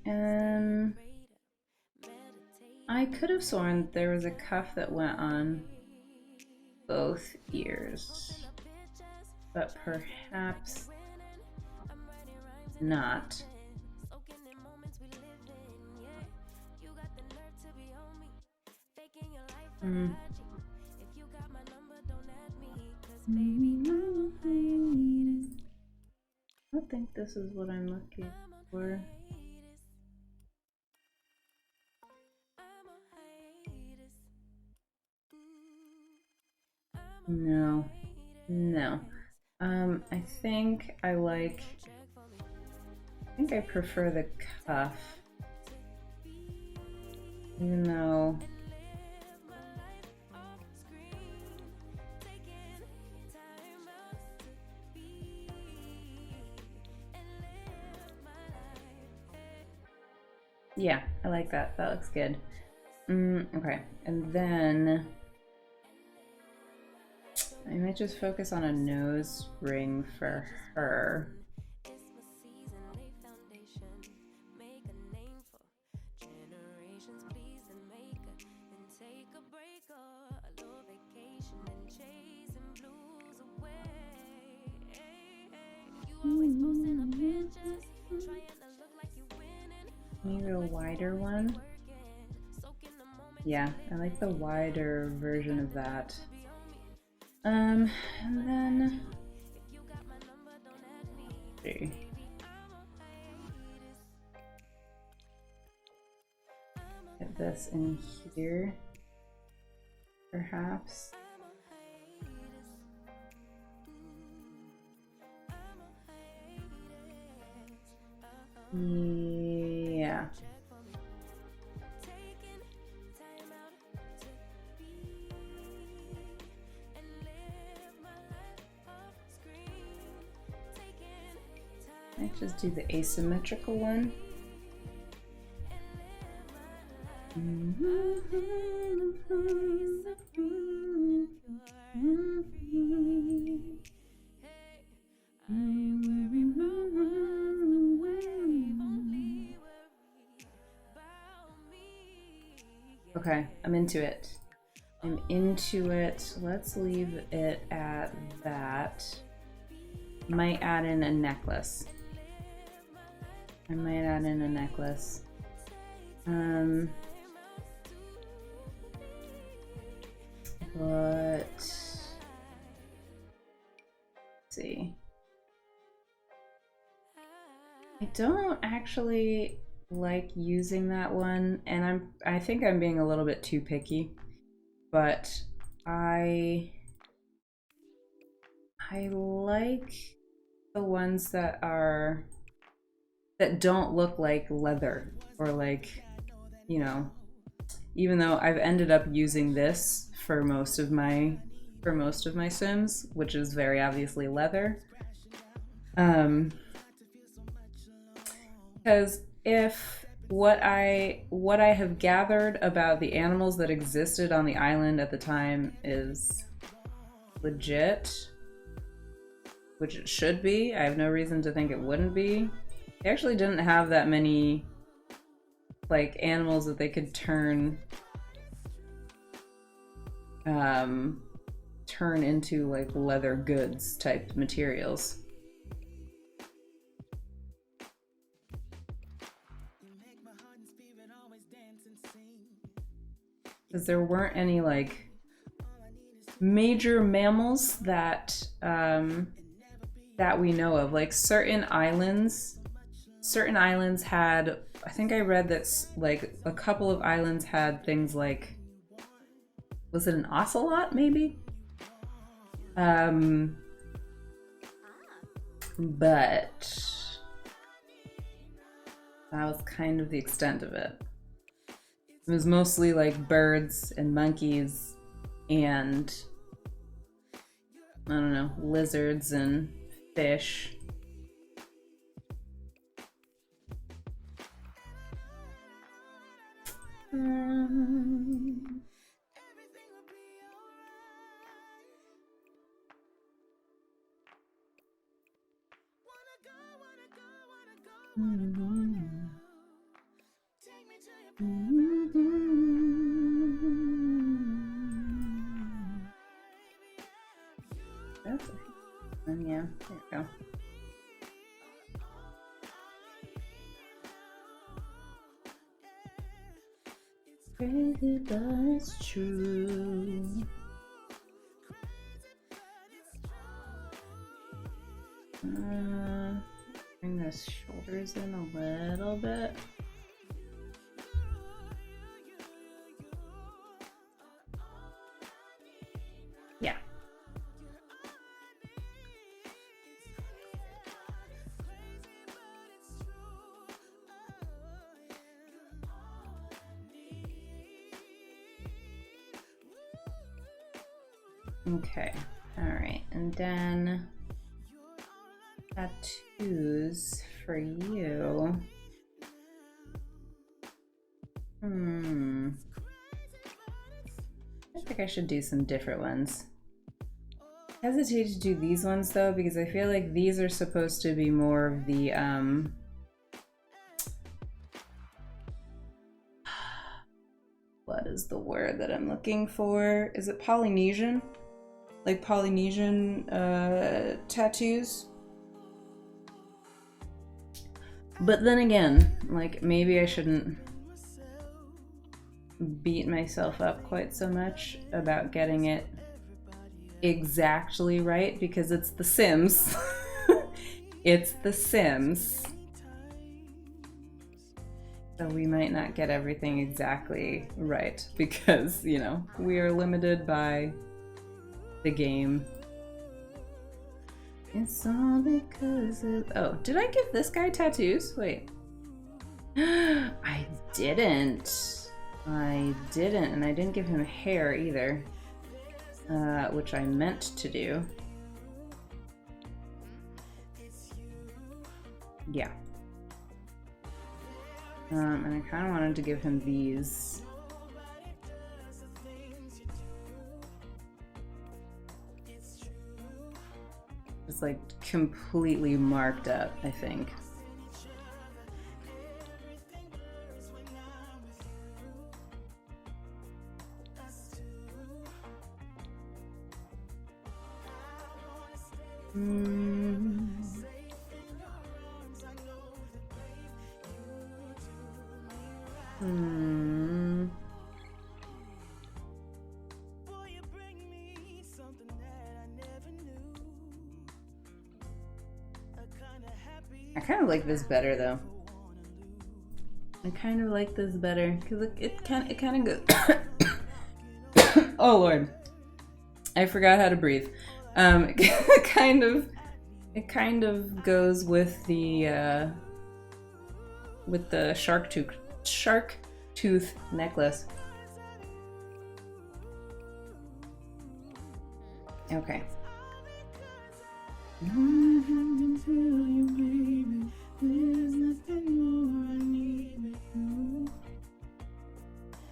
And I could have sworn there was a cuff that went on both ears, but perhaps not. I don't think this is what I'm looking for. No. I think I prefer the cuff. Even though Yeah, I like that. That looks good. Okay, and then I might just focus on a nose ring for her. Maybe a wider one. Yeah, I like the wider version of that. And then see. Get this in here, perhaps. Yeah. Let's just do the asymmetrical one. Okay, I'm into it. I'm into it. Let's leave it at that. Might add in a necklace. I might add in a necklace. But let's see. I don't actually like using that one, and I think I'm being a little bit too picky, but I like the ones that don't look like leather, or like, you know, even though I've ended up using this for most of my Sims, which is very obviously leather. Because if what I have gathered about the animals that existed on the island at the time is legit, which it should be, I have no reason to think it wouldn't be. They actually didn't have that many like animals that they could turn into like leather goods type materials. Because there weren't any like major mammals that that we know of. Like certain islands had, I think I read that like a couple of islands had things like, was it an ocelot maybe? But that was kind of the extent of it. It was mostly like birds and monkeys and, I don't know, lizards and fish. That's it. And yeah, there you go. Crazy, but it's true. Bring the shoulders in a little bit. Yeah. Okay, all right, and then tattoos for you. I think I should do some different ones. I hesitate to do these ones though, because I feel like these are supposed to be more of the what is the word that I'm looking for? Is it Polynesian? Like Polynesian tattoos? But then again, like maybe I shouldn't beat myself up quite so much about getting it exactly right, because it's The Sims. It's The Sims. So we might not get everything exactly right because, you know, we are limited by the game. It's all because of... Oh, did I give this guy tattoos? Wait. I didn't. I didn't, and I didn't give him hair either. Which I meant to do. Yeah. And I kind of wanted to give him these. It's like completely marked up, I think. I kind of like this better though. I kind of like this better because it kind of goes. Oh Lord, I forgot how to breathe. It kind of goes with the shark tooth necklace. Okay.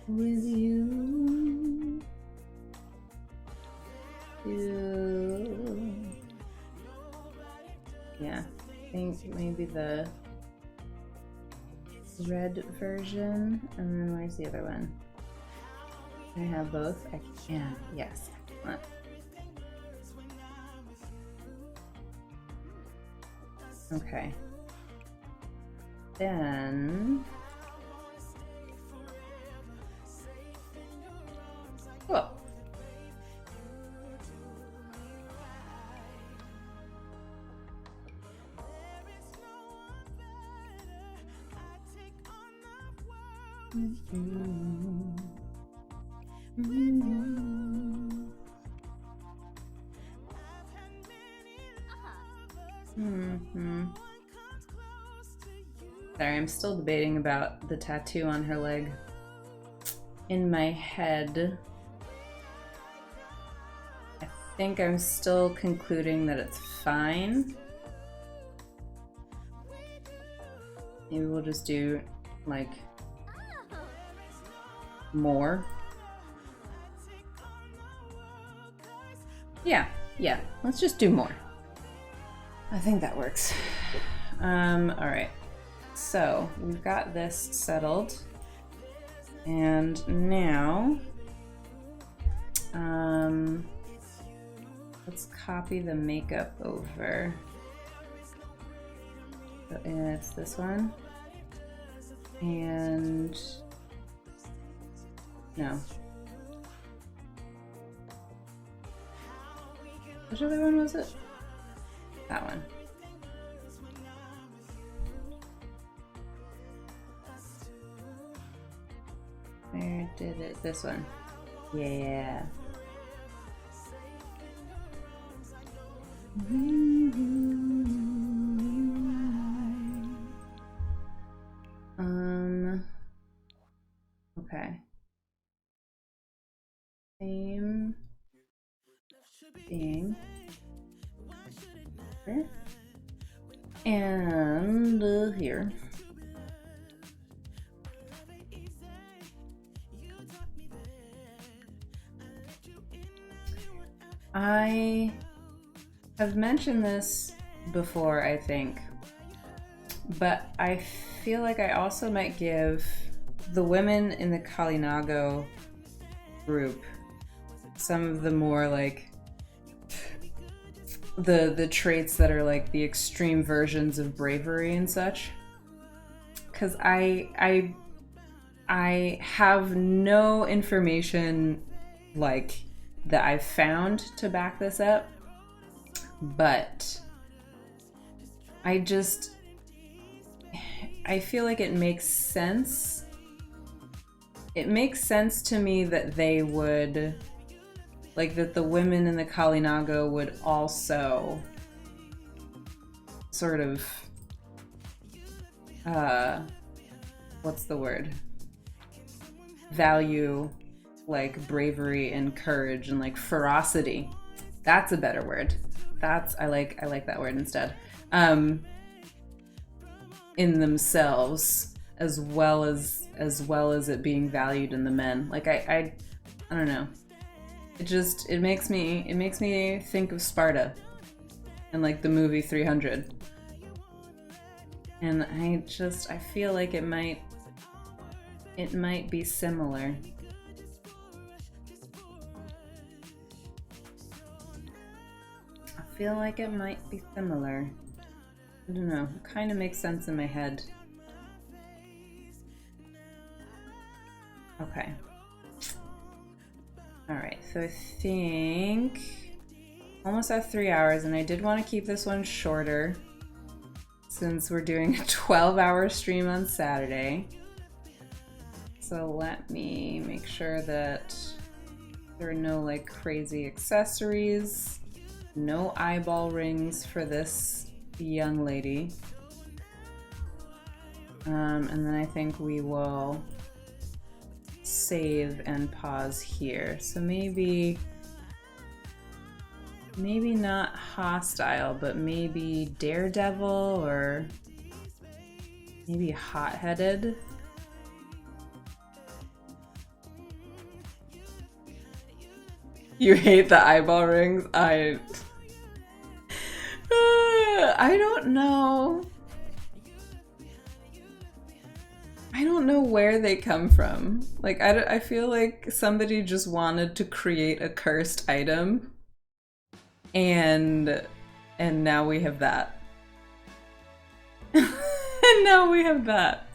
With you, yeah, I think maybe the red version, and then where's the other one? Can I have both? I can, yes. Okay. Then... Cool. Sorry, I'm still debating about the tattoo on her leg. In my head, I think I'm still concluding that it's fine. Maybe we'll just do, like, more. Yeah, let's just do more. I think that works. Alright. So, we've got this settled. And now, let's copy the makeup over. So it's this one. And no. Which other one was it? That one. Where did it? This one. Yeah. Okay. Same thing. Here. And here. I have mentioned this before, I think, but I feel like I also might give the women in the Kalinago group some of the more like the traits that are like the extreme versions of bravery and such, because I have no information like that I've found to back this up, but I feel like it makes sense. It makes sense to me that they would, like, that the women in the Kalinago would also sort of, what's the word? Value, like, bravery and courage and, like, ferocity. That's a better word. I like that word instead. In themselves, as well as it being valued in the men. Like, I don't know. It makes me think of Sparta and like the movie 300. And I feel like it might be similar. I feel like it might be similar. I don't know. It kind of makes sense in my head. Okay. Alright, so I think almost at 3 hours, and I did want to keep this one shorter since we're doing a 12-hour stream on Saturday. So let me make sure that there are no like crazy accessories, no eyeball rings for this young lady. And then I think we will save and pause here. So maybe not hostile, but maybe daredevil or maybe hot-headed. You hate the eyeball rings? I don't know. I don't know where they come from. Like, I feel like somebody just wanted to create a cursed item, and now we have that. And now we have that.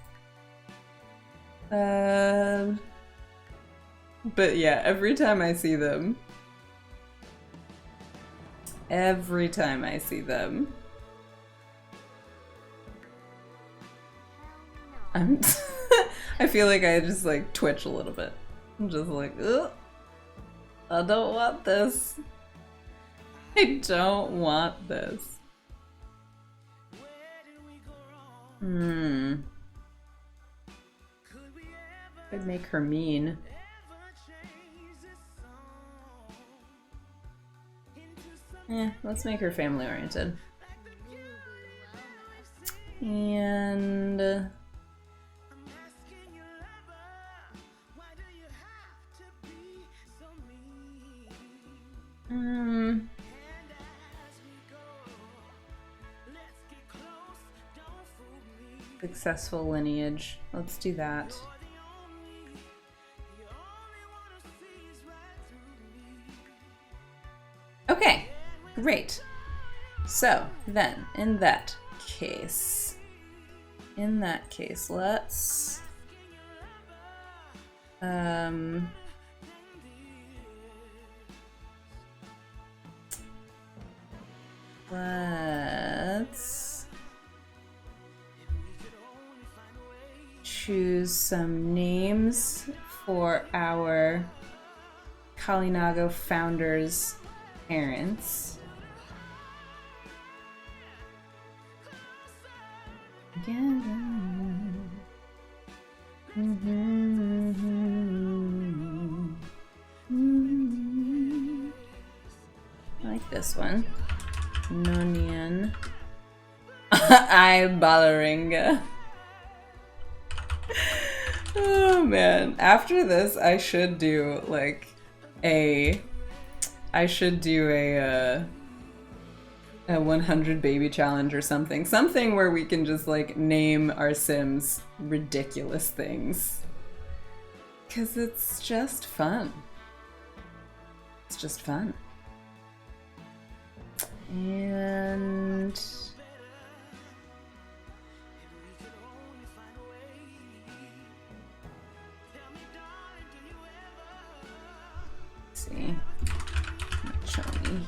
But yeah, every time I see them, I feel like I just like twitch a little bit. I'm just like, ugh, I don't want this. I don't want this. Could make her mean. Let's make her family oriented. And successful lineage. Let's do that. Okay, great. So then, in that case, let's choose some names for our Kalinago founders' parents. I like this one. Nonian. Eyeballaringa. Oh man. After this, I should do like a I should do a 100 baby challenge or something. Something where we can just like name our Sims ridiculous things. 'Cause it's just fun. It's just fun. And let's see. Choni.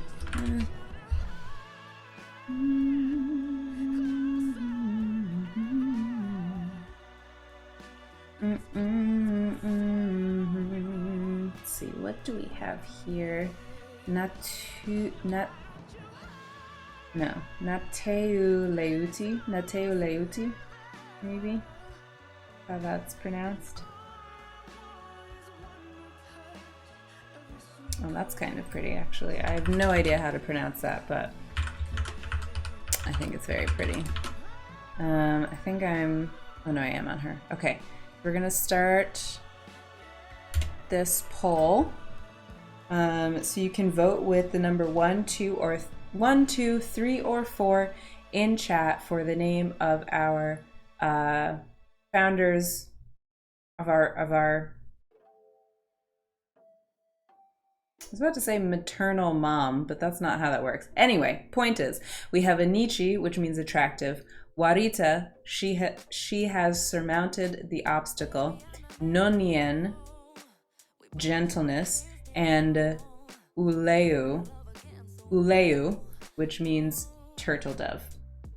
Let's see, what do we have here? Nateu Leuti, maybe? How that's pronounced. Oh, that's kind of pretty, actually. I have no idea how to pronounce that, but I think it's very pretty. I think I'm... Oh no, I am on her. Okay, we're gonna start this poll. So you can vote with the number 1, 2, 3, or 4 in chat for the name of our founders of our I was about to say maternal mom, but that's not how that works. Anyway, point is, we have Anichi, which means attractive. Warita, she has surmounted the obstacle. Nonien, gentleness. And Uleu, which means turtle dove.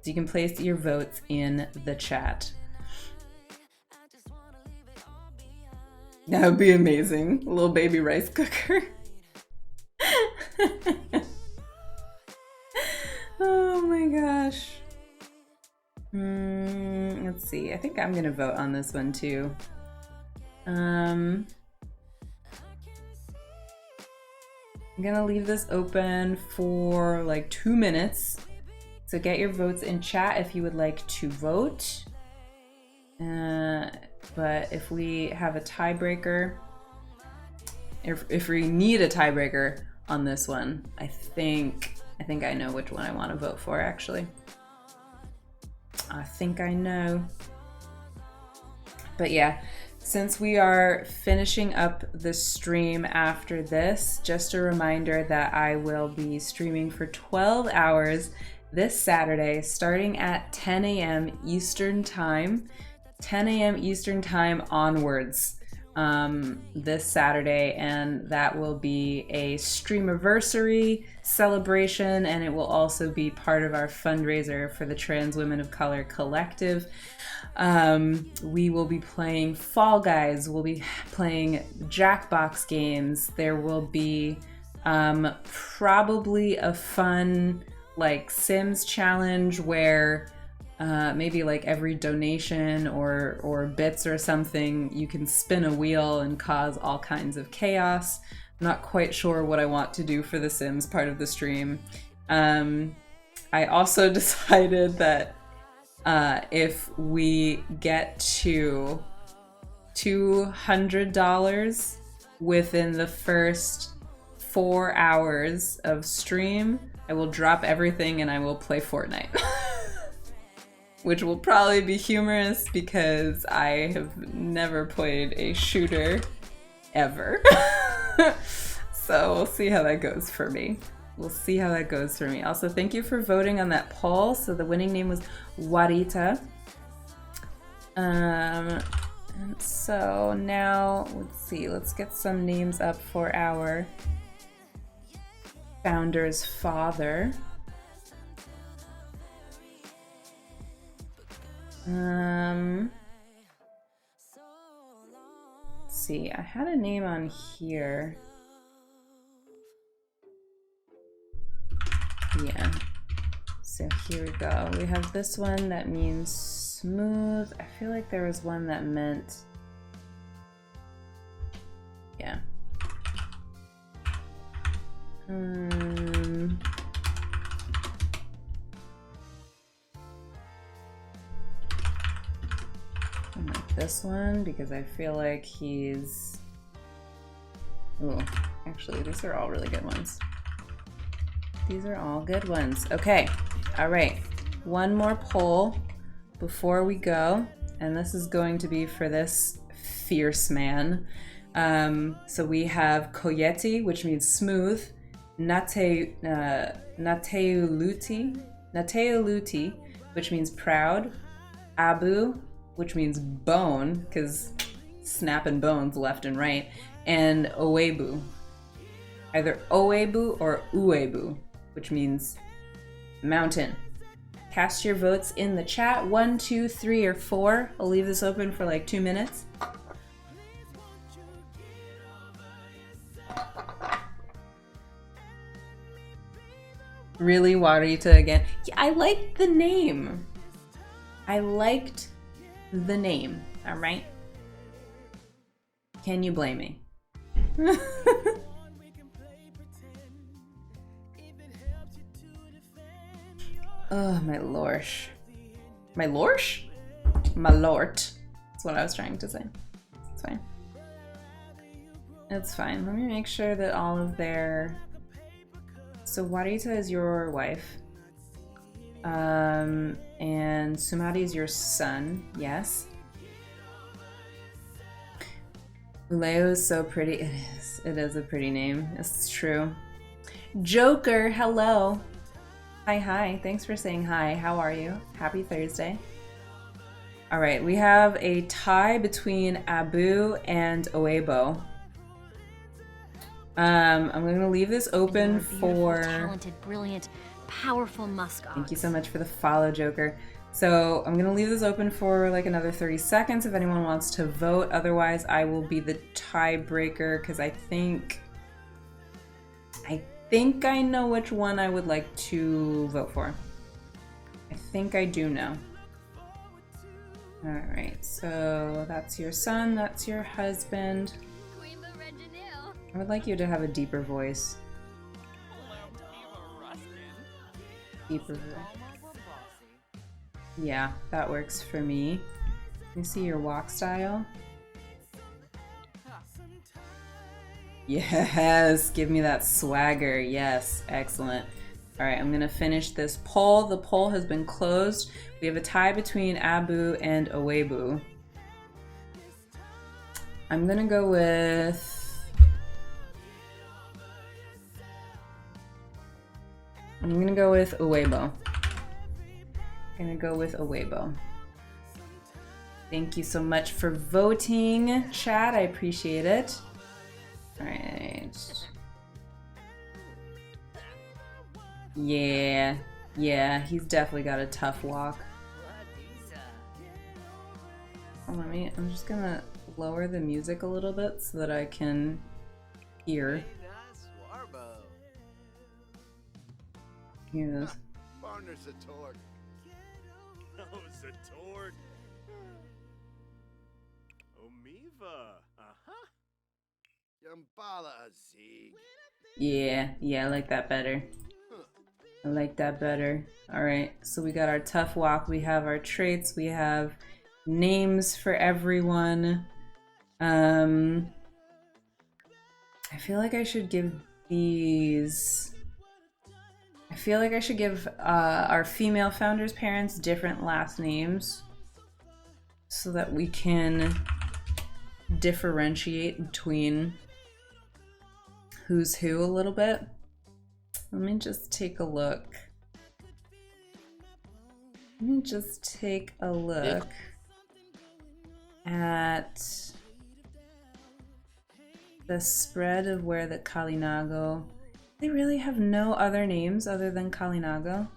So you can place your votes in the chat. That would be amazing. A little baby rice cooker. Oh my gosh. Let's see. I think I'm gonna vote on this one too. I'm gonna leave this open for like 2 minutes. So get your votes in chat if you would like to vote. But if we have a tiebreaker, if we need a tiebreaker on this one, I think I know which one I want to vote for, actually. I think I know. But yeah, since we are finishing up the stream after this, just a reminder that I will be streaming for 12 hours this Saturday, starting at 10 a.m. Eastern Time. 10 a.m. Eastern Time onwards this Saturday, and that will be a streamiversary celebration, and it will also be part of our fundraiser for the Trans Women of Color Collective. We will be playing Fall Guys, we'll be playing Jackbox games, there will be probably a fun like Sims challenge where maybe like every donation or bits or something, you can spin a wheel and cause all kinds of chaos. I'm not quite sure what I want to do for the Sims part of the stream. I also decided that if we get to $200 within the first 4 hours of stream, I will drop everything and I will play Fortnite. Which will probably be humorous because I have never played a shooter ever. So we'll see how that goes for me. Also, thank you for voting on that poll. So the winning name was Warita. And so now, let's see, let's get some names up for our founder's father. Let's see, I had a name on here. Yeah, so here we go. We have this one that means smooth. I feel like there was one that meant, yeah. I like this one because I feel like he's... Ooh, actually, these are all really good ones. These are all good ones. Okay, all right. One more poll before we go, and this is going to be for this fierce man. So we have Koyeti, which means smooth, Nateuluti, which means proud, Abu, which means bone, because snapping bones left and right, and Oebu. Either Oebu or Uebu, which means mountain. Cast your votes in the chat. 1, 2, 3, or 4. I'll leave this open for like 2 minutes. Really, Warita again? Yeah, I liked the name. I liked the name, all right? Can you blame me? Oh, my lorsh. My lorsh? My lort. That's what I was trying to say. It's fine. It's fine. Let me make sure that all of their... So Warita is your wife. And Sumati is your son. Yes. Uleo is so pretty. It is. It is a pretty name. It's true. Joker, hello. Hi, hi. Thanks for saying hi. How are you? Happy Thursday. All right, we have a tie between Abu and Oebo. I'm going to leave this open for... Talented, brilliant, powerful musk ox. Thank you so much for the follow, Joker. So I'm going to leave this open for like another 30 seconds if anyone wants to vote. Otherwise, I will be the tiebreaker because I think I know which one I would like to vote for. I think I do know. All right, so that's your son, that's your husband. I would like you to have a deeper voice. Deeper voice. Yeah, that works for me. Let me see your walk style. Yes, give me that swagger. Yes, excellent. All right, I'm gonna finish this poll. The poll has been closed. We have a tie between Abu and Oebu. I'm gonna go with... Oebo. Thank you so much for voting, chat. I appreciate it. All right. Yeah, he's definitely got a tough walk. Hold on, I'm just gonna lower the music a little bit so that I can hear. Hear this. Yeah, I like that better. I like that better. Alright, so we got our tough walk, we have our traits, we have names for everyone. I feel like I should give these... I feel like I should give our female founders' parents different last names so that we can differentiate between who's who a little bit. Let me just take a look. At the spread of where the Kalinago... They really have no other names other than Kalinago?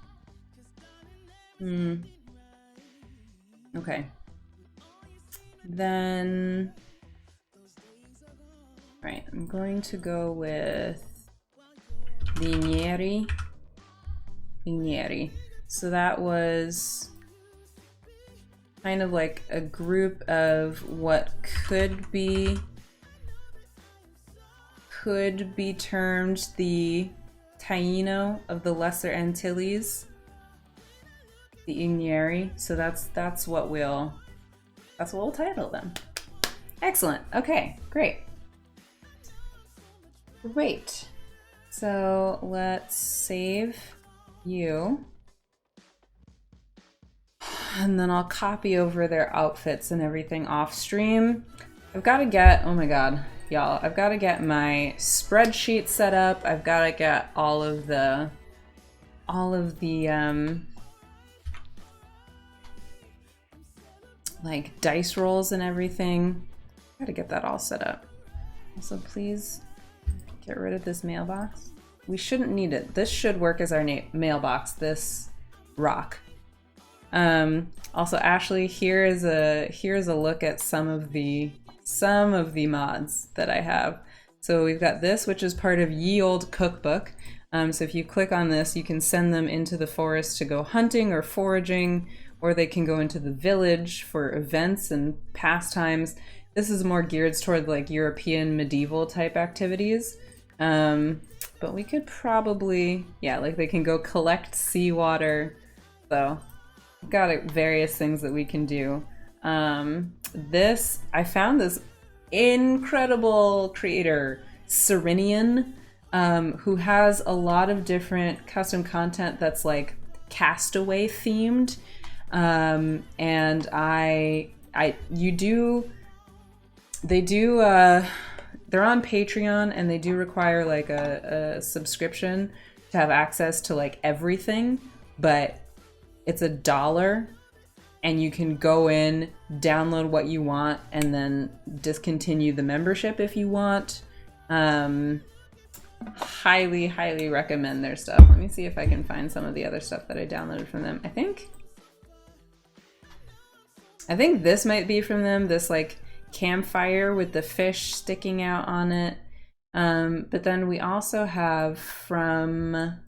Okay. Then... Right, I'm going to go with Vigneri. So that was kind of like a group of what could be termed the Taino of the Lesser Antilles, the Igneri. So that's what we'll title them. Excellent. Okay, great. So let's save you. And then I'll copy over their outfits and everything off stream. I've got to get, oh my god, y'all, I've got to get my spreadsheet set up. I've got to get all of the like dice rolls and everything. Got to get that all set up. Also, please get rid of this mailbox. We shouldn't need it. This should work as our mailbox, this rock. Also, Ashley, here's a look at some of the mods that I have. So we've got this, which is part of Ye Olde Cookbook. So if you click on this, you can send them into the forest to go hunting or foraging, or they can go into the village for events and pastimes. This is more geared toward like European medieval type activities. But we could probably, yeah, like they can go collect seawater. So we've got various things that we can do. I found this incredible creator, Serenian, who has a lot of different custom content that's like Castaway themed. They're on Patreon, and they do require like a subscription to have access to like everything, but it's $1 and you can go in, download what you want, and then discontinue the membership if you want. Highly, highly recommend their stuff. Let me see if I can find some of the other stuff that I downloaded from them. I think this might be from them, this like campfire with the fish sticking out on it. But then we also have from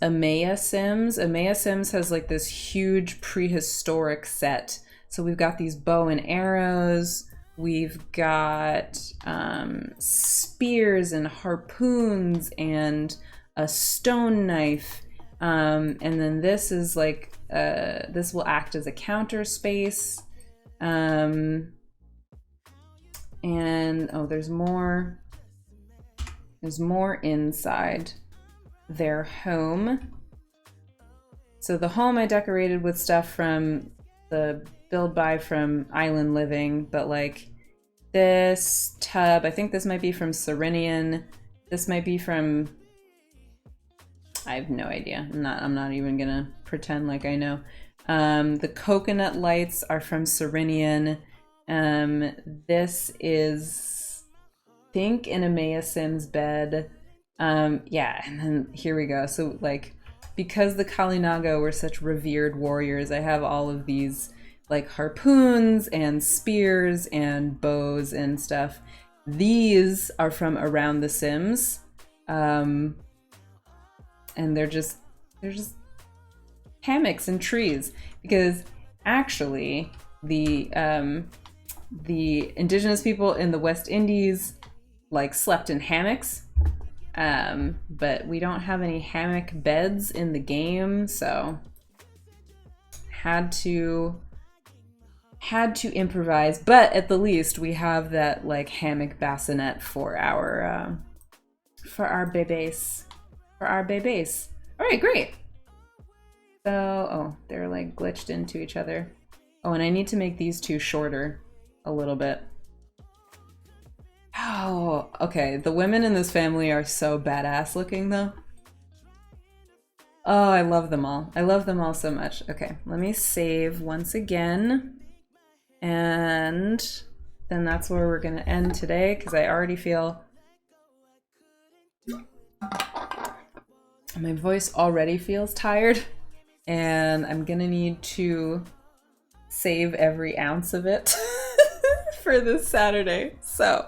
Amaya Sims. Amaya Sims has like this huge prehistoric set. So we've got these bow and arrows. We've got spears and harpoons and a stone knife. And then this is like, this will act as a counter space. And oh, there's more inside their home. So the home I decorated with stuff from the build buy from Island Living, but like this tub, I think this might be from Serenian. This might be from, I have no idea. I'm not even gonna pretend like I know. The coconut lights are from Serenian. This is, I think, an Amaya Sims bed. Yeah, and then here we go. So like, because the Kalinaga were such revered warriors, I have all of these like harpoons and spears and bows and stuff. These are from Around the Sims. And they're just hammocks and trees, because actually the indigenous people in the West Indies like slept in hammocks, but we don't have any hammock beds in the game, so had to improvise. But at the least we have that like hammock bassinet for our bebés. All right, great. So, oh, they're like glitched into each other. Oh, and I need to make these two shorter a little bit. Oh, okay. The women in this family are so badass looking though. Oh, I love them all. I love them all so much. Okay, let me save once again. And then that's where we're gonna end today, because I already feel my voice already feels tired, and I'm gonna need to save every ounce of it for this Saturday. So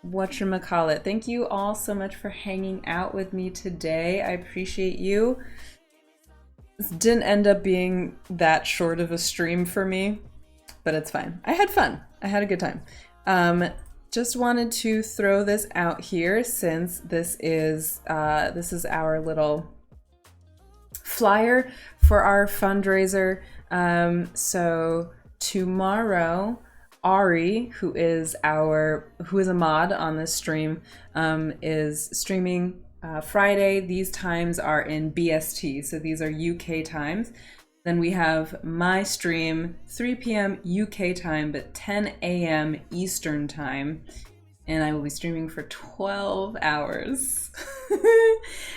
whatchamacallit, thank you all so much for hanging out with me today. I appreciate you. This didn't end up being that short of a stream for me, but it's fine. I had fun. I had a good time. Just wanted to throw this out here, since this is our little flyer for our fundraiser. So tomorrow, Ari, who is a mod on this stream, is streaming Friday. These times are in BST, so these are UK times. Then we have my stream, 3 p.m. UK time, but 10 a.m. Eastern time. And I will be streaming for 12 hours.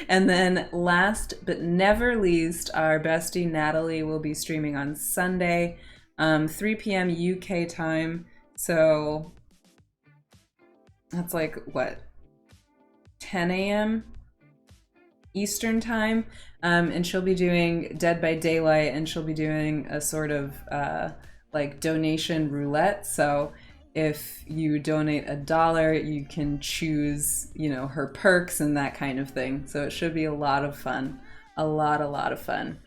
And then last but never least, our bestie Natalie will be streaming on Sunday, 3 p.m. UK time. So that's like, what, 10 a.m. Eastern time? And she'll be doing Dead by Daylight, and she'll be doing a sort of like donation roulette. So if you donate $1, you can choose, you know, her perks and that kind of thing. So it should be a lot of fun, a lot of fun.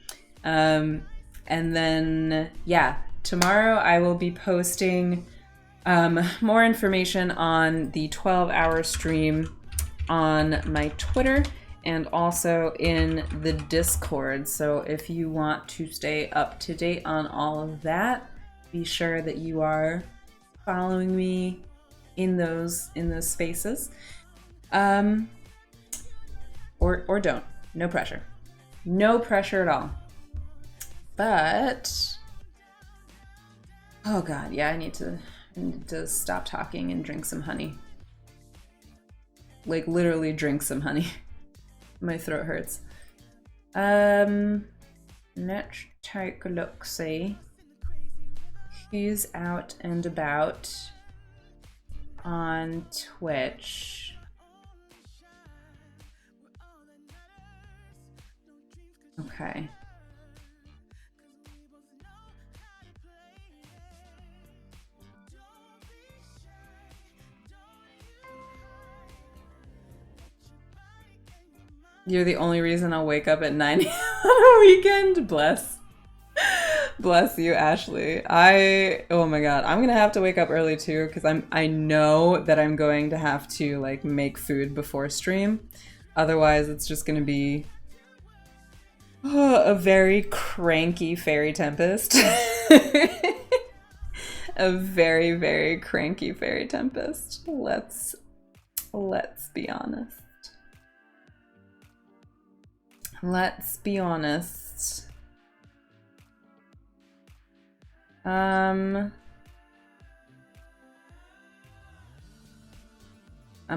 And then, yeah, tomorrow I will be posting more information on the 12-hour stream on my Twitter and also in the Discord. So if you want to stay up to date on all of that, be sure that you are following me in those spaces, or don't. No pressure at all. But oh god, yeah, I need to stop talking and drink some honey. Like literally drink some honey. My throat hurts. Let's take a look, see who's out and about on Twitch. Okay. You're the only reason I'll wake up at 9 on a weekend. Bless you, Ashley. Oh my god, I'm gonna have to wake up early too, because I know that I'm going to have to like make food before stream. Otherwise, it's just gonna be a very cranky fairy tempest. A very, very cranky fairy tempest. Let's be honest. Let's be honest. I'm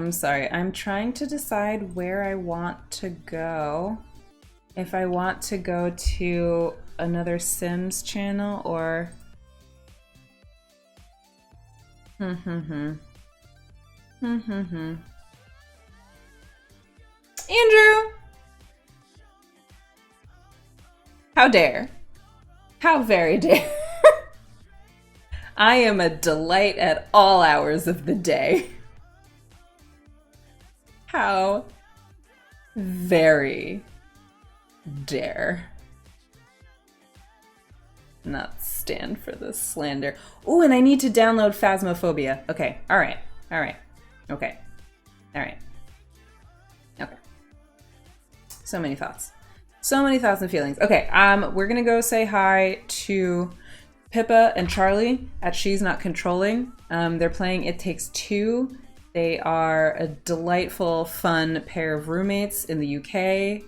sorry, I'm trying to decide where I want to go. If I want to go to another Sims channel or... Andrew! How dare? How very dare. I am a delight at all hours of the day. How very dare not stand for this slander. Oh, and I need to download Phasmophobia. Okay, alright, okay, alright. Okay. So many thoughts. So many thoughts and feelings. Okay, we're gonna go say hi to Pippa and Charlie at She's Not Controlling. They're playing It Takes Two. They are a delightful, fun pair of roommates in the UK.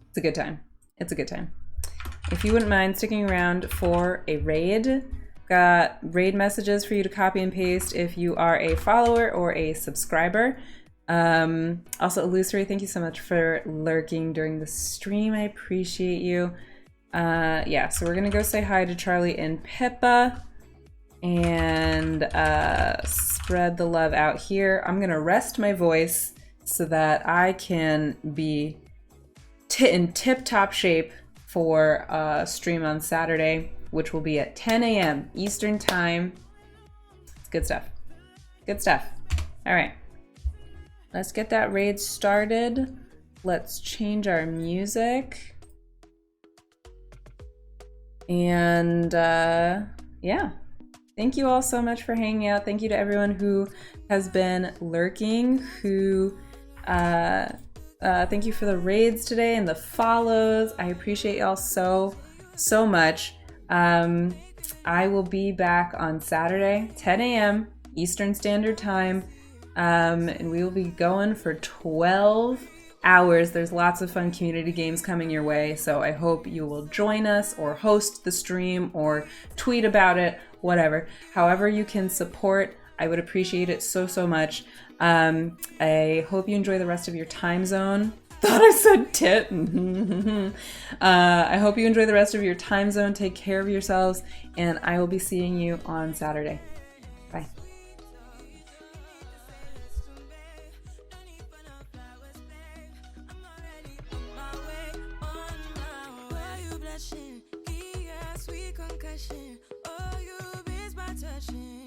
It's a good time. It's a good time. If you wouldn't mind sticking around for a raid, got raid messages for you to copy and paste if you are a follower or a subscriber. Also, Illusory, thank you so much for lurking during the stream. I appreciate you. Yeah, so we're gonna go say hi to Charlie and Pippa and spread the love out here. I'm gonna rest my voice so that I can be in tip-top shape for stream on Saturday, which will be at 10 a.m. Eastern time. It's good stuff. Good stuff. All right. Let's get that raid started. Let's change our music. And yeah, thank you all so much for hanging out. Thank you to everyone who has been lurking, thank you for the raids today and the follows. I appreciate y'all so so much. I will be back on Saturday, 10 a.m. Eastern Standard Time, and we will be going for 12 hours. There's lots of fun community games coming your way, so I hope you will join us or host the stream or tweet about it, whatever. However you can support, I would appreciate it so, so much. I hope you enjoy the rest of your time zone. Thought I said tit. I hope you enjoy the rest of your time zone. Take care of yourselves, and I will be seeing you on Saturday. Bye. Sweet concussion, oh, you miss my touching.